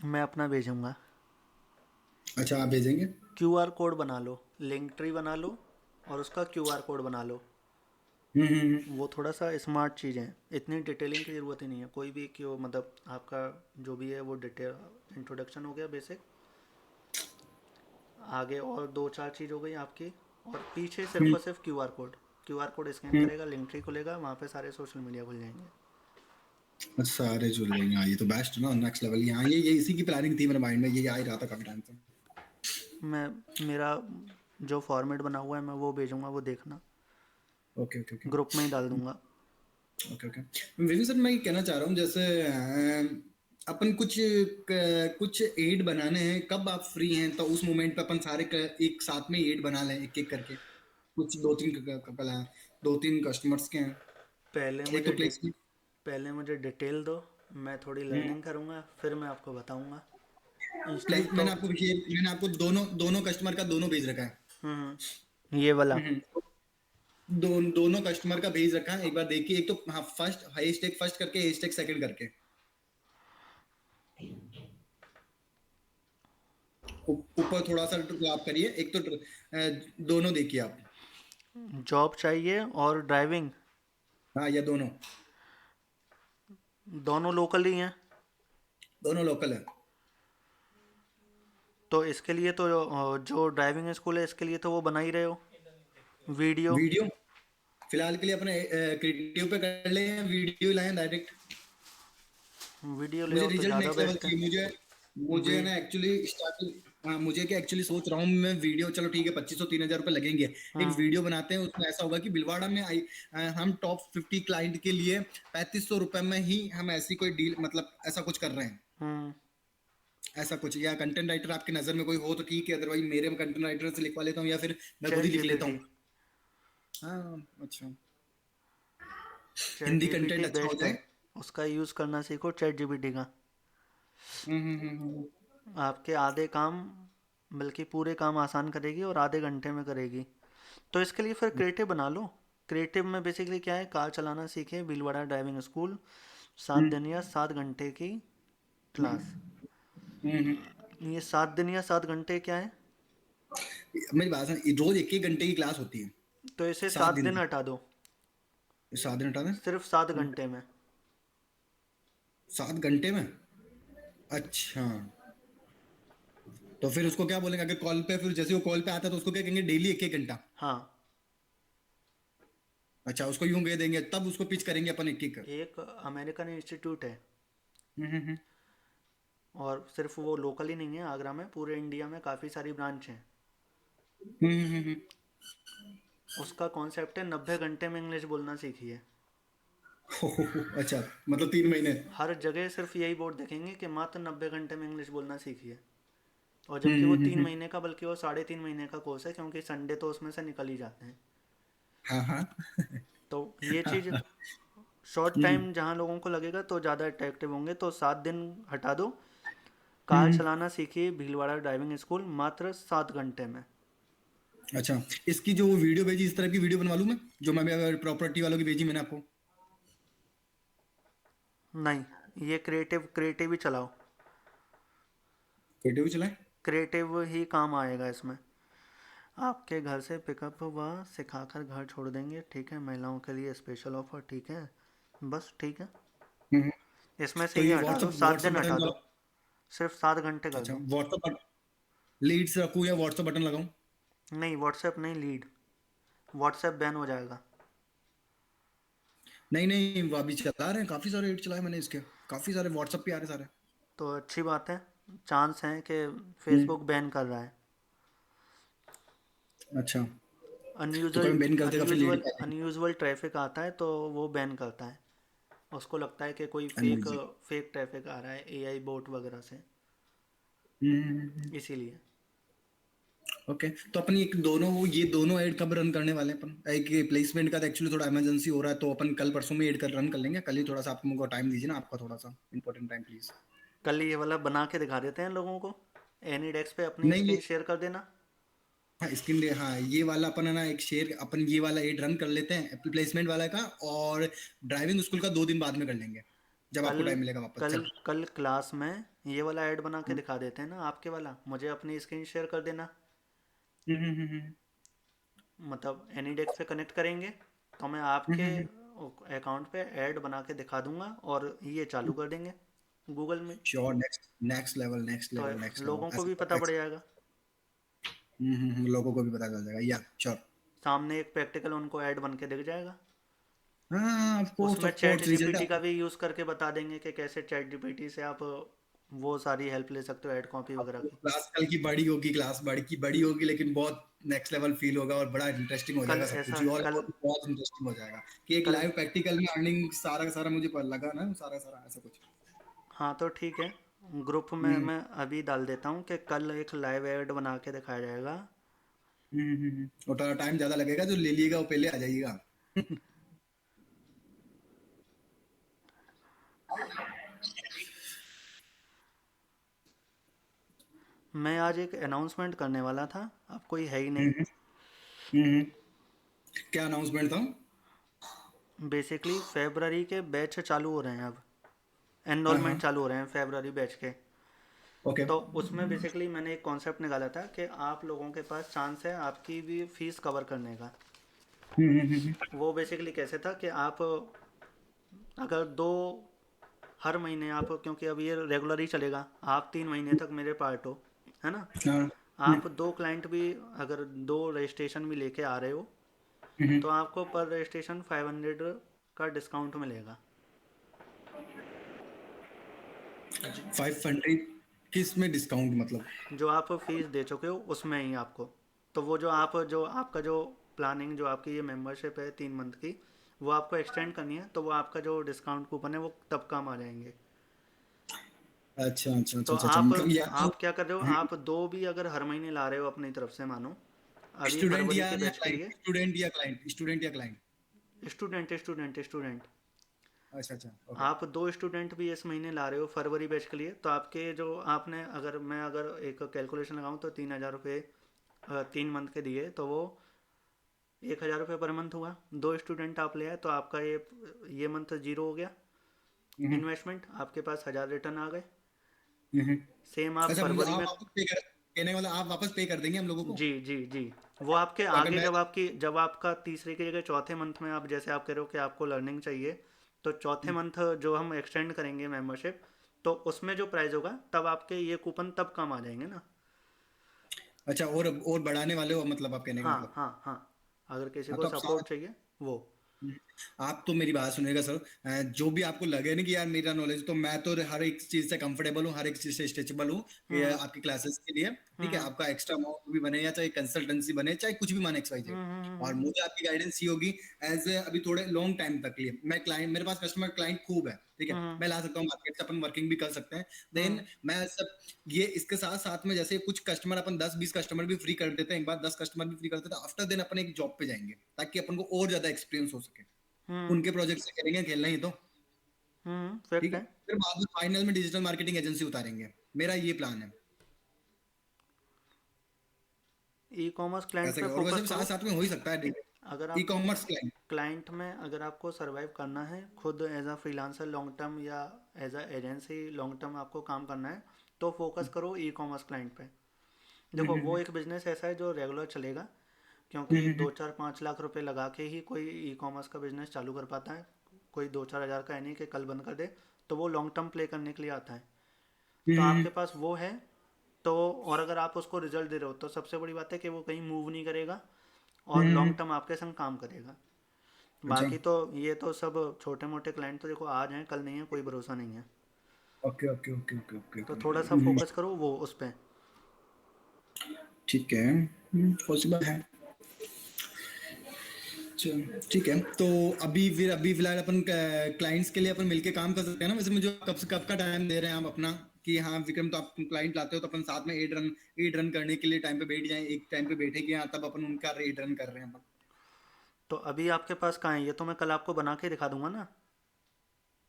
मैं अपना भेजूंगा। अच्छा, आप भेजेंगे। क्यूआर कोड बना लो, लिंक ट्री बना लो, और उसका क्यूआर कोड बना लो। वो थोड़ा सा स्मार्ट चीज़ है, इतनी डिटेलिंग की ज़रूरत ही नहीं है। कोई भी क्यों, मतलब आपका जो भी है वो डिटेल इंट्रोडक्शन हो गया बेसिक, आगे और दो चार चीज़ हो गई आपकी, और पीछे सिर्फ हम्म, और सिर्फ क्यूआर कोड स्कैन हम्म। करेगा, लिंक ट्री खुलेगा, वहाँ पे सारे सोशल मीडिया खुल जाएंगे। अच्छा, सारे जुड़ गए। हाँ, ये तो बेस्ट ना, नेक्स्ट लेवल। यहाँ ये इसी की प्लानिंग थी मेरे माइंड में, ये आ ही रहा था काफी टाइम से। मैं मेरा जो फॉर्मेट बना हुआ है मैं वो भेजूंगा, वो देखना, ओके ओके ओके ग्रुप में ही डाल दूंगा। Okay okay. विवेक सर, मैं ये कहना चाह रहा हूँ, जैसे अपन कुछ एड बनाने हैं, कब आप फ्री हैं तो उस मोमेंट पे अपन सारे एक साथ में एड बना लें, एक एक करके। कुछ दो तीन कपल हैं, दो तीन कस्टमर्स के हैं। पहले एक मुझे तो प्लेसमेंट। पहले मुझे डिटेल दो, मैं थोड़ी लर्निंग करूँगा, फिर मैं आपको बताऊँगा। इंस्टीट्यूट तो मैंने आपको दोनों दोनों कस्टमर का दोनों भेज रखा है। ये वाला। हम्म। दोनों कस्टमर का भेज रखा है, एक बार देखिए। एक तो हाँ, फर्स्ट हैशटैग फर्स्ट करके, हैशटैग सेकंड करके। ऊपर थोड़ा सा आप करिए, एक तो दोनों देखिए आप। जॉब चाहिए और ड्राइविंग, हाँ, या दोनों। दोनों लोकल ही हैं। दोनों लोकल है। तो इसके लिए तो जो ड्राइविंग स्कूल है इसके लिए तो वो बना ही रहे हो वीडियो। वीडियो फिलहाल के लिए अपने क्रिएटिव पे कर ले, वीडियो लाएं डायरेक्ट। वीडियो ले मुझे आओ तो रिजल्ट ज़्यादा नेक्स्ट लेवल बेस्ट है। चाहिए। मुझे मुझे वी ना एक्चुअली स्टार्टिंग, हाँ, मुझे क्या एक्चुअली सोच रहा हूँ मैं वीडियो। चलो ठीक है, 2500 3000 रुपये लगेंगे। एक हाँ। वीडियो बनाते हैं, उसमें ऐसा होगा कि भीलवाड़ा में हम टॉप 50 क्लाइंट के लिए 3500 रुपये में ही हम ऐसी कोई डील, मतलब ऐसा कुछ कर रहे हैं। हम्म। ऐसा कुछ, या कंटेंट राइटर आपकी नज़र में कोई हो तो ठीक है, अदरवाइज मेरे कंटेंट राइटर से लिखवा लेता हूँ, या फिर मैं खुद चैट ही लिख लेता जीपीटी। हूँ। हाँ, अच्छा। चैट हिंदी जीपीटी कंटेंट अच्छा हो बेस्ट है, जाए। उसका यूज़ करना सीखो चैट जीपीटी का। हम्म। आपके आधे काम, बल्कि पूरे काम आसान करेगी और आधे घंटे में करेगी। तो इसके लिए फिर क्रिएटिव बना लो। क्रिएटिव में बेसिकली क्या है, कार चलाना सीखे भीलवाड़ा ड्राइविंग स्कूल, 7 दिन या 7 घंटे की क्लास। हम्म। ये 7 दिन या 7 घंटे क्या है, मेरी बात है, रोज एक एक घंटे की क्लास होती है। तो इसे सात 7 दिन दिन की। हटा दो, 7 दिन हटा दें? सिर्फ 7 घंटे में। 7 घंटे में? अच्छा, तो फिर उसको क्या बोलेंगे अगर कॉल पे, फिर जैसे वो कॉल पे आता है तो उसको क्या कहेंगे, डेली एक एक घंटा? हाँ। अच्छा, उसको यूं कह देंगे, तब उसको पिच करेंगे अपन एक एक कर। एक अमेरिकन इंस्टीट्यूट है, हम्म। और सिर्फ वो लोकल ही नहीं है, आगरा में, पूरे इंडिया में काफ़ी सारी ब्रांच हैं। हम्म। उसका कॉन्सेप्ट है 90 घंटे में इंग्लिश बोलना सीखिए। अच्छा, मतलब 3 महीने। हर जगह सिर्फ यही बोर्ड देखेंगे कि मात्र 90 घंटे में इंग्लिश बोलना सीखिए। और जबकि वो हम्म। 3 महीने का, बल्कि वो 3.5 महीने का कोर्स है, क्योंकि संडे तो उसमें से निकल ही जाते हैं। हाँ हाँ। तो ये चीज़ शॉर्ट हम्म टाइम जहाँ लोगों को लगेगा तो ज़्यादा अट्रैक्टिव होंगे, तो 7 दिन हटा दो। कार हम्म। चलाना सीखिए भीलवाड़ा ड्राइविंग स्कूल, मात्र 7 घंटे में। अच्छा, इसकी जो वीडियो भेजी, इस तरह की वीडियो बनवा लूं मैं, जो मैं अगर प्रॉपर्टी वालों की भेजी मैंने आपको? नहीं, ये क्रिएटिव क्रिएटिव ही चलाओ। वीडियो भी चलाएं? क्रिएटिव ही काम आएगा इसमें। आपके घर से पिकअप व सिखाकर घर छोड़ देंगे, ठीक है, महिलाओं के लिए स्पेशल ऑफर, ठीक है, बस ठीक है। हम्म। इसमें से तो ये ये हटा दो, व्हाट्सअप 7 दिन व्हाट्सअप हटा बटन दो, वाला? सिर्फ 7 घंटे कर अच्छा, दो। व्हाट्सअप लीड्स रखूं या व्हाट्सअप बटन लगाऊं? नहीं, व्हाट्सएप नहीं, लीड। व्हाट्सएप बैन हो जाएगा। नहीं नहीं, वो अभी चला रहे हैं, काफी सारे एड चलाए मैंने इसके। काफी सारे व्हाट्सएप पे आ रहे सारे। तो अच्छी बात है, चांस है कि हम्म। फेसबुक बैन कर रहा है। अच्छा, तो अनयूजुअल कभी बैन कर देगा फिर लीड अनयूजुअल पे आ जाएगी। अनयूजुअल ट्रैफिक आता है तो वो बैन करता है। उसको लगता है कि कोई फेक अनयूजल। फेक ट्रैफिक आ रहा है एआई बोट वगैरह से, हम्म। इसीलिए। ओके, तो अपन ये दोनों ऐड कब रन करने वाले हैं अपन? एक प्लेसमेंट का तो एक्चुअली थोड़ा इमरजेंसी हो रहा है, तो अपन कल परसों में ऐड कर रन कर लेंगे। कल ही थोड़ा सा आप मुझको टाइम दीजिए ना, आपका थोड़ा सा इंपॉर्टेंट टाइम प्लीज। कल ये वाला बना के दिखा देते हैं लोगों को, एनी डेस्क पे अपनी नहीं, स्क्रीन ये शेयर कर देना। हाँ, स्क्रीन डे, हाँ, ये वाला अपन है ना, एक शेयर अपन ये वाला ऐड रन कर लेते हैं प्लेसमेंट वाला का। और ड्राइविंग स्कूल का 2 दिन बाद में कर लेंगे, जब कल आपको टाइम मिलेगा वापस। कल चल। कल क्लास में ये वाला ऐड बना के दिखा देते हैं ना, आपके वाला मुझे अपनी स्क्रीन शेयर कर देना। हम्म। मतलब एनी डेस्क पे कनेक्ट करेंगे तो मैं आपके अकाउंट पे ऐड बना के दिखा दूंगा और ये चालू कर देंगे गूगल में। Sure, next next level next तो लेवल नेक्स्ट लेवल, लोगों को ऐसा भी पता पड़ जाएगा। लोगों को भी पता चल जाएगा, या श्योर। सामने एक प्रैक्टिकल उनको ऐड बन के दिख जाएगा। हाँ, ऑफ कोर्स, उसमें of chat course, result. GPT का भी यूज़ करके बता देंगे कि कैसे चैट जीपीटी से आप वो सारी हेल्प ले सकते हो ऐड कॉपी वगैरह की। क्लास कल की बड़ी होगी, क्लास बड़ी की बड़ी होगी, लेकिन बहुत नेक्स्ट लेवल फील होगा और बड़ा इंटरेस्टिंग हो कल जाएगा सब कुछ ऐसा ही, और कल बहुत इंटरेस्टिंग हो जाएगा कि एक कल लाइव प्रैक्टिकल में अर्निंग सारा का सारा मुझे पता लगा ना, सारा सारा ऐसा कुछ। हाँ तो ठीक है, ग्रुप में हम्म मैं अभी डाल देता हूँ कि कल एक लाइव ऐड बना के दिखाया जाएगा। और थोड़ा टाइम ज्यादा लगेगा, जो ले लिएगा वो पहले आ जाइएगा। मैं आज एक अनाउंसमेंट करने वाला था, अब कोई है ही नहीं। हम्म हम्म क्या अनाउंसमेंट था? बेसिकली फेबररी के बैच चालू हो रहे हैं अब, हाँ एनरोलमेंट हाँ। चालू हो रहे हैं फेबररी बैच के। ओके। तो उसमें बेसिकली मैंने एक कॉन्सेप्ट निकाला था कि आप लोगों के पास चांस है आपकी भी फीस कवर करने का। हम्म। वो बेसिकली कैसे था कि आप अगर दो हर महीने आप, क्योंकि अब ये रेगुलर ही चलेगा, आप 3 महीने तक मेरे पार्ट हो, है ना। हाँ। आप दो क्लाइंट भी अगर दो रजिस्ट्रेशन भी लेके आ रहे हो तो आपको पर रजिस्ट्रेशन 500 का डिस्काउंट मिलेगा। 500 किस में डिस्काउंट मतलब? जो आप फीस दे चुके हो उसमें ही आपको, तो वो जो आपका जो प्लानिंग जो आपकी ये मेंबरशिप है 3 मंथ की, वो आपको एक्सटेंड करनी है, तो वो आपका जो डिस्काउंट कूपन है वो तब काम आ जाएंगे। अच्छा अच्छा तो अच्छा अच्छा अच्छा, आप मतलब या तो आप क्या कर रहे हो, आप दो भी अगर हर महीने ला रहे हो अपनी तरफ से, मानो अभी स्टूडेंट फरवरी या के या बैच के क्लाइंट, लिए। स्टूडेंट या क्लाइंट, स्टूडेंट या क्लाइंट। स्टूडेंट। अच्छा अच्छा, ओके। आप दो स्टूडेंट भी इस महीने ला रहे हो फरवरी बैच के लिए, तो आपके जो आपने अगर एक कैलकुलेशन लगाऊं तो 3,000 रुपये 3 मंथ के दिए, तो वो 1,000 रुपये पर मंथ हुआ। दो स्टूडेंट आप ले आए तो आपका ये मंथ जीरो हो गया हम्म इन्वेस्टमेंट, आपके पास 1,000 रिटर्न आ गए। हम्म। सेम आप अच्छा, मतलब फरवरी आप में, वापस पे कर, कहने वाला आप वापस पे कर देंगे हम लोगों को? जी जी जी, वो आपके तो अगर आगे मैं, जब आपका तीसरे की जगह चौथे मंथ में, आप जैसे आप कह रहे हो कि आपको लर्निंग चाहिए, तो चौथे मंथ जो हम एक्सटेंड करेंगे मेंबरशिप, तो उसमें जो प्राइस होगा तब आपके ये कूपन तब काम आ जाएंगे ना। अच्छा, और बढ़ाने वाले हो मतलब, आप कहने का हाँ मतलब? हाँ हाँ, अगर किसी हाँ को तो आप सपोर्ट चाहिए वो। हम्म, आप तो मेरी बात सुनिएगा सर। जो भी आपको लगे ना कि यार मेरा नॉलेज, तो मैं तो हर एक चीज से कंफर्टेबल हूँ, हर एक चीज से स्ट्रेचेबल हूँ कि हम्म आपकी क्लासेस के लिए। ठीक है, हम्म आपका एक्स्ट्रा अमाउंट भी बने, या चाहे कंसल्टेंसी बने, चाहे कुछ भी माने, एक्स वाई जेड। और हम्म मुझे आपकी गाइडेंस ही होगी एज ए, अभी थोड़े लॉन्ग टाइम तक लिए मैं क्लाइंट, मेरे पास कस्टमर क्लाइंट खूब है, ठीक है, हम्म मैं ला सकता हूँ मार्केट से, अपन वर्किंग भी कर सकते हैं। हम्म देन मैं सब ये इसके साथ साथ में, जैसे कुछ कस्टमर अपन 10-20 कस्टमर भी फ्री कर देते हैं, एक बार 10 कस्टमर भी फ्री कर देते हैं, आफ्टर देन अपन एक जॉब पे जाएंगे ताकि अपन को और ज्यादा एक्सपीरियंस हो सके। हम्म उनके प्रोजेक्ट से करेंगे, खेलना ही तो। ठीक फैक्ट है, है। फिर बाद में फाइनल में डिजिटल मार्केटिंग एजेंसी उतारेंगे, मेरा ये प्लान है। ई कॉमर्स क्लाइंट ऐसे पे और वैसे फोकस भी साथ करो। साथ में हो ही सकता है। अगर ई आपको कॉमर्स क्लाइंट। क्लाइंट में अगर आपको सरवाइव करना है खुद as a freelancer long term, या as a agency long term आपको काम करना है, तो फोकस करो ई कॉमर्स क्लाइंट पे। देखो वो एक बिजनेस ऐसा है जो रेगुलर चलेगा, क्योंकि 2-4-5 लाख रुपए लगा के ही कोई ई कॉमर्स का बिजनेस चालू कर पाता है। कोई 2-4 हज़ार का है नहीं कि कल बंद कर दे, तो वो लॉन्ग टर्म प्ले करने के लिए आता है। तो आपके पास वो है, तो और अगर आप उसको रिजल्ट दे रहे हो तो सबसे बड़ी बात है कि वो कहीं मूव नहीं करेगा और लॉन्ग टर्म आपके संग काम करेगा। अच्छा, बाकी तो ये तो सब छोटे मोटे क्लाइंट तो देखो आज हैं कल नहीं है, कोई भरोसा नहीं है। Okay okay okay okay okay तो ओके। थोड़ा सा फोकस करो वो उस पर। ठीक है, पॉसिबल है। चलो ठीक है, तो अभी फिलहाल अपन क्लाइंट्स के लिए अपन मिलके काम कर सकते हैं ना? वैसे मुझे कब का टाइम दे रहे हैं आप अपना, कि हाँ विक्रम, तो आप क्लाइंट लाते हो तो अपन साथ में एड रन करने के लिए टाइम पे बैठ जाएं, एक टाइम पे बैठे कि हाँ तब अपन उनका एड रन कर रहे हैं अपन। तो अभी आपके पास कहाँ है ये, तो मैं कल आपको बना के दिखा दूंगा ना।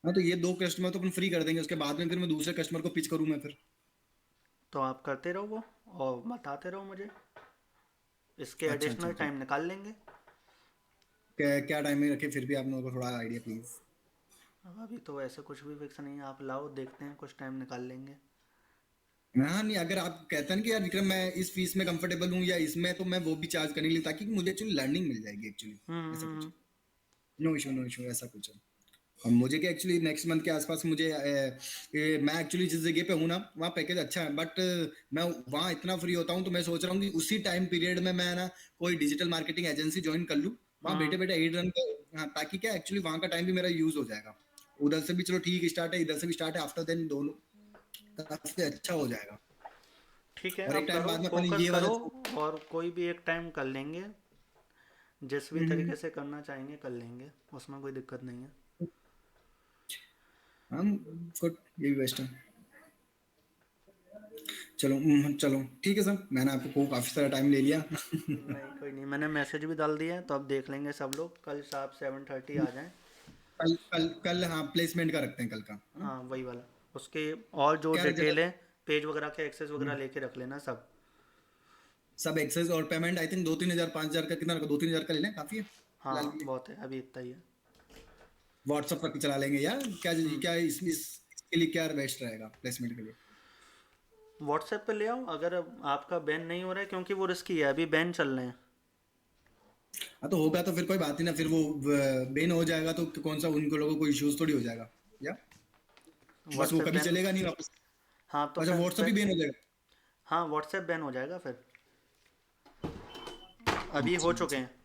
हाँ, तो ये 2 कस्टमर तो अपन फ्री कर देंगे, उसके बाद में फिर मैं दूसरे कस्टमर को पिच करूँ मैं फिर? तो आप करते रहो वो और बताते रहो मुझे, इसके अच्छा अच्छा एडिशनल अच्छा। टाइम निकाल लेंगे। क्या टाइमिंग रखे फिर भी, आप लोगों को थोड़ा आइडिया प्लीज। अब अभी तो ऐसे कुछ भी फिक्स नहीं है, आप लाओ देखते हैं, कुछ टाइम निकाल लेंगे। हाँ नहीं, अगर आप कहते हैं ना कि यार विक्रम मैं इस फीस में कंफर्टेबल हूँ या इसमें, तो मैं वो भी चार्ज करने के लिए, ताकि मुझे एक्चुअली लर्निंग मिल जाएगी एक्चुअली। ऐसा कुछ हम्म। नो इशू, नो इशू, ऐसा कुछ है। अब मुझे क्या एक्चुअली नेक्स्ट मंथ के आसपास मुझे मैं एक्चुअली जिस जगह पे हूँ ना वहाँ पैकेज अच्छा है, बट मैं वहाँ इतना फ्री होता हूँ तो मैं सोच रहा हूँ कि उसी टाइम पीरियड में मैं ना कोई डिजिटल मार्केटिंग एजेंसी ज्वाइन कर लूँ, वहाँ बैठे बैठे एड रन कर, हाँ, ताकि क्या एक्चुअली वहाँ का टाइम भी मेरा यूज हो जाएगा। उधर से भी चलो ठीक स्टार्ट है, इधर से भी स्टार्ट है, आफ्टर देन दोनों काफी अच्छा हो जाएगा। ठीक है, और एक अब टाइम करो, बाद में अपन फोकस ये वाला करो, और कोई भी एक टाइम कर लेंगे, जिस भी हम्म, तरीके से करना चाहेंगे कर लेंगे, उसमें कोई दिक्कत नहीं है। हम गुड, ये भी बेस्ट है। चलो चलो ठीक है सर, मैंने आपको काफी सारा टाइम ले लिया। नहीं कोई नहीं, मैंने मैसेज भी डाल दिया है, तो अब देख लेंगे सब लोग, कल शाम 7:30 आ जाएं। कल कल कल हाँ प्लेसमेंट का रखते हैं कल का, है ना? हाँ वही वाला, उसके और जो क्या रखे डिटेल है, पेज वगैरह के एक्सेस वगैरह हम्म, लेके रख लेना सब। सब एक्सेस और पेमेंट आई थिंक 2-3 हजार 5 हजार का कितना रखो, 2-3 हजार का लेना काफी है फिलहाल हाँ के लिए। बहुत है, अभी इतना ही है। व्हाट्सअप पर चला लेंगे यार, क्या हम्म। क्या इसके लिए क्या बेस्ट रहेगा प्लेसमेंट के लिए? व्हाट्सएप पे ले आओ, अगर आपका बैन नहीं हो रहा है, क्योंकि वो रिस्की है, अभी बैन चल रहे हैं। हाँ तो होगा तो फिर कोई बात ही ना, फिर वो बेन हो जाएगा तो कौन सा उनको लोगों को इश्यूज थोड़ी हो जाएगा या बस वो व्हाट्सएप कभी बैन, चलेगा नहीं वापस। हाँ तो अच्छा फिर व्हाट्सअप भी बेन हो जाएगा? हाँ व्हाट्सएप बैन हो जाएगा फिर, अभी हो अच्छा चुके अच्छा, हैं।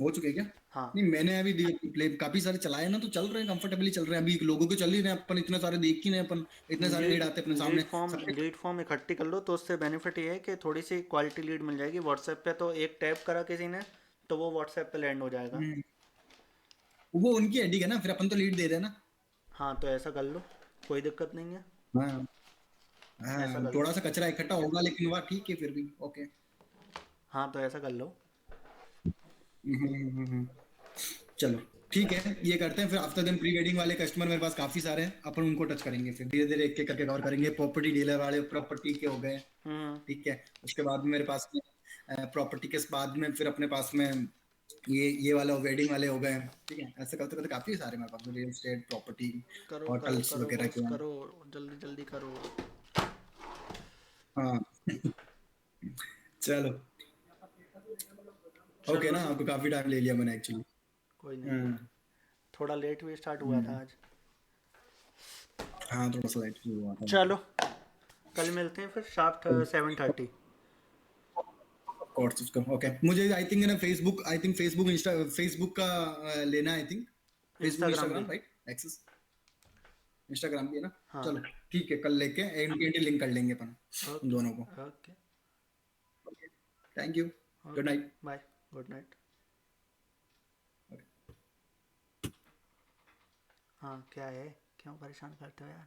हो चुके हैं क्या? हाँ नहीं मैंने अभी प्ले काफी सारे चलाए ना, तो चल रहे हैं कंफर्टेबली चल रहे हैं, अभी लोगों के चल ही रहे हैं, अपन इतने सारे देख ही नहीं अपन, इतने सारे लीड एड आते हैं अपने लीड सामने फॉर्म सबके। लीड फॉर्म इकट्ठी कर लो, तो उससे बेनिफिट ये है कि थोड़ी सी क्वालिटी लीड मिल जाएगी। व्हाट्सएप पे तो एक टैप करा किसी ने, तो वो व्हाट्सएप पे लैंड हो जाएगा। हम्म, वो उनकी हेडिंग है ना, फिर अपन तो लीड दे रहे हैं ना। हाँ तो ऐसा कर लो, कोई दिक्कत नहीं है, हाँ ऐसा हाँ, कर लो। थोड़ा सा कचरा इकट्ठा होगा लेकिन वाह ठीक है फिर भी ओके। हाँ तो ऐसा कर लो। हम्म। चलो ठीक है, ये करते हैं फिर आफ्टर देन प्री वेडिंग वाले कस्टमर मेरे पास काफी सारे हैं, अपन उनको टच करेंगे, फिर धीरे धीरे एक एक करके कवर करेंगे। प्रॉपर्टी डीलर वाले प्रॉपर्टी के हो गए, हम्म। ठीक है। उसके बाद में मेरे पास में प्रॉपर्टी के बाद में फिर अपने पास में ये वाला वेडिंग वाले हो गए, ठीक है। ऐसे करते करते काफी सारे मेरे पास रियल एस्टेट प्रॉपर्टी करो करो होटल्स करो वगैरह बॉस, के हैं। करो, जल्दी जल्दी करो। हाँ चलो ओके चलो ना, आपको काफी टाइम ले लिया मैंने एक्चुअली। कोई नहीं, हम्म थोड़ा लेट भी स्टार्ट हुआ था हम्म, आज। हाँ थोड़ा सा लाइट हुआ था। चलो कल मिलते हैं फिर शार्प 7:30। कोर्स उसका ओके, मुझे आई थिंक ना Facebook, I think Facebook Insta Facebook का लेना है आई थिंक, फेसबुक इंस्टाग्राम भी। इंस्टाग्राम राइट एक्सेस, इंस्टाग्राम भी है ना। हाँ। चलो ठीक है, कल लेके एंड लिंक कर लेंगे अपन उन ओके। दोनों को। Okay. Thank you, good okay night. Bye. Good night. हाँ क्या है, क्यों परेशान करते हो यार।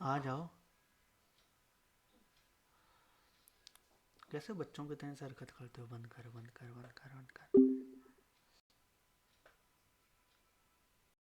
आ जाओ, कैसे बच्चों के तरह से हरकत करते हो, बंद कर बंद कर बंद कर बंद कर।